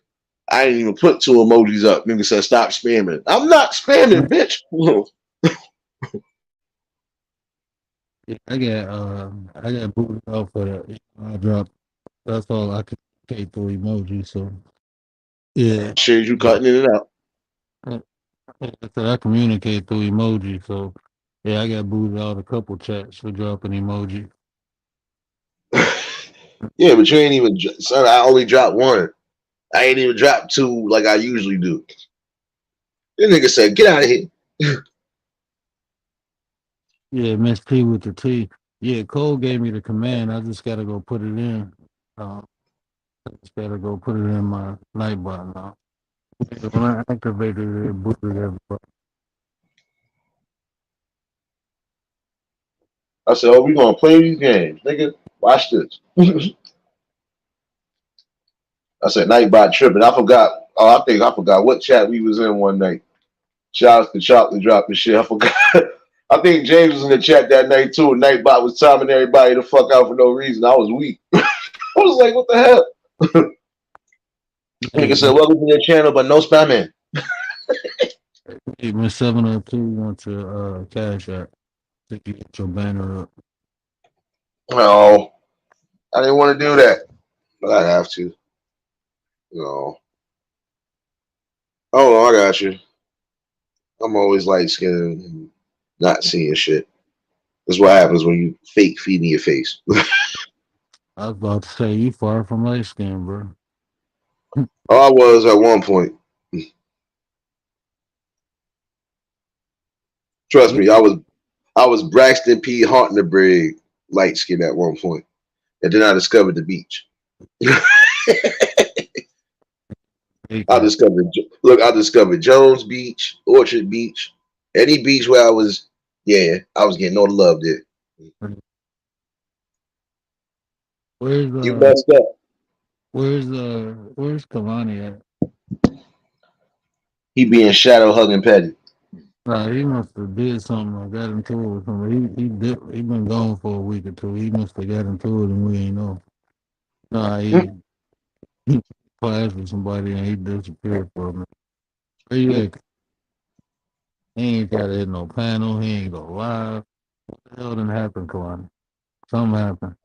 I didn't even put 2 emojis up. Nigga said, "Stop spamming." I'm not spamming, bitch. Yeah, I got booted out for that. I dropped. That's all I could take through emoji. So yeah, Shit, you cutting in and out. I said I communicate through emoji. So yeah, I got booted out a couple chats for dropping emoji. Yeah, but you ain't even. Son, I only dropped 1. I ain't even dropped 2 like I usually do. This nigga said, "Get out of here." Yeah, Miss T with the T. Yeah, Cole gave me the command. I just gotta go put it in. I just gotta go put it in my Nightbot now. When I activated it, it booted everybody. I said, "Oh, we gonna play these games, nigga. Watch this." I said, "Nightbot tripping." I forgot. Oh, I think I forgot what chat we was in one night. Shouts to Chocolate Drop and shit. I forgot. I think James was in the chat that night too. And Nightbot was timing everybody the fuck out for no reason. I was weak. I was like, "What the hell?" Nigga said, "Welcome to your channel, but no spamming." Hey, Miss 702 wants your cash app to get your banner up. No, I didn't want to do that, but I have to. No. Oh, I got you. I'm always light skinned and not seeing shit. That's what happens when you fake feed in your face. I was about to say you far from light skin, bro. Oh, I was at one point. Trust me, I was Braxton P. Hartnebrig light skin at one point, and then I discovered the beach. I I discovered Jones Beach, Orchard Beach, any beach where I was getting all the love there. Where's You messed up. where's Cavani at? He being shadow hugging petty. Nah, he must have did something or got into it with somebody. He been gone for a week or two. He must have got into it and we ain't know. Nah, he clashed with somebody and he disappeared for a minute. Where you at? He ain't got to hit no panel. He ain't go live. What the hell done happened, Kalani? Something happened.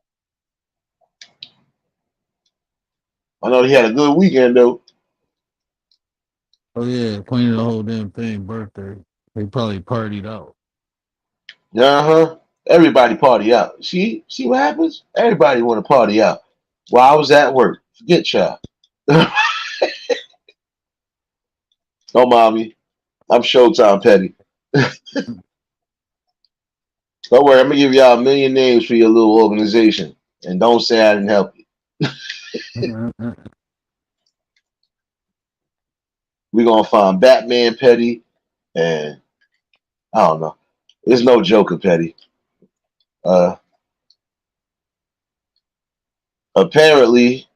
I know he had a good weekend though. Oh yeah, cleaning the whole damn thing. Birthday. They probably partied out. Uh-huh. Everybody party out. See what happens? Everybody want to party out. While I was at work. Forget y'all. Oh, mommy. I'm Showtime Petty. Don't worry, I'm gonna give y'all a million names for your little organization. And don't say I didn't help you. We're gonna find Batman Petty and I don't know. There's no Joker Petty. Uh Apparently,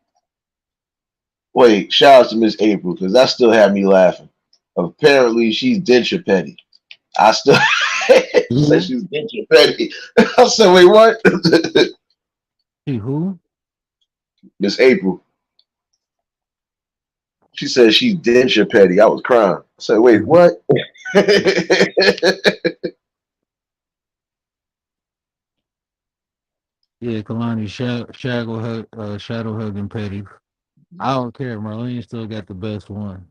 wait, shout out to Miss April, because that still had me laughing. Apparently she's Denture Petty. I still said she's Denture Petty. I said, wait, what? Hey, who? Miss April. She said she's Denture Petty. I was crying. I said, wait, what? Yeah, Kalani Shadow hugging Petty. I don't care. Marlene still got the best one.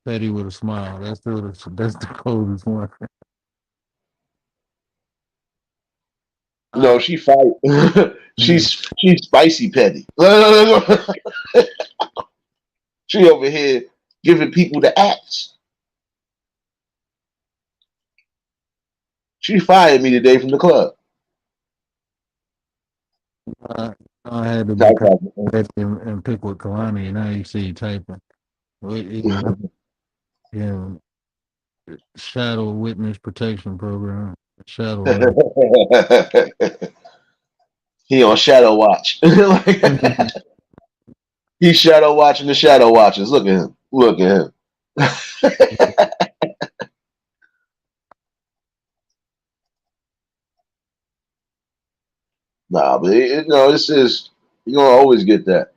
Petty with a smile. That's the coldest one. No, she fight. she's spicy petty. She over here giving people the axe. She fired me today from the club. I had to become Petty and pick with Kalani, and now you see you typing. Yeah, Shadow Witness Protection Program. Shadow hug. He on shadow watch. He's shadow watching the shadow watchers. Look at him. Look at him. Nah, but this is you're gonna always get that.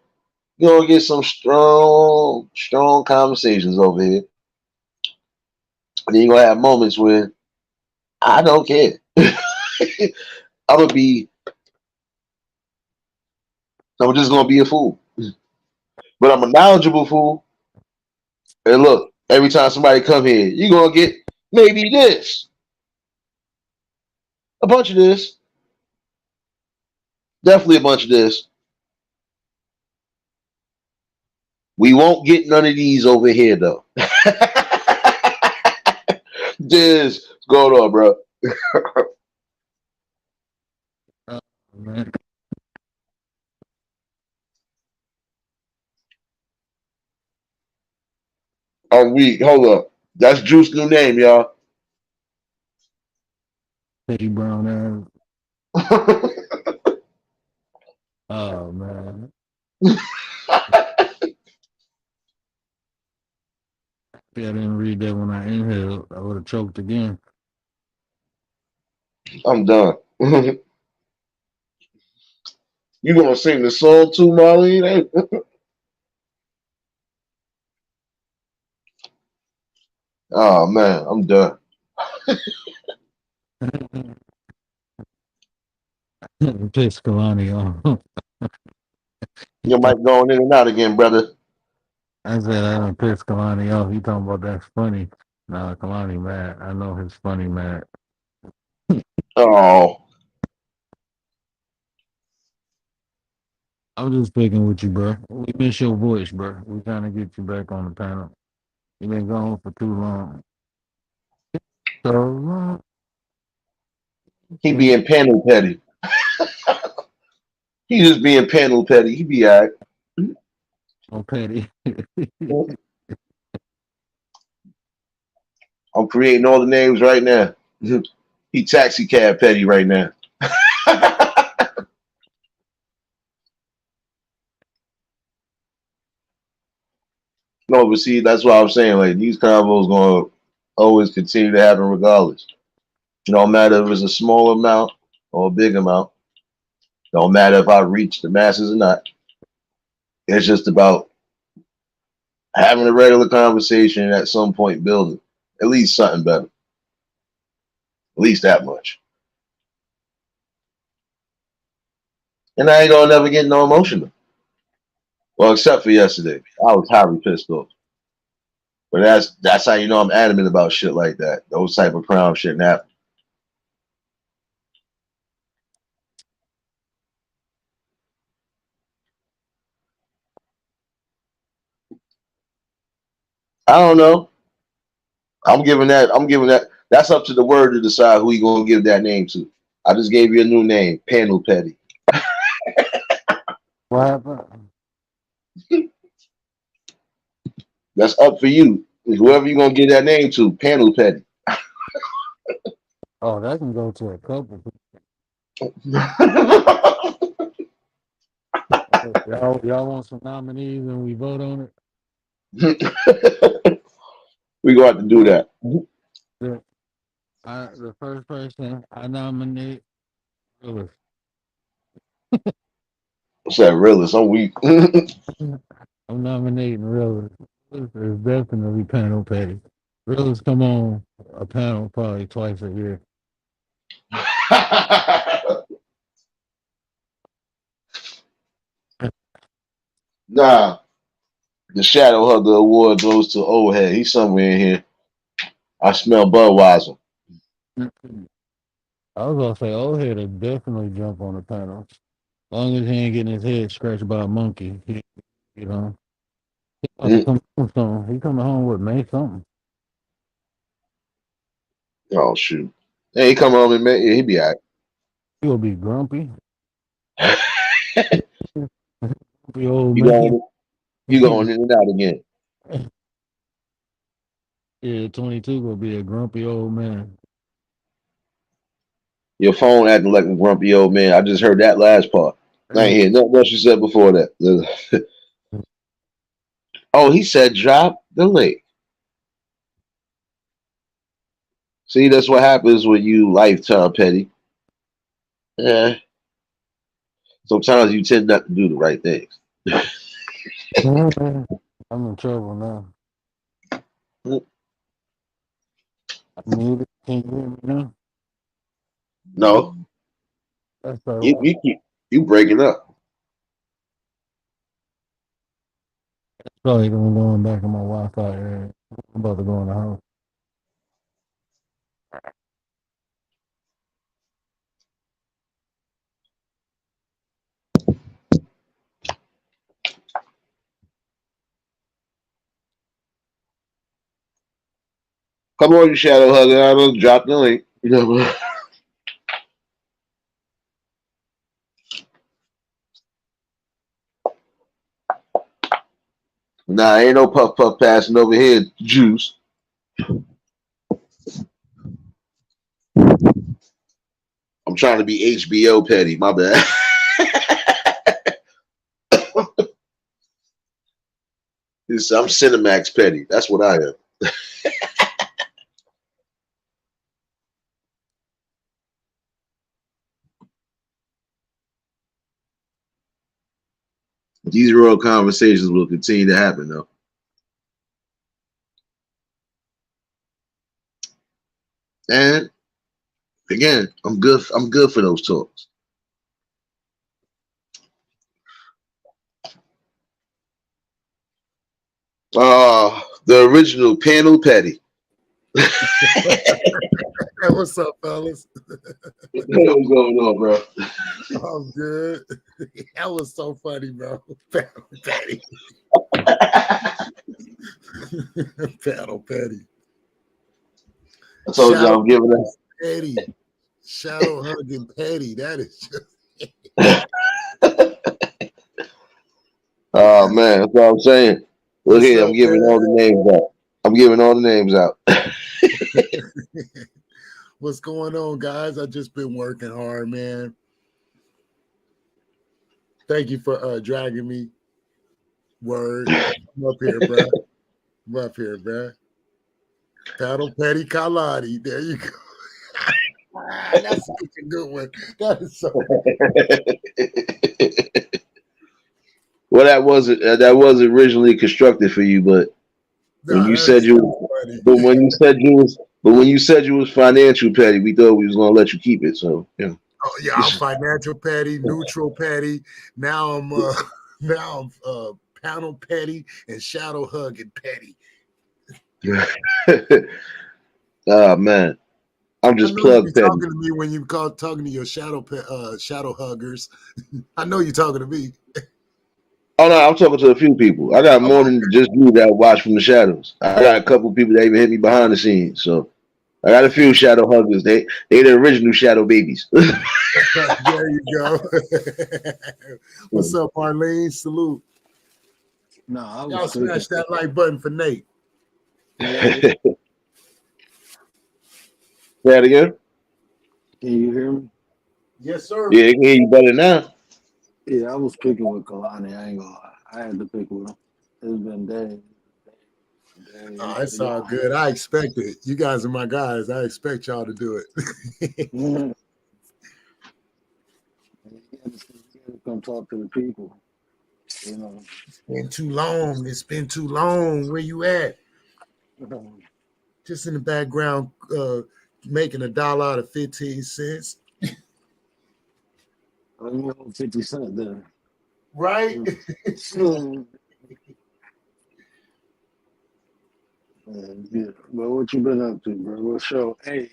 You're gonna get some strong conversations over here. And then you're gonna have moments where I don't care. I'm just gonna be a fool. But I'm a knowledgeable fool. And look, every time somebody come here, you're gonna get maybe this. A bunch of this. Definitely a bunch of this. We won't get none of these over here though. Just going on, bro. Man. I'm weak. Hold up. That's Juice's new name, y'all. Petty Brown ass. Oh man. If I didn't read that when I inhaled, I would have choked again. I'm done. You gonna sing the song too, Marlene? Oh man, I'm done. Piss Kalani off. Your mic going in and out again, brother. I said I done pissed Kalani off. He talking about that's funny. Nah, Kalani mad. I know his funny mad. Oh, I'm just picking with you, bro. We miss your voice, bro. We trying to get you back on the panel. You been gone for too long. So long. he being panel petty. He just being panel petty. He be all right. Oh, petty. I'm creating all the names right now. He taxi cab petty right now. No, but see, that's what I'm saying. Like these combos gonna always continue to happen regardless. No matter if it's a small amount or a big amount. Don't matter if I reach the masses or not. It's just about having a regular conversation and at some point building at least something better. At least that much. And I ain't gonna never get no emotional. Well, except for yesterday. I was highly pissed off. But that's how you know I'm adamant about shit like that. Those type of crime shit happen. I don't know. I'm giving that. That's up to the word to decide who you gonna give that name to. I just gave you a new name, Panel Petty. What happened? That's up for you. Whoever you gonna give that name to, Panel Petty. Oh, that can go to a couple. Y'all want some nominees and we vote on it? We gonna have to do that. The first person I nominate Willis. What's that, realist? I'm weak. I'm nominating Willis. Willis is definitely Panel Petty. Willis come on a panel probably twice a year. Nah, the Shadow Hugger Award goes to Old Head. He's somewhere in here. I smell Budweiser. I was gonna say old head will definitely jump on the panel. As long as he ain't getting his head scratched by a monkey, you know. He about to come home soon. He coming home with May something. Oh shoot! Hey, he come home and he be alright. He will be grumpy. Grumpy old You man. going in and out again. Yeah, 22 will be a grumpy old man. Your phone acting like a grumpy old man. I just heard that last part. I ain't hear nothing else you said before that. Oh, he said drop the link. See, that's what happens when you lifetime petty. Yeah. Sometimes you tend not to do the right things. I'm in trouble now. I need it. Can you hear me now? No, That's all right. you breaking up. Probably going back in my Wi-Fi area. I'm about to go in the house. Come on, you Shadow Hugger. I don't drop the link. You know. Nah, ain't no puff puff passing over here, Juice. I'm trying to be HBO petty. My bad. I'm Cinemax petty. That's what I am. These real conversations will continue to happen, though. And again, I'm good. I'm good for those talks. The original Panel Petty. Hey, what's up, fellas? What's going on, bro? I'm good. That was so funny, bro. Patty. Paddle Petty. I told you I'm giving that. Petty. Shadow hugging Petty. That is just. Oh man, that's what I'm saying. Look What's here, up, I'm giving man? all the names out. I'm giving all the names out. What's going on, guys? I just been working hard, man. Thank you for dragging me. Word. I'm up here, bro. I'm up here, bro. Paddle Petty Kaladi. There you go. That's such a good one. That is so. Well, that was originally constructed for you, but when Nah, you that said is you, so funny. but when you said you was financial petty, we thought we was gonna let you keep it. So yeah. Oh yeah, I'm financial petty, neutral petty. Now I'm panel petty and shadow hugging petty. Oh man, I'm I just know you be plug petty. talking to me when you call talking to your shadow huggers. I know you're talking to me. Oh no, I'm talking to a few people. I got Oh, more than just you that watch from the shadows. I got a couple people that even hit me behind the scenes. So I got a few shadow huggers. They the original shadow babies. there you go. What's up, Marlene? Salute. No, I Y'all was smash thinking. that like button for Nate. Say that again. Can you hear me? Yes, sir. Yeah, they can hear you better now. Yeah, I was picking with Kalani. I ain't gonna lie. I had to pick with him. It's been days. Oh, it's all good. I expect it. You guys are my guys. I expect y'all to do it. You gotta come talk to the people. You know. It's been too long. It's been too long. Where you at? Just in the background, making $1 out of 15 cents. Let me hold 50 Cent then. Right? Yeah. But what you been up to, bro? What show? Hey,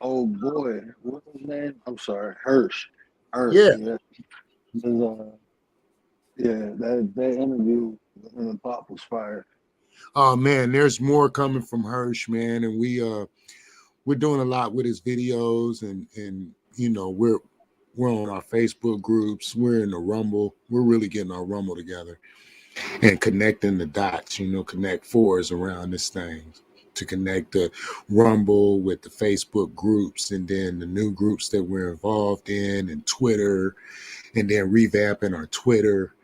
old boy, what's his name? I'm sorry, Hirsch. Yeah. Yeah. That interview with him and Pop was fire. Oh man, there's more coming from Hirsch, man, and we're doing a lot with his videos, and you know we're on our Facebook groups, we're in the Rumble, we're really getting our Rumble together and connecting the dots, you know, connect fours around this thing to connect the Rumble with the Facebook groups and then the new groups that we're involved in and Twitter, and then revamping our Twitter,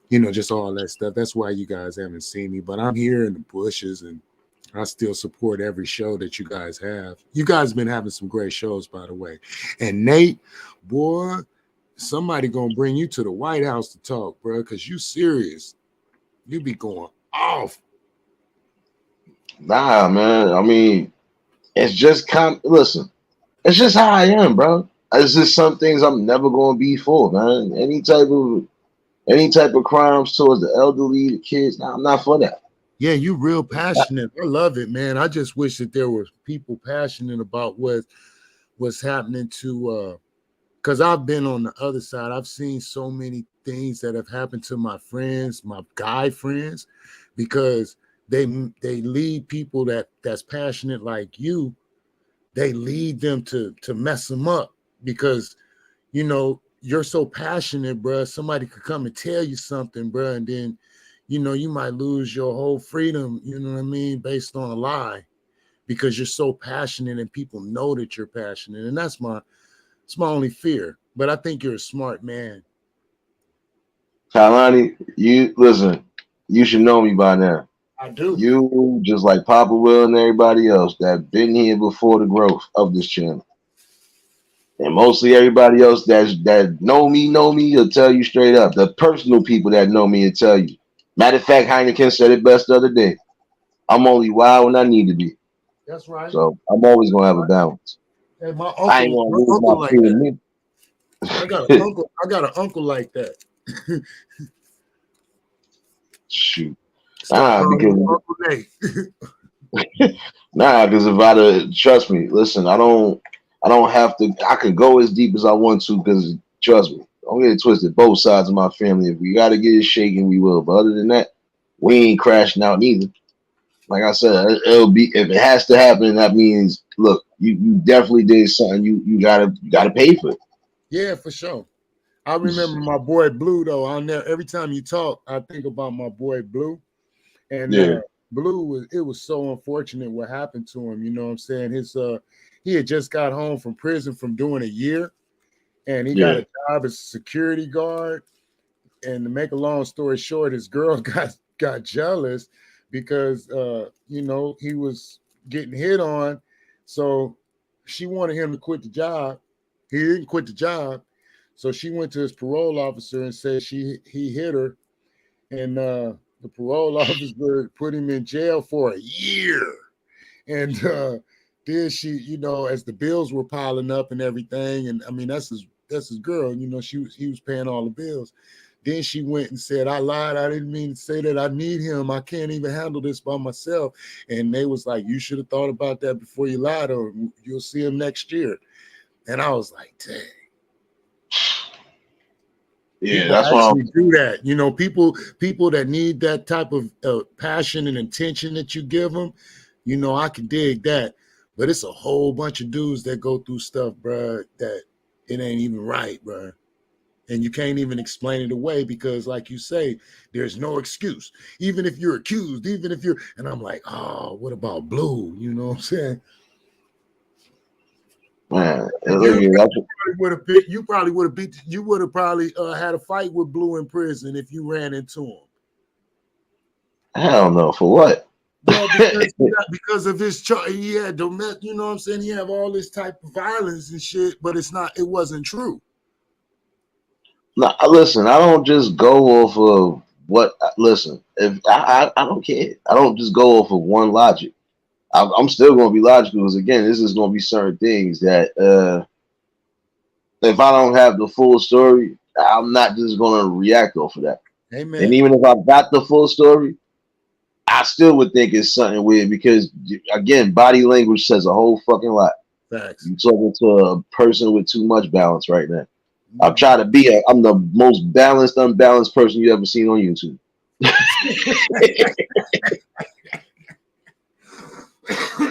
you know, just all that stuff. That's why you guys haven't seen me, but I'm here in the bushes and I still support every show that you guys have. You guys been having some great shows, by the way. And Nate, boy, somebody gonna bring you to the White House to talk, bro, because you serious. You be going off. Nah, man. I mean, it's just listen. It's just how I am, bro. It's just some things I'm never gonna be for, man. Any type of crimes towards the elderly, the kids. Nah, I'm not for that. Yeah, you real passionate. I love it, man. I just wish that there were people passionate about what's happening to because I've been on the other side. I've seen so many things that have happened to my friends, my guy friends, because they lead people that's passionate like you. They lead them to mess them up because you know you're so passionate, bro. Somebody could come and tell you something, bro, and then you know you might lose your whole freedom. You know what I mean, based on a lie, because you're so passionate and people know that you're passionate, and it's my only fear. But I think you're a smart man. Kalani, you listen. You should know me by now. I do. You just like Papa Will and everybody else that been here before the growth of this channel. And mostly everybody else that know me will tell you straight up. The personal people that know me will tell you. Matter of fact, Heineken said it best the other day. I'm only wild when I need to be. That's right. So I'm always gonna have a balance. Hey, my I ain't uncle, gonna lose my like freedom. that. I got an uncle like that. Shoot. Stop Nah, calling because him Uncle Nate. because if trust me, listen, I don't have to. I can go as deep as I want to because trust me, don't get it twisted. Both sides of my family, if we got to get it shaken, we will. But other than that, we ain't crashing out neither. Like I said, it'll be if it has to happen. That means, look, you definitely did something. You gotta pay for it. Yeah, for sure. I remember my boy Blue though. Every time you talk, I think about my boy Blue. And Yeah. Blue it was so unfortunate what happened to him. You know what I'm saying? He had just got home from prison from doing a year, and he got Yeah. a job as a security guard. And to make a long story short, his girl got jealous because he was getting hit on. So she wanted him to quit the job. He didn't quit the job. So she went to his parole officer and said he hit her. And the parole officer put him in jail for a year. And then she, as the bills were piling up and everything, and I mean that's his girl, he was paying all the bills. Then she went and said, I lied. I didn't mean to say that. I need him. I can't even handle this by myself. And they was like, you should have thought about that before you lied, or you'll see him next year. And I was like, dang. Yeah, People that's why actually do that. People that need that type of passion and intention that you give them, I can dig that. But it's a whole bunch of dudes that go through stuff, bro, that it ain't even right, bro. And you can't even explain it away because, like you say, there's no excuse. Even if you're accused, and I'm like, oh, what about Blue? You know what I'm saying? man. You would have probably had a fight with Blue in prison if you ran into him. Hell no, for what? Well, because of his he had domestic, you know what I'm saying? He have all this type of violence and shit, but it wasn't true. No, listen, I don't just go off of what. Listen, if I don't care. I don't just go off of one logic. I'm still going to be logical because again, this is going to be certain things that if I don't have the full story, I'm not just going to react off of that. Amen. And even if I got the full story, I still would think it's something weird because again, body language says a whole fucking lot. Facts. You're talking to a person with too much balance right now. I'm trying to be I'm the most balanced, unbalanced person you ever seen on YouTube.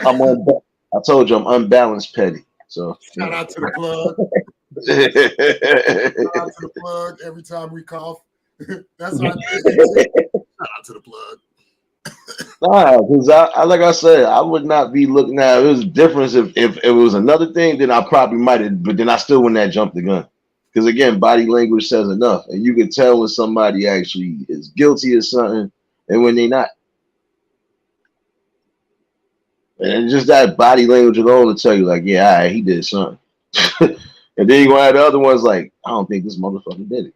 I told you I'm unbalanced petty. So shout out to the plug. Shout out to the plug every time we cough. That's our shout out to the plug. Nah, because I like I said, I would not be looking at it. It was a difference if it was another thing, then I probably might have, but then I still wouldn't have jumped the gun. Because again, body language says enough, and you can tell when somebody actually is guilty of something and when they're not. And just that body language alone will tell you, like, yeah, all right, he did something. And then you're gonna have the other ones like, I don't think this motherfucker did it.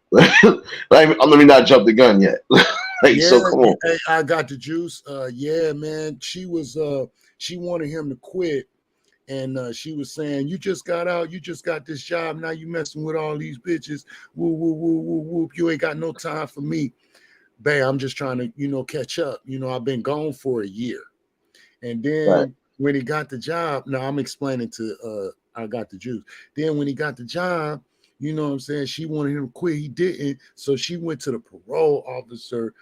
Let me not jump the gun yet. So come on. Hey, I got the juice. Yeah, man. She wanted him to quit. And she was saying, you just got out, you just got this job, now you messing with all these bitches. Woo, woo, woo, woo, woo. You ain't got no time for me. Babe, I'm just trying to, catch up. I've been gone for a year. And then when he got the job, now I'm explaining to I got the juice. Then when he got the job, you know what I'm saying? She wanted him to quit. He didn't. So she went to the parole officer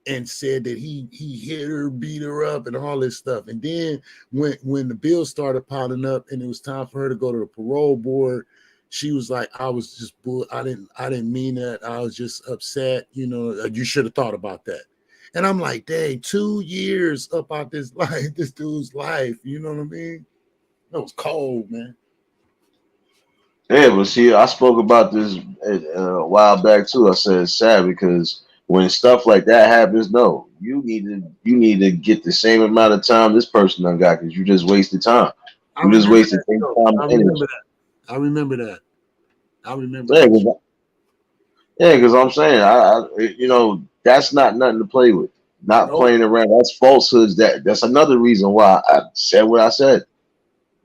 and said that he hit her, beat her up, and all this stuff. And then when the bills started piling up and it was time for her to go to the parole board, she was like, I was just I didn't mean that. I was just upset. You should have thought about that. And I'm like, dang, 2 years up out this dude's life. You know what I mean? That was cold, man. Yeah, but see, I spoke about this a while back too. I said it's sad because when stuff like that happens, no, you need to get the same amount of time this person done got because you just wasted time. You just wasted time. I remember that. Yeah, because I'm saying, I that's not nothing to play with. Not playing around. That's falsehoods. That's another reason why I said what I said.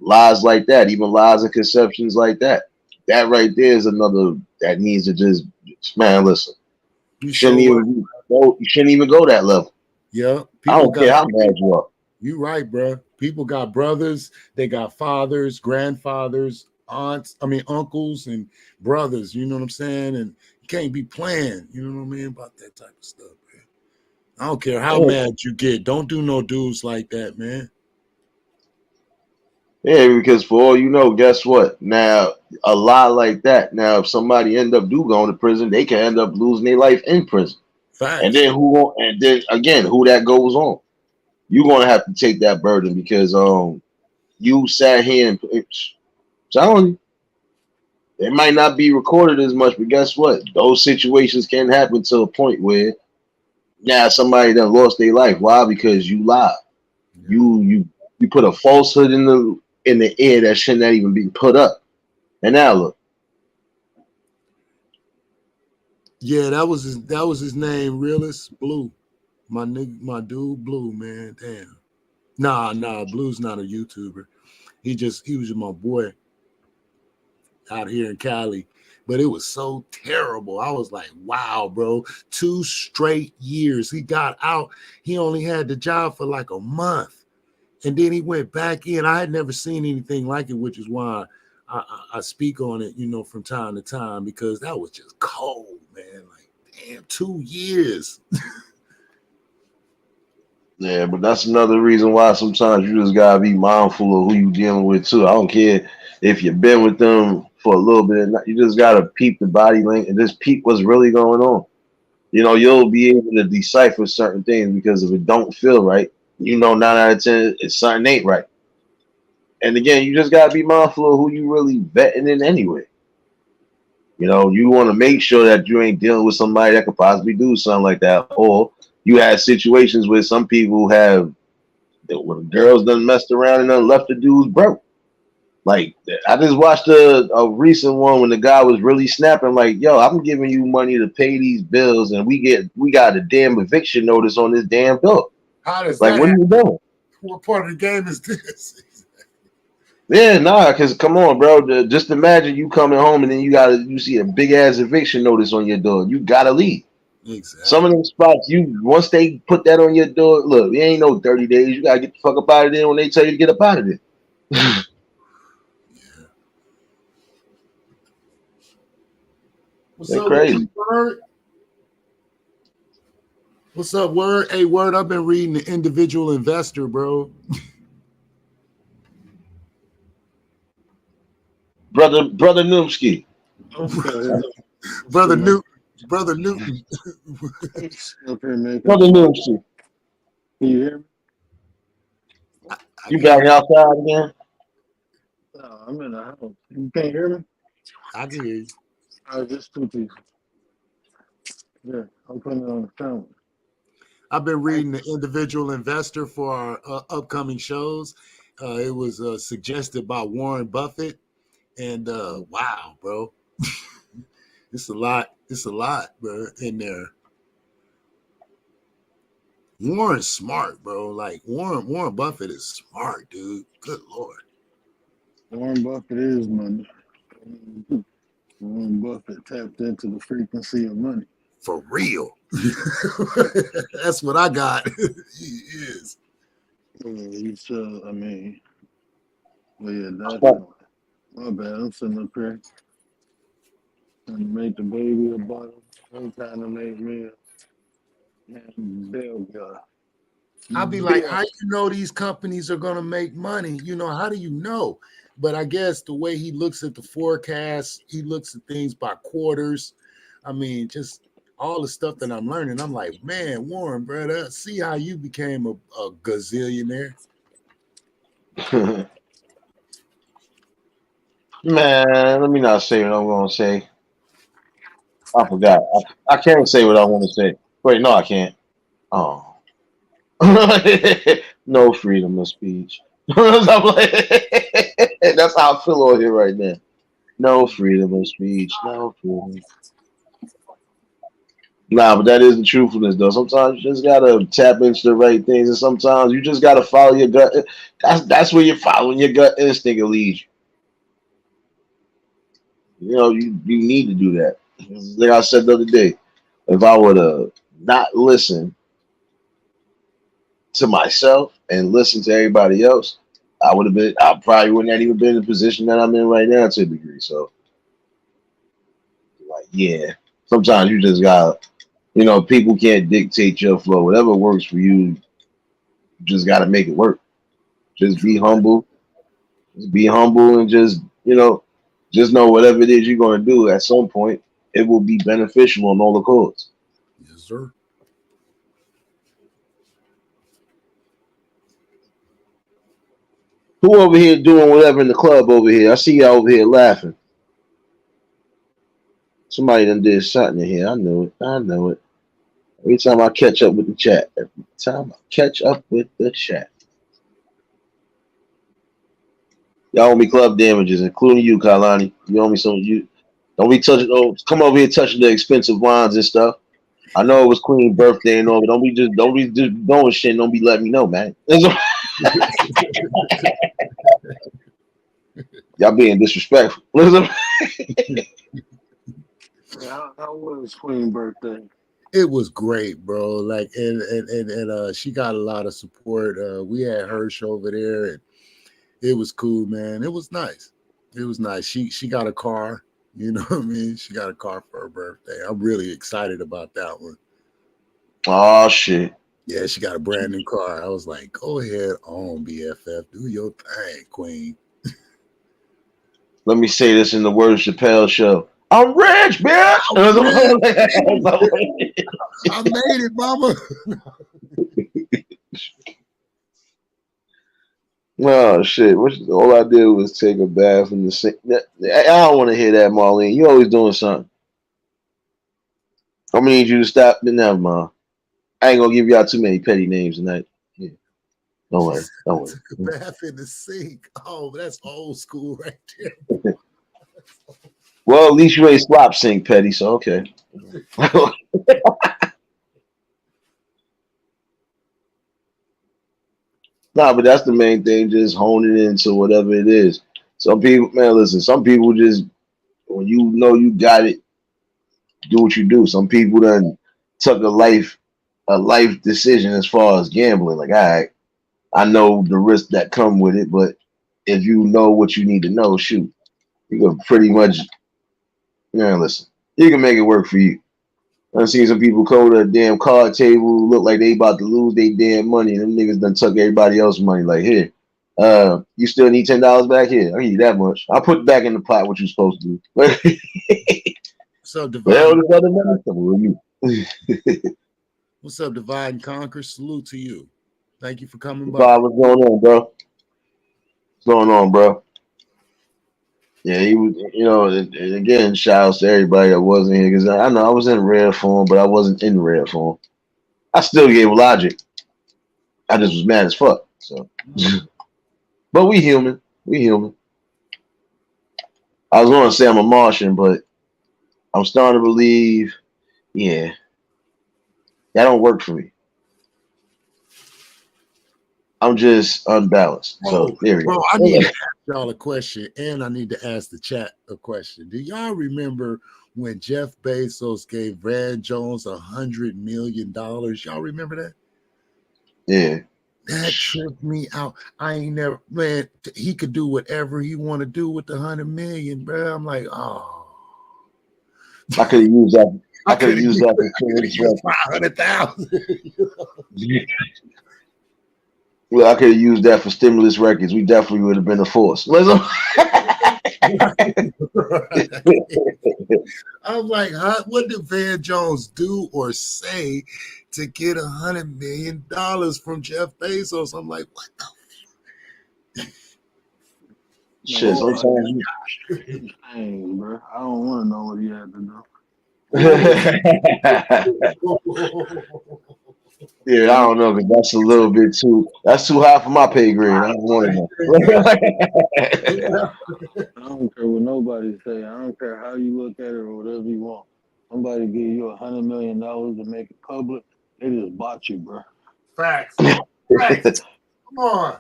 Lies like that, even lies and conceptions like that. That right there is another that needs to just, man, listen. You shouldn't even go that level. Yeah. I don't care how mad you are. You right, bro. People got brothers, they got fathers, grandfathers, uncles, and brothers. You know what I'm saying? And you can't be playing, you know what I mean, about that type of stuff, man. I don't care how mad you get. Don't do no dudes like that, man. Yeah, because for all you know, guess what? Now, a lot like that. Now, if somebody end up going to prison, they can end up losing their life in prison. Facts. And then who that goes on? you're gonna have to take that burden because you sat here and telling you it might not be recorded as much, but guess what? Those situations can happen to a point where now somebody done lost their life. Why? Because you lied. You put a falsehood in the air that should not even be put up. And now look. Yeah, that was his name, Realist Blue. My dude Blue, man. Damn. Nah, Blue's not a YouTuber. He was just my boy out here in Cali. But it was so terrible. I was like, wow, bro. 2 straight years. He got out. He only had the job for like a month. And then he went back in. I had never seen anything like it, which is why I speak on it, from time to time, because that was just cold, man. Like, damn, 2 years. Yeah, but that's another reason why sometimes you just gotta be mindful of who you dealing with too. I don't care if you've been with them for a little bit. You just gotta peep the body language and just peep what's really going on. You'll be able to decipher certain things because if it don't feel right, 9 out of 10, it's something ain't right. And again, you just gotta be mindful of who you really vetting in anyway. You want to make sure that you ain't dealing with somebody that could possibly do something like that, or you had situations where some people have, when the girls done messed around and done left the dudes broke. Like, I just watched a recent one when the guy was really snapping, like, yo, I'm giving you money to pay these bills, and we got a damn eviction notice on this damn bill. How does Like, that what are happen? you doing? What part of the game is this? Yeah, nah, because come on, bro. Just imagine you coming home and then you see a big ass eviction notice on your door. You gotta leave. Exactly. Some of them spots, once they put that on your door, look, it ain't no 30 days. You gotta get the fuck up out of there when they tell you to get up out of there. Yeah. What's They're up, crazy. Word? What's up, Word? Hey, Word, I've been reading The Individual Investor, bro. Brother Noomski. Brother Newton. Brother Newton. Up here making Brother Noomski. Can you hear me? You back outside again? No, I'm in the house. You can't hear me? I can hear you. Just 2 people. Yeah, I'm putting it on the phone. I've been reading The Individual Investor for our upcoming shows. It was suggested by Warren Buffett. And wow, bro. It's a lot, bro, in there. Warren's smart, bro. Like Warren Buffett is smart, dude. Good Lord. Warren Buffett is money. Warren Buffett tapped into the frequency of money. For real. That's what I got. He is. He's I mean, well, yeah, definitely. My bad. I'm sitting up here trying to make the baby a bottle. I'm trying to make me a bell guy. I'll be like, how do you know these companies are going to make money? How do you know? But I guess the way he looks at the forecast, he looks at things by quarters. I mean, just all the stuff that I'm learning. I'm like, man, Warren, brother, see how you became a gazillionaire. Man, let me not say what I'm going to say. I forgot. I can't say what I want to say. Wait, no, I can't. Oh. No freedom of speech. That's how I feel on here right now. No freedom of speech. No freedom. Nah, but that is the truthfulness, though. Sometimes you just gotta tap into the right things, and sometimes you just gotta follow your gut. That's where you're following your gut instinct will lead you. You need to do that. Like I said the other day, if I would have not listened to myself and listen to everybody else, I probably wouldn't have even been in the position that I'm in right now to a degree. So, like, yeah, sometimes you just gotta, people can't dictate your flow. Whatever works for you, you just gotta make it work. Just be humble. Just be humble and just know whatever it is you're gonna do at some point, it will be beneficial on all the chords. Yes, sir. Who over here doing whatever in the club over here? I see y'all over here laughing. Somebody done did something in here. I know it. I know it. Every time I catch up with the chat. Every time I catch up with the chat. Y'all owe me club damages, including you, Kailani. You owe me some. You don't be touching. Oh, come over here touching the expensive wines and stuff. I know it was Queen's birthday and all, but don't be just doing shit. Don't be letting me know, man. Y'all being disrespectful. How was Queen's birthday? It was great, bro. Like, and she got a lot of support. We had Hirsch over there, and it was cool, man. It was nice. It was nice. She got a car. You know what I mean? She got a car for her birthday. I'm really excited about that one. Oh shit. Yeah, she got a brand new car. I was like, go ahead on, BFF. Do your thing, Queen. Let me say this in the words of Chappelle show. I'm rich, bitch. I made it, mama. Oh shit! All I did was take a bath in the sink. I don't want to hear that, Marlene. You always doing something. I'm gonna need you to stop. Never mind. I ain't gonna give y'all too many petty names tonight. Yeah. Don't worry. Don't worry. Took a bath in the sink. Oh, that's old school right there. Well, at least you ain't slop sink, petty. So okay. Nah, but that's the main thing. Just honing into whatever it is. Some people, man, listen. Some people just when you know you got it, do what you do. Some people done took a life decision as far as gambling. Like, all right, I know the risks that come with it, but if you know what you need to know, shoot, you can pretty much, listen, you can make it work for you. I've seen some people go to a damn card table, look like they about to lose their damn money, and them niggas done took everybody else's money. Like, here, you still need $10 back here. I'll give you that much. I'll put back in the pot what you're supposed to do. What's up, Divide? What's up, Divide and Conquer? Salute to you. Thank you for coming by. What's going on, bro? What's going on, bro? Yeah, he was, and again, shout out to everybody that wasn't here because I know I was in rare form, but I wasn't in rare form. I still gave logic. I just was mad as fuck. So, but we human. We human. I was going to say I'm a Martian, but I'm starting to believe, that don't work for me. I'm just unbalanced. So there we go. I need to ask y'all a question, and I need to ask the chat a question. Do y'all remember when Jeff Bezos gave Brad Jones $100 million? Y'all remember that? Yeah. That tripped me out. I ain't never, man, he could do whatever he want to do with the $100 million, bro. I'm like, oh. I could have used that. I could have used that for 500,000. Well, I could have used that for stimulus records. We definitely would have been a force. I'm like, what did Van Jones do or say to get $100 million from Jeff Bezos? I'm like, what the? Shit, sometimes Dang, bro. I don't want to know what he had to do. Yeah, I don't know, because that's a little bit that's too high for my pay grade. I don't want to know. I don't care what nobody say. I don't care how you look at it or whatever you want. Somebody give you $100 million to make it public, they just bought you, bro. Facts. Facts. Come on.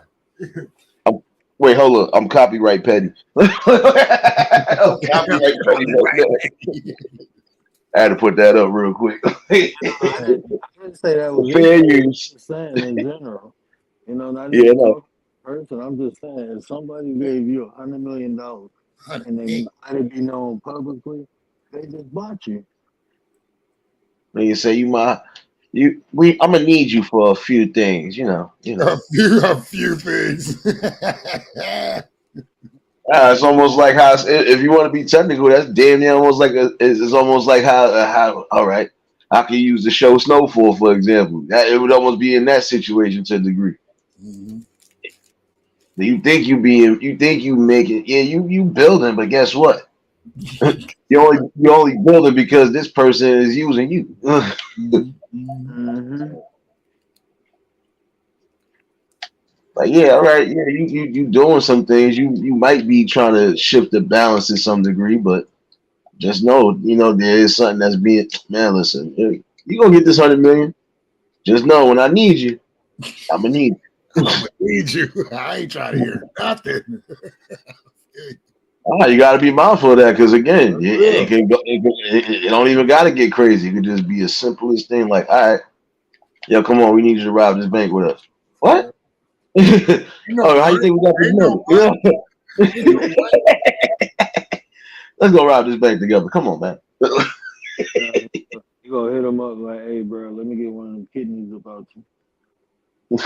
Wait, hold up. I'm copyright petty. Copyright petty. I had to put that up real quick. I didn't say that was fair use. I'm just saying in general. Not Yeah, even no. person. I'm just saying, if somebody gave you $100 million and they let it be known publicly, they just bought you. When you say I'm gonna need you for a few things, A few things. It's almost like how if you want to be technical, that's damn near almost like it's almost like how all right, I could use the show Snowfall for example. It would almost be in that situation to a degree. Mm-hmm. You think you making, yeah, you building, but guess what? you only building because this person is using you. Mm-hmm. Like, yeah, all right, yeah, you doing some things. You might be trying to shift the balance to some degree, but just know, there is something that's being, man, listen, you gonna get this 100 million. Just know when I need you, I'm gonna need I'm gonna need you. I ain't trying to hear nothing. you gotta be mindful of that, because again, Yeah. it can go, it don't even gotta get crazy. It could just be as simple as thing like, all right, yo, come on, we need you to rob this bank with us. What? Oh, how you think we got this money? Let's go rob this bank together. Come on, man. You gonna hit him up like, hey, bro, let me get one of them kidneys about you. I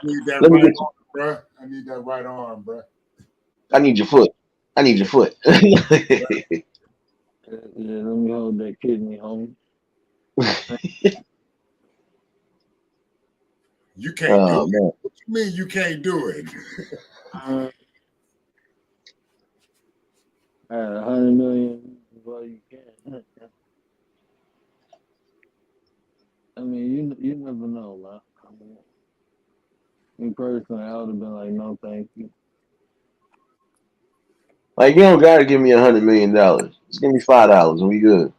need that Let me right get you. arm, bro. I need that right arm, bro. I need your foot. I need your foot. Yeah, let me hold that kidney, homie. You can't do Oh it. man. What you mean you can't do it? At 100 million, well, you can. I mean, you never know, man. I mean, me personally, I would have been like, no, thank you. Like, you don't gotta give me $100 million. Just give me $5 and we good.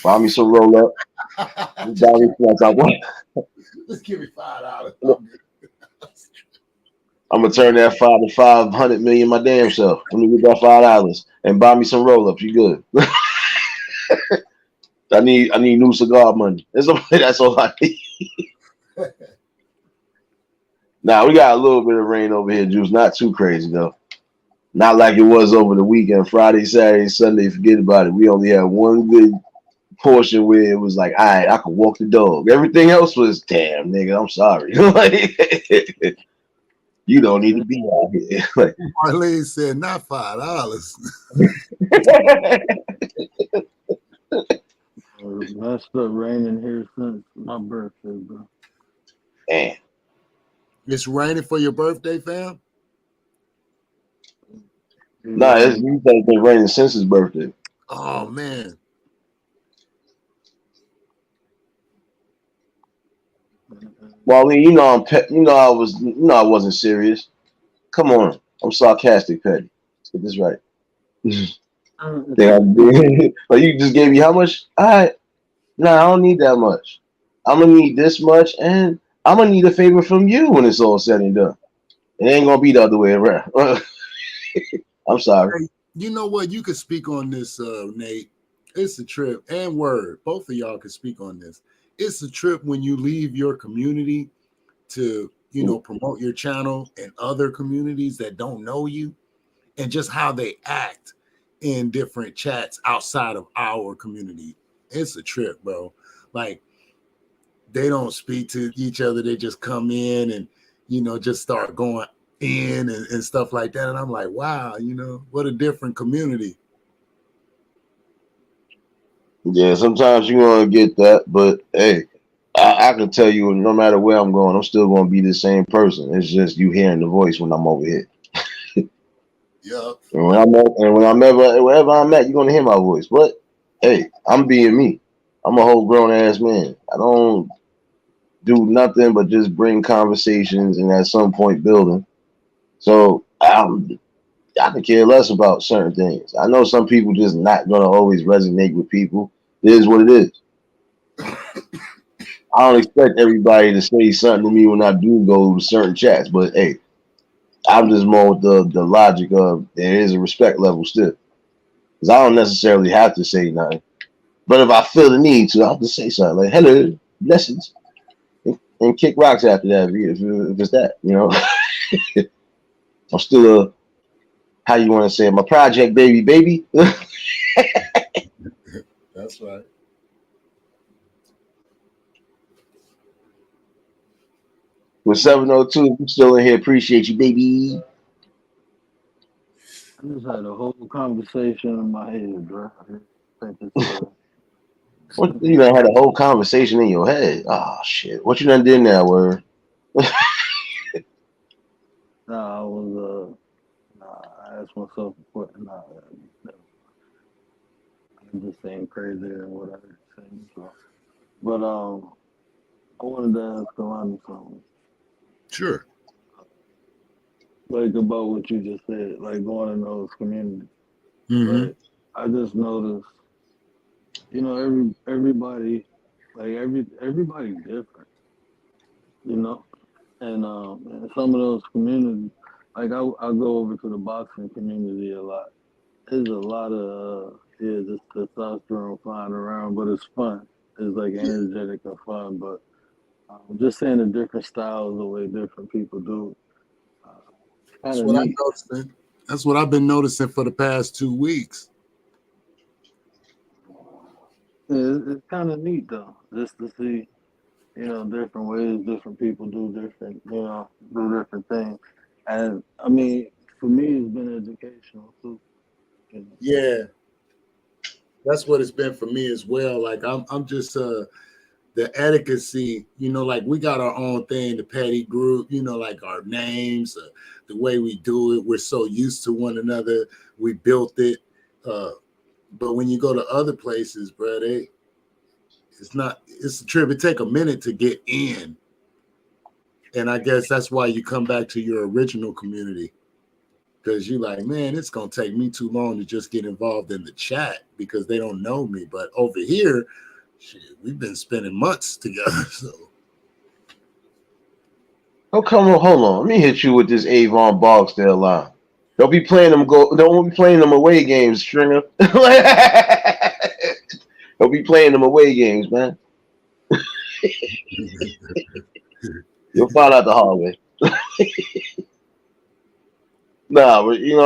Buy me some roll up. Buy me Just give me $5. I'm gonna turn that 500 million my damn self. Let me get that $5 and buy me some roll ups. You good? I need new cigar money. That's all I need. Now we got a little bit of rain over here, Juice. Not too crazy though. Not like it was over the weekend, Friday, Saturday, Sunday. Forget about it. We only had one good portion where it was like, all right, I can walk the dog. Everything else was, damn, nigga, I'm sorry. Like, you don't need to be out here. Like, Marlene said, not $5. Messed up raining here since my birthday, bro. man. It's raining for your birthday, fam? Nah, it's been raining since his birthday. Oh man. Well, I mean, I wasn't serious. Come on, I'm sarcastic, Petty. Let's get this right. Like, you just gave me how much? All right, nah, I don't need that much. I'm gonna need this much, and I'm gonna need a favor from you when it's all said and done. It ain't gonna be the other way around. I'm sorry. Hey, you know what? You could speak on this, Nate. It's a trip, and Word. Both of y'all could speak on this. It's a trip when you leave your community to, promote your channel in other communities that don't know you, and just how they act in different chats outside of our community. It's a trip, bro. Like, they don't speak to each other. They just come in and, just start going in and stuff like that. And I'm like, wow, what a different community. Yeah, sometimes you're gonna get that, but hey, I can tell you, no matter where I'm going, I'm still gonna be the same person. It's just you hearing the voice when I'm over here. Yeah. And wherever I'm at, you're gonna hear my voice. But hey, I'm being me. I'm a whole grown ass man. I don't do nothing but just bring conversations and at some point building. So I can care less about certain things. I know some people just not gonna always resonate with people. It is what it is. I don't expect everybody to say something to me when I do go to certain chats, but hey, I'm just more with the logic of there is a respect level still. Because I don't necessarily have to say nothing. But if I feel the need to, I'll just say something like, hello, blessings. And kick rocks after that if it's that, I'm still how you want to say it, my project baby. That's right. With 702, I'm still in here. Appreciate you, baby. I just had a whole conversation in my head, bro. I think it's, What, you done had a whole conversation in your head. Oh shit. What you done did now, word? Nah, I was I asked myself a question. I'm just saying crazy and what I saying. So, but I wanted to ask Kalani something, Sure. like about what you just said, like going in those communities. Hmm. Like I just noticed, everybody, like everybody's different, you know. And in some of those communities, like I go over to the boxing community a lot. There's a lot of just testosterone flying around, but it's fun. It's like Yeah. energetic and fun. But just seeing the different styles, the way different people do, kind That's of what I neat. noticed. That's what I've been noticing for the past 2 weeks. It's kind of neat though, just to see, different ways different people do different things. And I mean, for me, it's been educational too. You know? Yeah, that's what it's been for me as well. Like I'm just the etiquette, like we got our own thing, the petty group, like our names, the way we do it. We're so used to one another. We built it. But when you go to other places, bro, it's a trip. It take a minute to get in. And I guess that's why you come back to your original community. Because you're like, man, it's going to take me too long to just get involved in the chat because they don't know me. But over here, shit, we've been spending months together. So Oh, come on, hold on. Let me hit you with this Avon Barksdale line. Don't be playing them away games, Stringer. Don't be playing them away games, man. You'll find out the hard way. Nah, but you're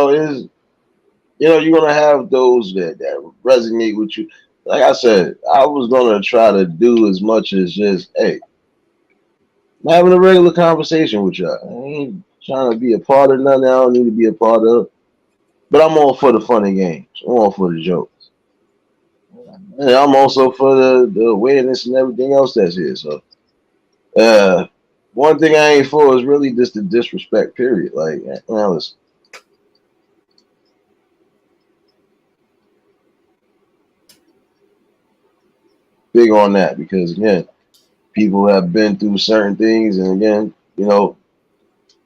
gonna have those that resonate with you. Like I said, I was gonna try to do as much as just, hey, I'm having a regular conversation with y'all. I ain't trying to be a part of nothing I don't need to be a part of. But I'm all for the funny games. I'm all for the jokes. And I'm also for the awareness and everything else that's here. So one thing I ain't for is really just the disrespect, period. Like, listen, big on that because again, people have been through certain things, and again,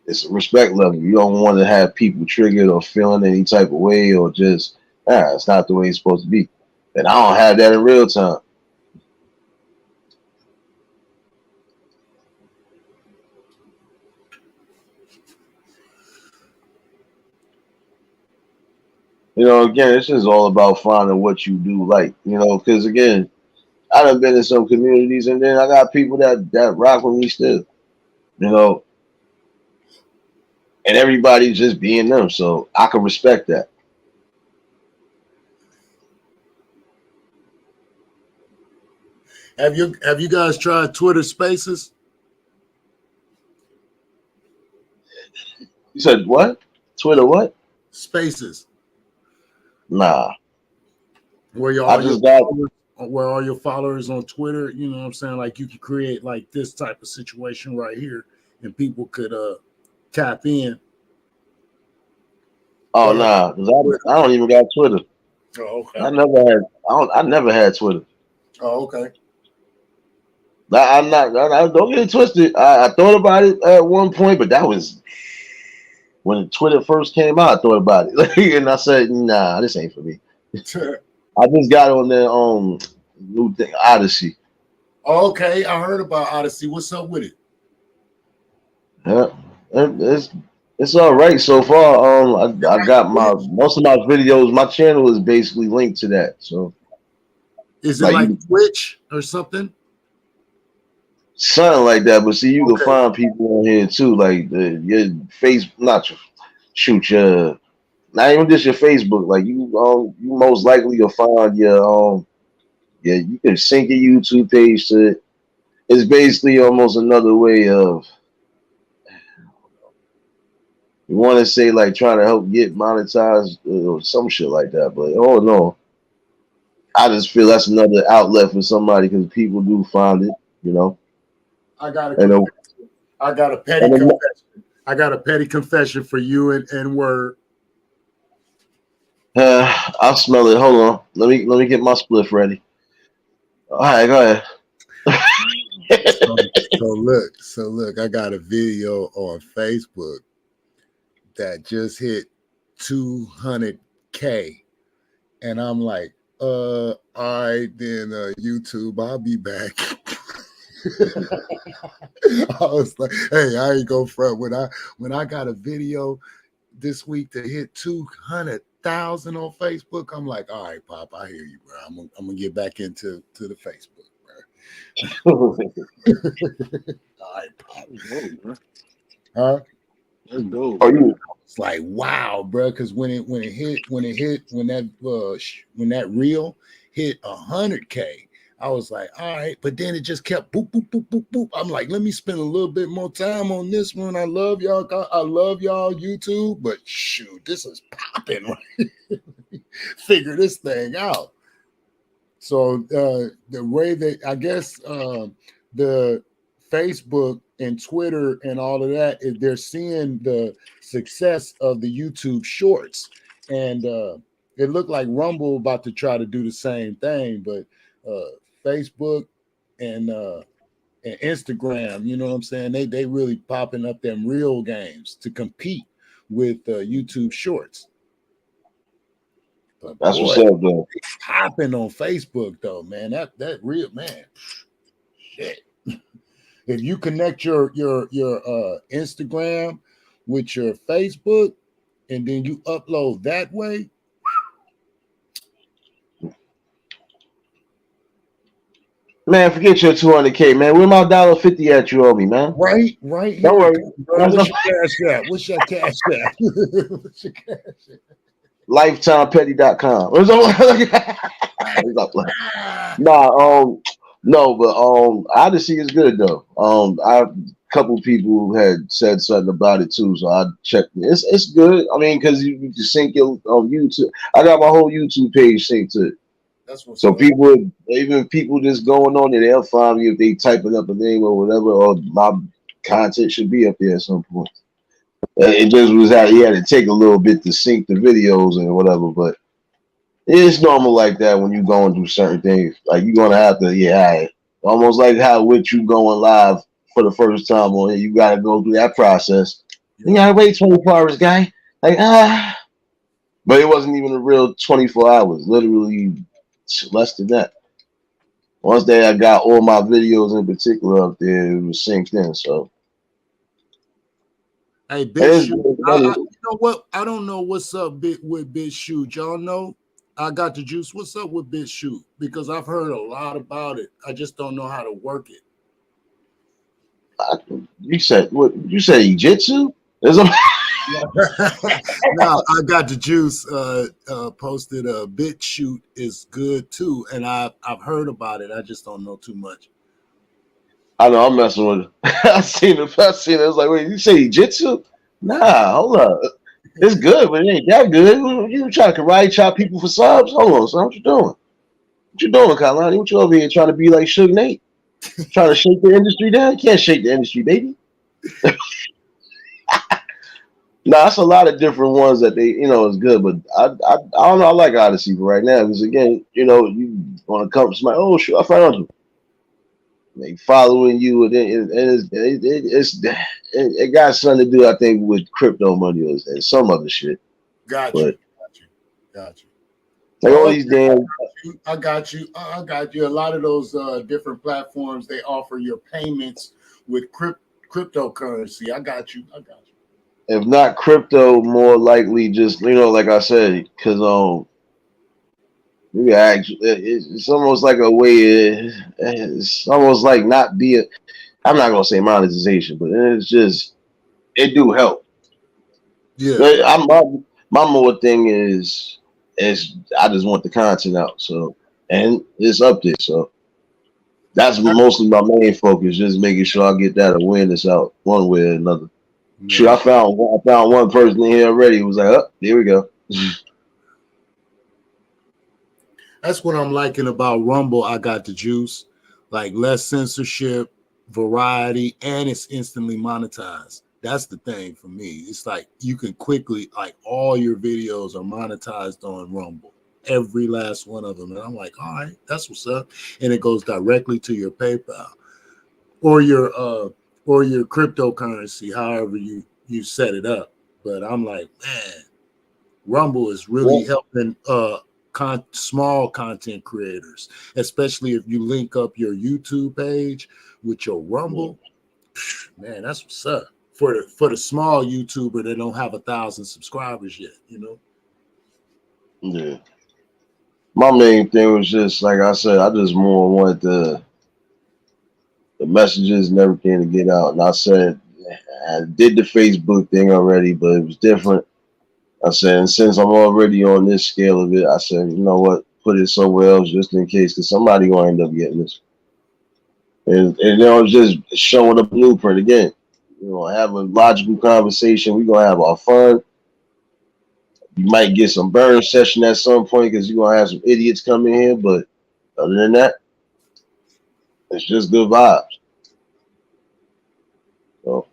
it's a respect level. You don't want to have people triggered or feeling any type of way or just, it's not the way it's supposed to be. And I don't have that in real time. Again, it's just all about finding what you do like, because again, I done been in some communities and then I got people that rock with me still, and everybody's just being them. So I can respect that. have you guys tried Twitter Spaces? You said what? Twitter what? Spaces. Nah. Where I just got all your followers on Twitter, you know what I'm saying? Like you could create like this type of situation right here and people could tap in. oh nah, 'cause I don't even got Twitter. Oh, okay. I never had Twitter. Oh, okay. I'm not. Don't get it twisted. I thought about it at one point, but that was when Twitter first came out. I thought about it, and I said, "Nah, this ain't for me." I just got on the new thing, Odyssey. Okay, I heard about Odyssey. What's up with it? Yeah, it's all right so far. I got most of my videos. My channel is basically linked to that. So Is it like like Twitch or something? something like that. But see, you can Okay. find people on here too, like your face, not your shoot your, not even just your Facebook. Like you most likely you'll find your you can sync your YouTube page to it. It's basically almost another way of, you want to say like trying to help get monetized or some shit like that. But oh no, I just feel that's another outlet for somebody because people do find it, I got and a petty and confession. I got a petty confession for you and Word. I'll smell it. Hold on. Let me get my spliff ready. All right, go ahead. So look, I got a video on Facebook that just hit 200K, and I'm like, all right, then YouTube, I'll be back. I was like, hey, I ain't go front when I got a video this week to hit 200,000 on Facebook. I'm like, all right, Pop, I hear you, bro. I'm gonna get back into the Facebook, bro. All right, Pop. Huh? That's dope. Are you? It's like, wow, bro, because when that reel hit 100K, I was like, all right, but then it just kept boop, boop, boop, boop, boop. I'm like, let me spend a little bit more time on this one. I love y'all, YouTube, but shoot, this is popping, right? Figure this thing out. So the way that I guess the Facebook and Twitter and all of that, they're seeing the success of the YouTube Shorts, and it looked like Rumble about to try to do the same thing, but Facebook and Instagram, you know what I'm saying? They really popping up them real games to compete with YouTube Shorts. But That's boy, what's up, though. popping on Facebook though, man. That real man. Shit. If you connect your Instagram with your Facebook and then you upload that way. Man, forget your 200K, man. Where my $1.50 at you owe me, man? Right here. Don't worry. Bro, what's your cash app? What's your cash app? What's your cash app? LifetimePetty.com. No, but Odyssey is good though. A couple people had said something about it too, so I checked. It's good. I mean, because you can sync your YouTube. I got my whole YouTube page synced to it. That's what's So up. even people just going on there, they'll find me if they typing up a name or whatever, or my content should be up there at some point. It just was out. He had to take a little bit to sync the videos and whatever, but it's normal like that when you're going through certain things. Like you're gonna have to, right. Almost like how with you going live for the first time on here, you gotta go through that process. You gotta wait 24 hours, guy. But it wasn't even a real 24 hours. Literally less than that. Once I got all my videos in particular up there, it was synced in. So. Hey, Big Shoot, you know what? I don't know what's up with Big Shoot. Y'all know I got the juice. What's up with Big Shoot? Because I've heard a lot about it. I just don't know how to work it. You said what? You said Jiu-Jitsu? No, I got the juice. Posted a Big Shoot is good too, and I've heard about it. I just don't know too much. I know I'm messing with it. I seen it. I was like, wait, you say Jiu-Jitsu? Nah, hold up. It's good, but it ain't that good. You trying to karate chop people for subs? Hold on, son. What you doing? What you doing, Kalani? What you over here trying to be like Suge Nate? Trying to shake the industry down? You can't shake the industry, baby. Nah, that's a lot of different ones that they, is good. But I don't know. I like Odyssey for right now because again, you want to come to somebody. Oh, shoot, I found you. They following you, and it got something to do, I think, with crypto money and some other shit. Got you. Like all these damn. I got you. A lot of those different platforms, they offer your payments with cryptocurrency. I got you. If not crypto, more likely just like I said, because it's almost like a way. It's almost like not being. I'm not gonna say monetization, but it's just it do help. Yeah. My more thing is I just want the content out, so and it's up there, so that's mostly my main focus, just making sure I get that awareness out one way or another. Yeah. Shoot, I found one person in here already who was like, oh, here we go. That's what I'm liking about Rumble. I got the juice, like less censorship, variety, and it's instantly monetized. That's the thing for me. It's like you can quickly, like all your videos are monetized on Rumble, every last one of them. And I'm like, all right, that's what's up. And it goes directly to your PayPal or your cryptocurrency, however you set it up. But I'm like, man, Rumble is really helping small content creators, especially if you link up your YouTube page with your Rumble. Man, that's what's up for the small YouTuber that don't have 1,000 subscribers yet, you know. Yeah. My main thing was just like I said, I just more wanted the messages and everything to get out. And I said I did the Facebook thing already, but it was different. I said, and since I'm already on this scale of it, I said, you know what, put it somewhere else just in case, because somebody gonna end up getting this. And it's just showing the blueprint again. You know, have a logical conversation. We're gonna have our fun. You might get some burn session at some point because you're gonna have some idiots come in here, but other than that, it's just good vibes. So,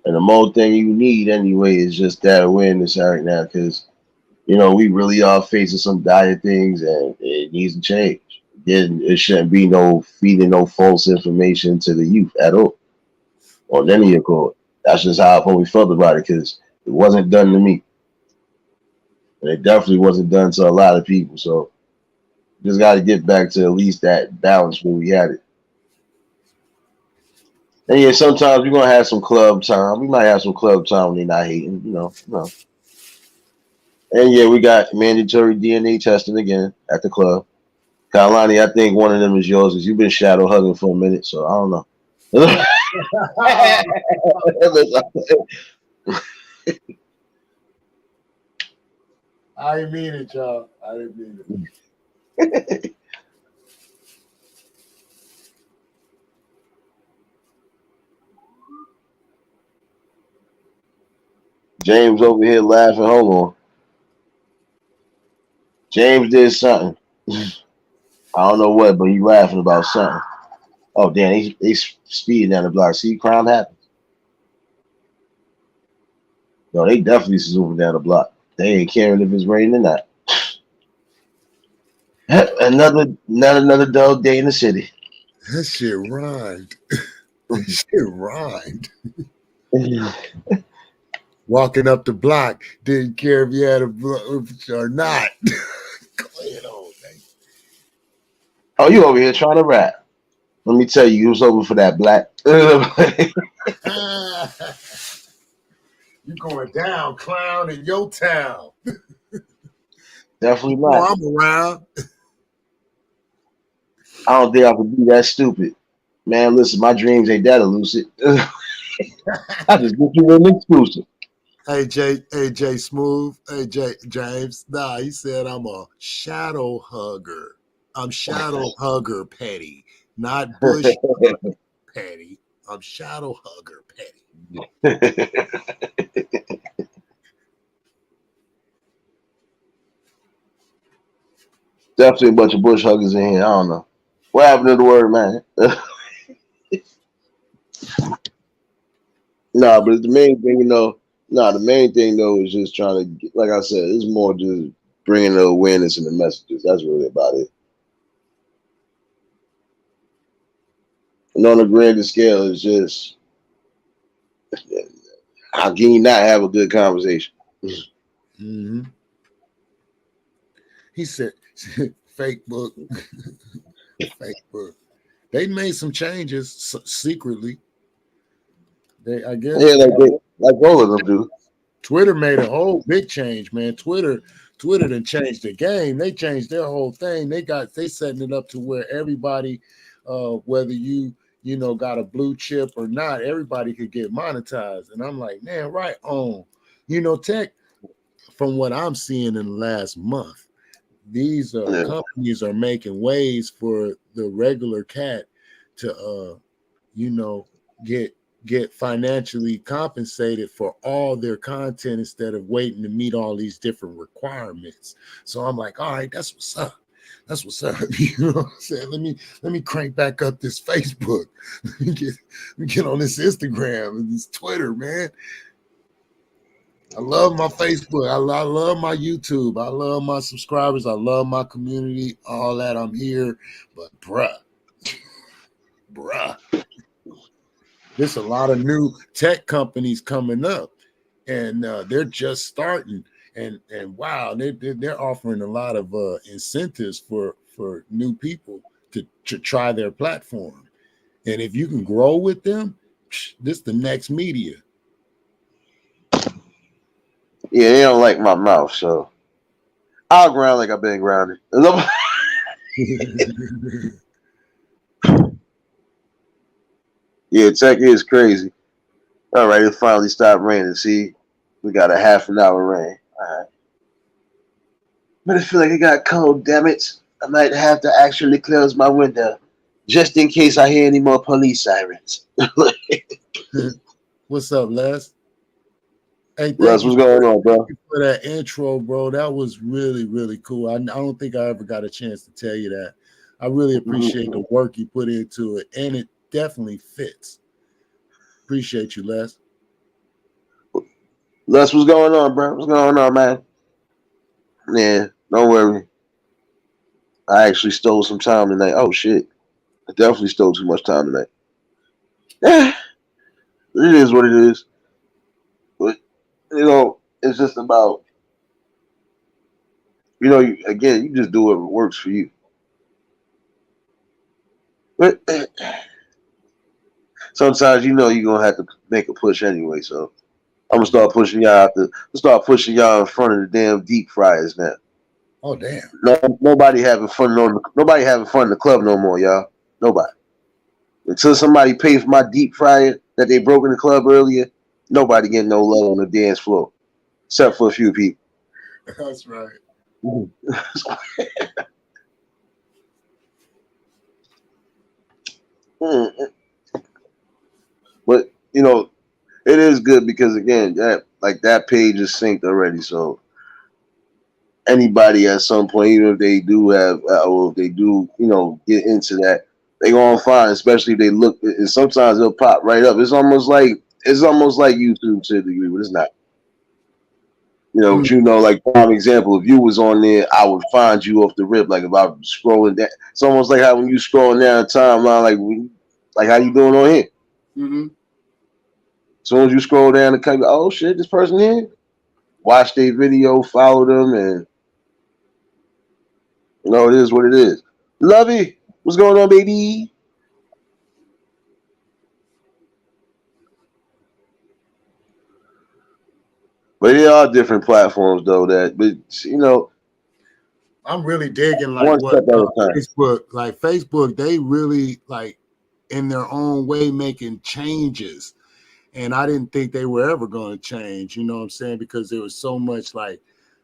and the more thing you need anyway is just that awareness right now, because you know we really are facing some dire things, and it needs to change. Again, it shouldn't be no feeding no false information to the youth at all on any accord. That's just how I always felt about it, because it wasn't done to me, and it definitely wasn't done to a lot of people. So just got to get back to at least that balance where we had it. And yeah, sometimes we're gonna have some club time. We might have some club time when they're not hating, you know. And yeah, we got mandatory DNA testing again at the club. Kalani, I think one of them is yours because you've been shadow hugging for a minute, so I don't know. I didn't mean it, y'all. I didn't mean it. James over here laughing. Hold on. James did something. I don't know what, but he laughing about something. Oh, damn, they speeding down the block. See, crime happens. No, they definitely zooming down the block. They ain't caring if it's raining or not. Another dull day in the city. That shit rhymed. That shit rhymed. Walking up the block, didn't care if you had a blood or not. Go ahead on, man. Oh, you over here trying to rap. Let me tell you, you was over for that black. You going down, clown, in your town. Definitely Oh, not. I'm around. I don't think I could be that stupid. Man, listen, my dreams ain't that elusive. I just get you an exclusive. AJ Smooth, AJ James. Nah, he said I'm a shadow hugger. I'm shadow hugger petty, not bush petty. I'm shadow hugger petty. Definitely a bunch of bush huggers in here. I don't know. What happened to the word, man? Nah, but the main thing, the main thing though is just trying to, like I said, it's more just bringing the awareness and the messages. That's really about it. And on a grander scale, it's just, how can you not have a good conversation? Mm-hmm. He said, fake book. Fake book. They made some changes secretly. I guess. Yeah, like all of them do. Twitter made a whole big change, man. Twitter done changed the game. They changed their whole thing. They setting it up to where everybody, whether you got a blue chip or not, everybody could get monetized. And I'm like, man, right on. Tech, from what I'm seeing in the last month, these companies are making ways for the regular cat to get financially compensated for all their content instead of waiting to meet all these different requirements. So I'm like, all right, that's what's up. That's what's up. You know what I'm saying? Let me crank back up this Facebook. Let me get on this Instagram and this Twitter, man. I love my Facebook. I love my YouTube. I love my subscribers. I love my community. All that. I'm here. But bruh, there's a lot of new tech companies coming up, and they're just starting. And wow, they're offering a lot of incentives for new people to try their platform. And if you can grow with them, this the next media. Yeah, they don't like my mouth, so I'll ground like I've been grounded. Yeah, tech is crazy. All right, it finally stopped raining. See, we got a half an hour rain. All right. But I feel like it got cold, damn it. I might have to actually close my window just in case I hear any more police sirens. What's up, Les? Hey, Les, what's going on, bro? Thank you for that intro, bro. That was really, really cool. I don't think I ever got a chance to tell you that. I really appreciate the work you put into it, and it definitely fits. Appreciate you, Les. Les, what's going on, bro? What's going on, man? Yeah, don't worry. I actually stole some time tonight. Oh, shit. I definitely stole too much time tonight. Yeah, it is what it is. But, you know, it's just about, you know, again, you just do what works for you. But sometimes, you know, you're going to have to make a push anyway, so I'm going to start pushing y'all in front of the damn deep fryers now. Oh, damn. Nobody having fun in the club no more, y'all. Nobody. Until somebody pay for my deep fryer that they broke in the club earlier, nobody getting no love on the dance floor. Except for a few people. That's right. But, you know, it is good because, again, that page is synced already, so anybody at some point, even if they do have, or if they do, you know, get into that, they gonna find, especially if they look. And sometimes they'll pop right up. It's almost like YouTube to a degree, but it's not. You know, but you know, like prime example, if you was on there, I would find you off the rip. Like if I was scrolling down, it's almost like how when you scrolling down the timeline, like how you doing on here. Mm-hmm. As soon as you scroll down the cut, oh shit, this person here. Watch their video, follow them, and you know, it is what it is. Lovey, what's going on, baby? But there are different platforms though but you know, I'm really digging like what Facebook, they really like in their own way making changes. And I didn't think they were ever going to change, you know what I'm saying? Because there was so much like,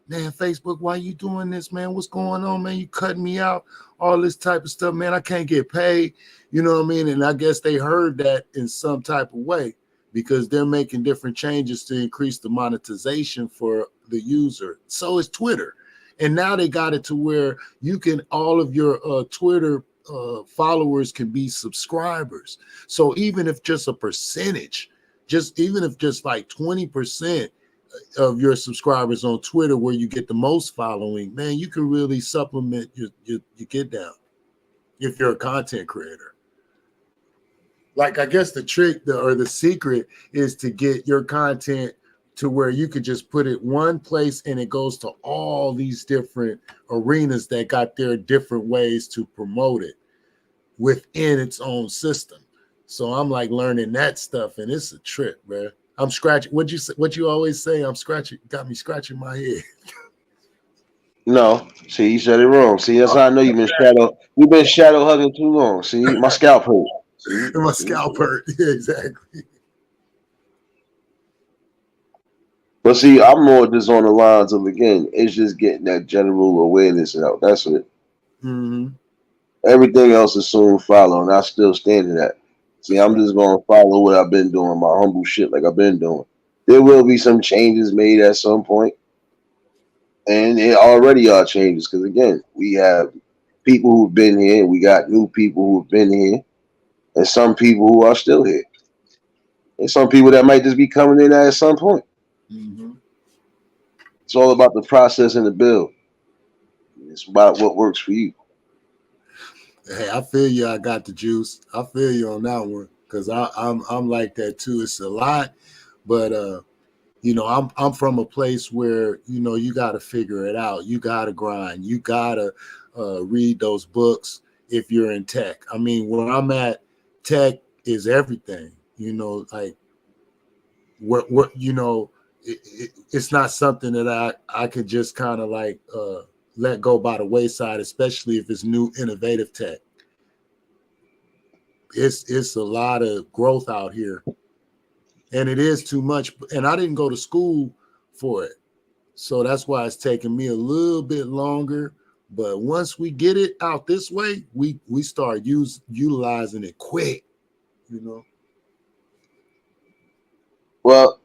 man, Facebook, why you doing this, man? What's going on, man? You cutting me out, all this type of stuff, man. I can't get paid, you know what I mean? And I guess they heard that in some type of way because they're making different changes to increase the monetization for the user. So is Twitter. And now they got it to where you can, all of your Twitter followers can be subscribers. So even if just a percentage, even if just like 20% of your subscribers on Twitter where you get the most following, man, you can really supplement your get down if you're a content creator. Like, I guess the trick or the secret is to get your content to where you could just put it one place and it goes to all these different arenas that got their different ways to promote it within its own system. So I'm like learning that stuff, and it's a trip, man. I'm scratching. What you always say? Got me scratching my head. No, see, you said it wrong. See, that's how I know you've been shadow hugging too long. See, my scalp hurt. See? My scalp hurt. Yeah, exactly. But see, I'm more just on the lines of, again, it's just getting that general awareness out. That's it. Mm-hmm. Everything else is soon follow, and I still stand to that. See, I'm just going to follow what I've been doing, my humble shit like I've been doing. There will be some changes made at some point, and there already are changes because, again, we have people who've been here. We got new people who've been here, and some people who are still here, and some people that might just be coming in at some point. Mhm. It's all about the process and the build. It's about what works for you. Hey, I feel you. I got the juice. I feel you on that one because I'm like that too. It's a lot, but you know, I'm from a place where you know you got to figure it out. You got to grind. You got to read those books if you're in tech. I mean, where I'm at, tech is everything. You know, like what you know, it's not something that I could just kind of like let go by the wayside, especially if it's new innovative tech. It's a lot of growth out here, and it is too much. And I didn't go to school for it, so that's why it's taking me a little bit longer. But once we get it out this way, we start utilizing it quick. You know. Well,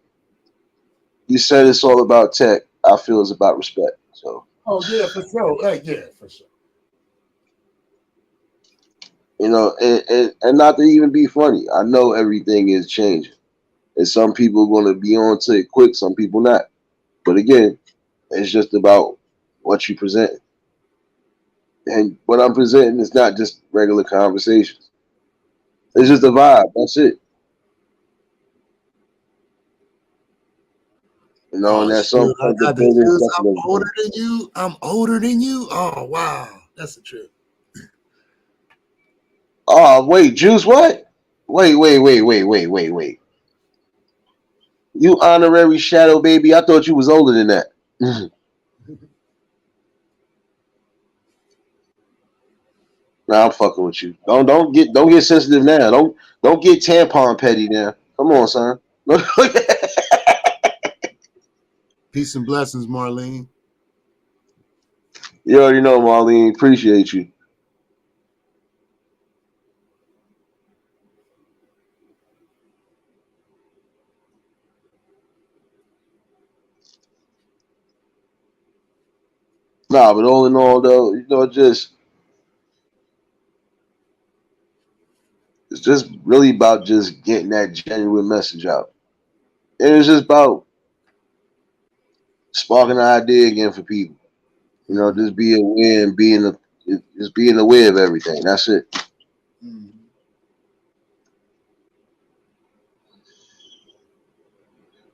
you said it's all about tech. I feel it's about respect. So, Oh yeah, for sure. Yeah, for sure. you know, and not to even be funny, I know everything is changing. And some people are going to be on to it quick, some people not. But again, it's just about what you present. And what I'm presenting is not just regular conversations. It's just a vibe. That's it. You know, and Oh at some shoot, I point the got the building juice. I'm definitely. older than you. I'm older than you. Oh wow, that's a trip. Oh, wait, Juice, what? Wait. You honorary shadow baby. I thought you was older than that. Nah, I'm fucking with you. Don't get sensitive now. Don't get tampon petty now. Come on, son. Peace and blessings, Marlene. You already know, Marlene. Appreciate you. Nah, but all in all, though, you know, it's just really about just getting that genuine message out. And it's just about sparking an idea again for people. You know, just be aware and just being aware of everything. That's it. Mhm.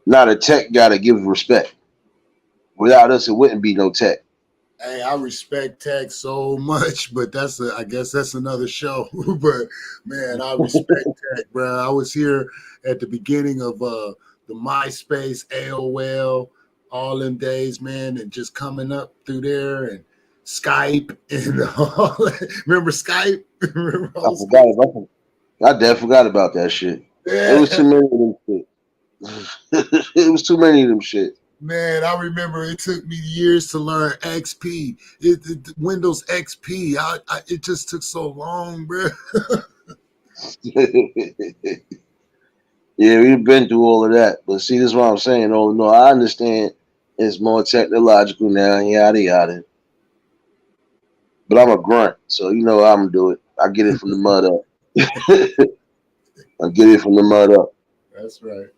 Now the tech gotta give respect. Without us, it wouldn't be no tech. Hey, I respect tech so much, but I guess that's another show. But man, I respect tech, bro. I was here at the beginning of the MySpace, AOL, all them days, man, and just coming up through there and Skype and all. Remember Skype? Remember I old forgot school? about I definitely forgot about that shit. It was Yeah, too many of them shit. It was too many of them shit. man, I remember it took me years to learn XP. Windows XP. It just took so long, bro. Yeah, we've been through all of that. But see, this is what I'm saying. Oh no, I understand it's more technological now, yada yada. But I'm a grunt, so you know how I'm gonna do it. I get it from the mud up. I get it from the mud up. That's right.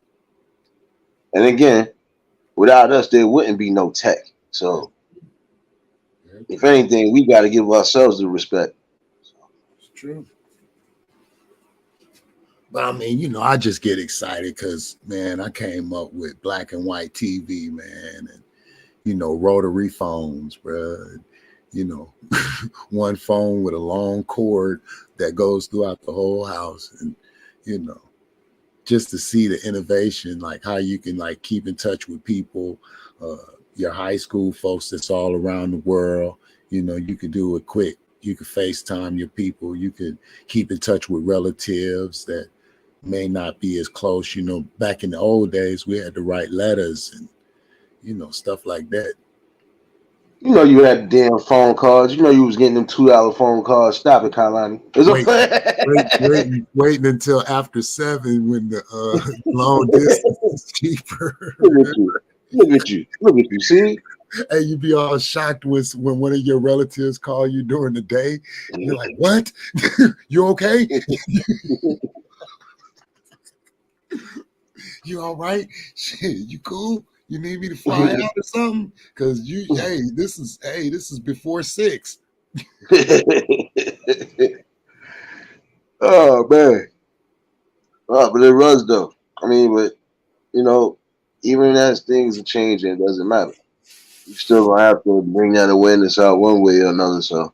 And again, without us, there wouldn't be no tech. So if anything, we got to give ourselves the respect. It's true. But I mean, you know, I just get excited because, man, I came up with black and white TV, man, and you know, rotary phones, bro. You know, one phone with a long cord that goes throughout the whole house, and you know, just to see the innovation, like how you can like keep in touch with people, your high school folks that's all around the world. You know, you could do it quick. You could FaceTime your people. You could keep in touch with relatives that may not be as close. You know, back in the old days, we had to write letters and, you know, stuff like that. You know you had damn phone calls. You know you was getting them $2 phone calls. Stop it, Kalani. Waiting until after 7 when the long distance is cheaper. Look at you. Look at you. Look at you. See? Hey, you be all shocked when one of your relatives call you during the day. You're like, what? You okay? You all right? Shit, you cool? You need me to fly out or something? Cause this is before 6. Oh man. Oh, but it runs though. I mean, but you know, even as things are changing, it doesn't matter. You still gonna have to bring that awareness out one way or another. So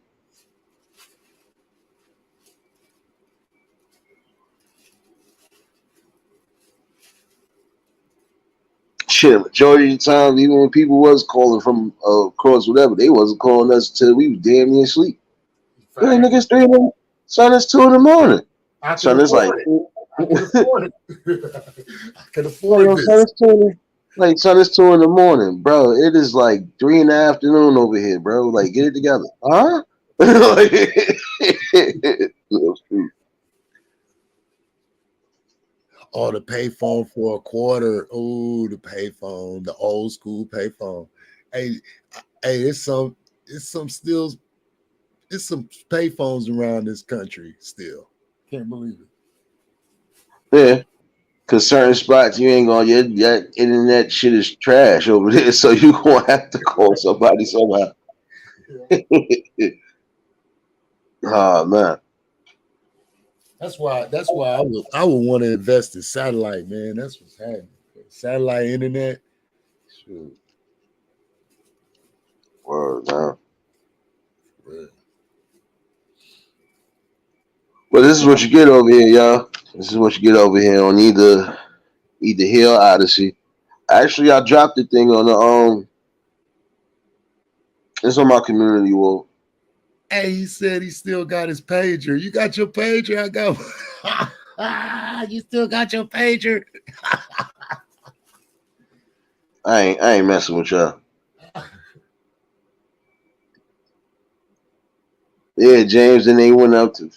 shit, majority of the time, even when people was calling from across whatever, they wasn't calling us till we was damn near asleep. Hey, niggas 3 in the son, it's 2 in the morning. I Son, can it's like afford it. I can yo, afford son, this. it's 2 like son, it's 2 in the morning, bro. It is like 3 in the afternoon over here, bro. Like, get it together. Huh? Oh, the payphone for a quarter. Oh, the payphone, the old school payphone. Hey, it's some payphones around this country still. Can't believe it. Yeah. Cause certain spots you ain't gonna that internet shit is trash over there, so you gonna have to call somebody somehow. Oh man. That's why I would want to invest in satellite, man. That's what's happening. Satellite internet. Shoot. Word, man. Yeah. Well, this is what you get over here, y'all. This is what you get over here on either here or Odyssey. Actually, I dropped the thing on the it's on my community wall. Hey, he said he still got his pager. You got your pager? I got. You still got your pager? I ain't messing with y'all. Yeah, James. Then they went up to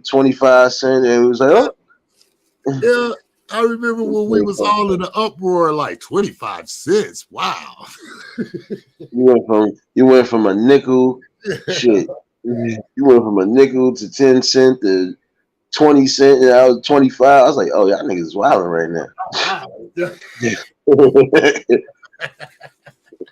25 cents, and it was like, oh. Yeah, I remember when we was all in the uproar, like 25 cents. Wow. You went from a nickel, shit. You went from a nickel to 10 cent to 20 cent, and I was 25. I was like, oh, y'all niggas is wilding right now.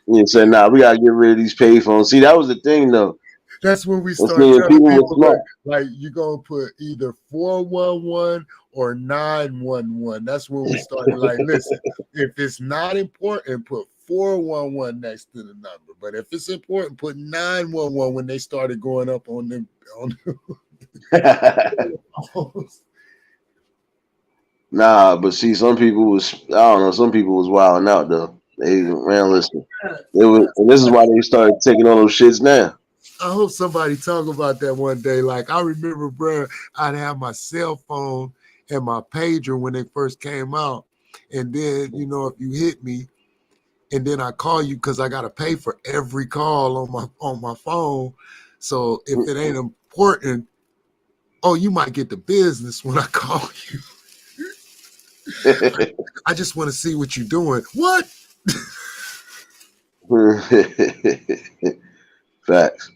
You said, nah, we gotta get rid of these payphones. See, that was the thing though. That's when we Well, start see, telling people were people smart. like you gonna put either 411 or 911. That's when we started like, listen, if it's not important, put 411 next to the number. But if it's important, put 911 when they started going up on them Nah, but see, some people was I don't know. Some people was wilding out though. They man, listen. And this is why they started taking all those shits now. I hope somebody talk about that one day. Like I remember, bro, I'd have my cell phone and my pager when they first came out, and then if you hit me, and then I call you because I gotta pay for every call on my phone. So if it ain't important, oh, you might get the business when I call you. I just want to see what you're doing. What? Facts.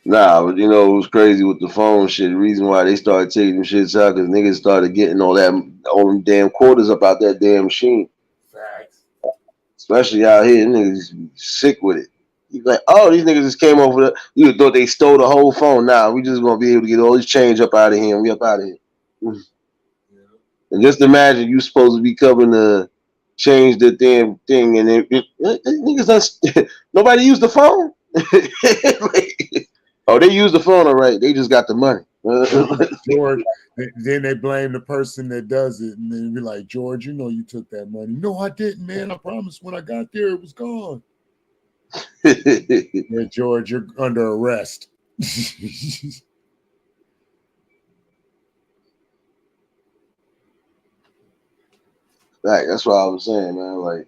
Nah, but it was crazy with the phone shit. The reason why they started taking them shits out because niggas started getting all them damn quarters up out that damn machine. Facts. Especially out here, niggas be sick with it. You like, oh, these niggas just came over. You thought they stole the whole phone. Nah, we just gonna be able to get all this change up out of here. And we up out of here. Yeah. And just imagine you supposed to be coming to change the damn thing, and niggas nobody used the phone. Oh, they use the phone, all right. They just got the money. George, then they blame the person that does it, and then be like, George, you took that money. No, I didn't, man. I promise when I got there, it was gone. Yeah, George, you're under arrest. That's what I was saying, man. Like,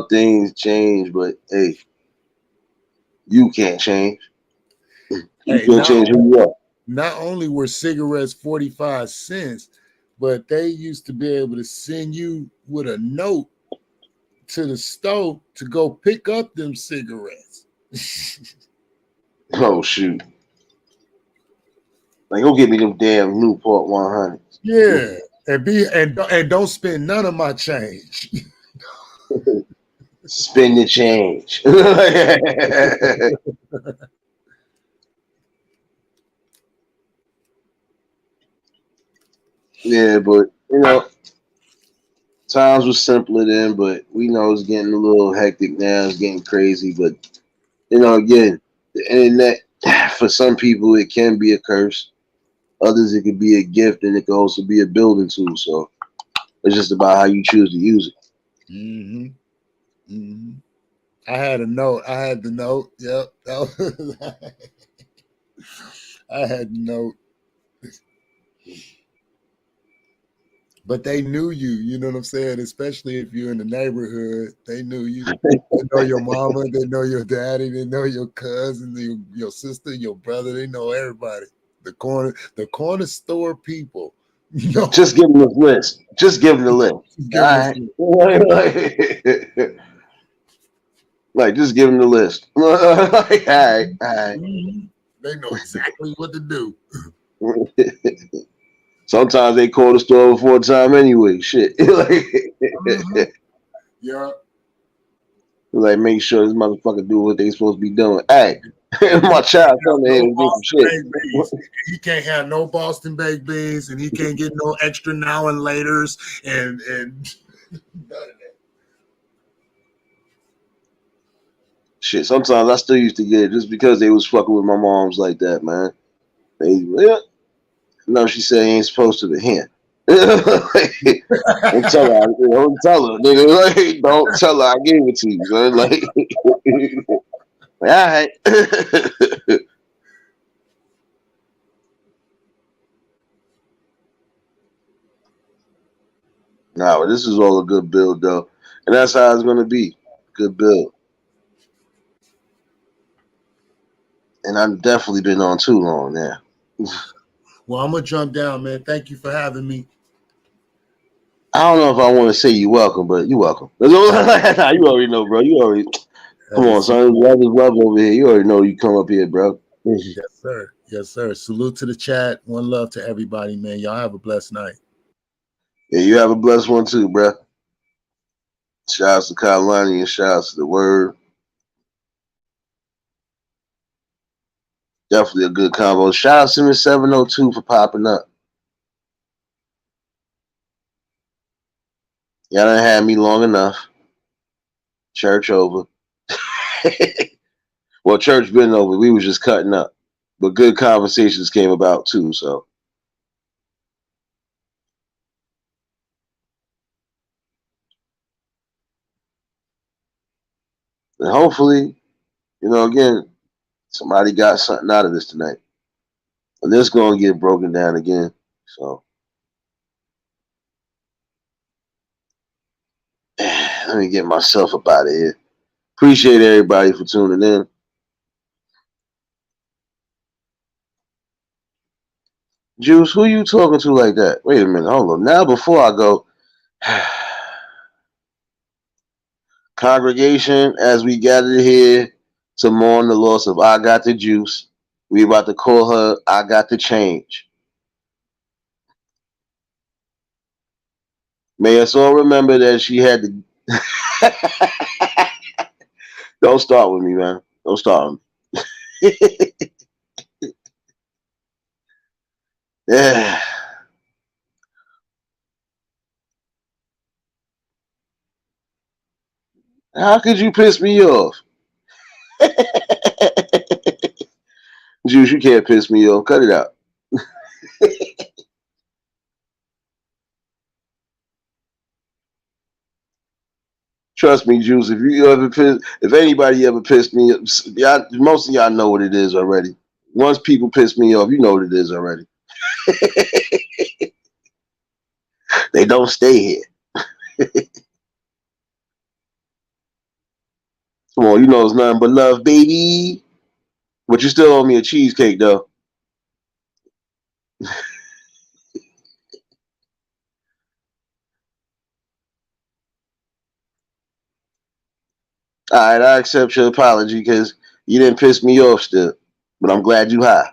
things change, but hey, you can't change. You can't change who you are. Not only were cigarettes 45 cents, but they used to be able to send you with a note to the store to go pick up them cigarettes. Oh shoot! Like, go get me them damn Newport 100. Yeah, and don't spend none of my change. Spend the change. Yeah, but you know, times were simpler then, but we know it's getting a little hectic now. It's getting crazy, but you know, again, the internet for some people it can be a curse. Others it could be a gift, and it can also be a building tool. So it's just about how you choose to use it. Mm-hmm. Mm-hmm. I had a note. I had the note. Yep. I had the note. But they knew you, you know what I'm saying? Especially if you're in the neighborhood, they knew you. They know your mama, they know your daddy, they know your cousin, your sister, your brother, they know everybody. The corner store people. You know, Just give them the list. Just give them the list. give them All right. Like, just give them the list. Like, all right. They know exactly what to do. Sometimes they call the store before time anyway. Shit. Yeah. Like, make sure this motherfucker do what they supposed to be doing. Hey, my child coming here and do some shit. He can't have no Boston baked beans, and he can't get no extra now and laters, and none of that. Shit, sometimes I still used to get it just because they was fucking with my moms like that, man. No, she said he ain't supposed to, but him. Don't tell her. Don't tell her, nigga. Like, don't tell her I gave it to you, son. Like, all right. Nah, but this is all a good build, though, and that's how it's gonna be. Good build. And I've definitely been on too long now. Well, I'm gonna jump down, man. Thank you for having me. I don't know if I want to say you welcome, but you welcome. You already know, bro. You already come on, son. Love is love over here. You already know you come up here, bro. Yes, sir. Yes, sir. Salute to the chat. One love to everybody, man. Y'all have a blessed night. Yeah, you have a blessed one too, bro. Shouts to Kalani and shouts to the word. Definitely a good combo. Shout out to Miss 702 for popping up. Y'all done had me long enough. Church over. Well, church been over. We was just cutting up. But good conversations came about too, so. And hopefully, you know, again, somebody got something out of this tonight. And this gonna get broken down again. So let me get myself up out of here. Appreciate everybody for tuning in. Juice, who you talking to like that? Wait a minute, hold on. Now before I go, congregation, as we gather here to mourn the loss of I Got the Juice, we about to call her I Got the Change. May us all remember that she had to. Don't start with me, man. Don't start with me. Yeah. How could you piss me off? Juice, you can't piss me off. Cut it out. Trust me, Juice. If anybody ever pissed me, most of y'all know what it is already. Once people piss me off, you know what it is already. They don't stay here. Come on, you know it's nothing but love, baby. But you still owe me a cheesecake, though. All right, I accept your apology because you didn't piss me off still, but I'm glad you high.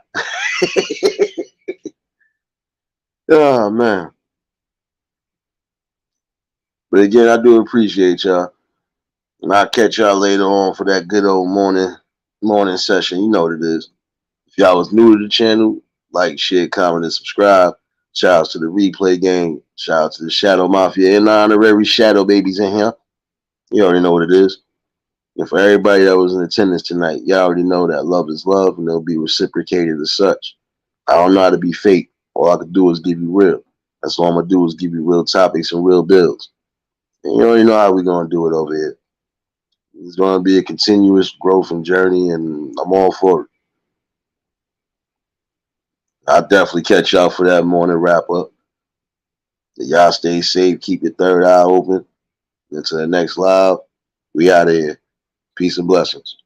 Oh man. But again, I do appreciate y'all. And I'll catch y'all later on for that good old morning session. You know what it is. If y'all was new to the channel, like, share, comment, and subscribe. Shout out to the replay gang. Shout out to the Shadow Mafia and the honorary Shadow babies in here. You already know what it is. And for everybody that was in attendance tonight, y'all already know that love is love and it'll be reciprocated as such. I don't know how to be fake. All I can do is give you real. That's all I'm going to do is give you real topics and real builds. And you already know how we're going to do it over here. It's going to be a continuous growth and journey, and I'm all for it. I'll definitely catch y'all for that morning wrap up. Y'all stay safe. Keep your third eye open. Until the next live, we out of here. Peace and blessings.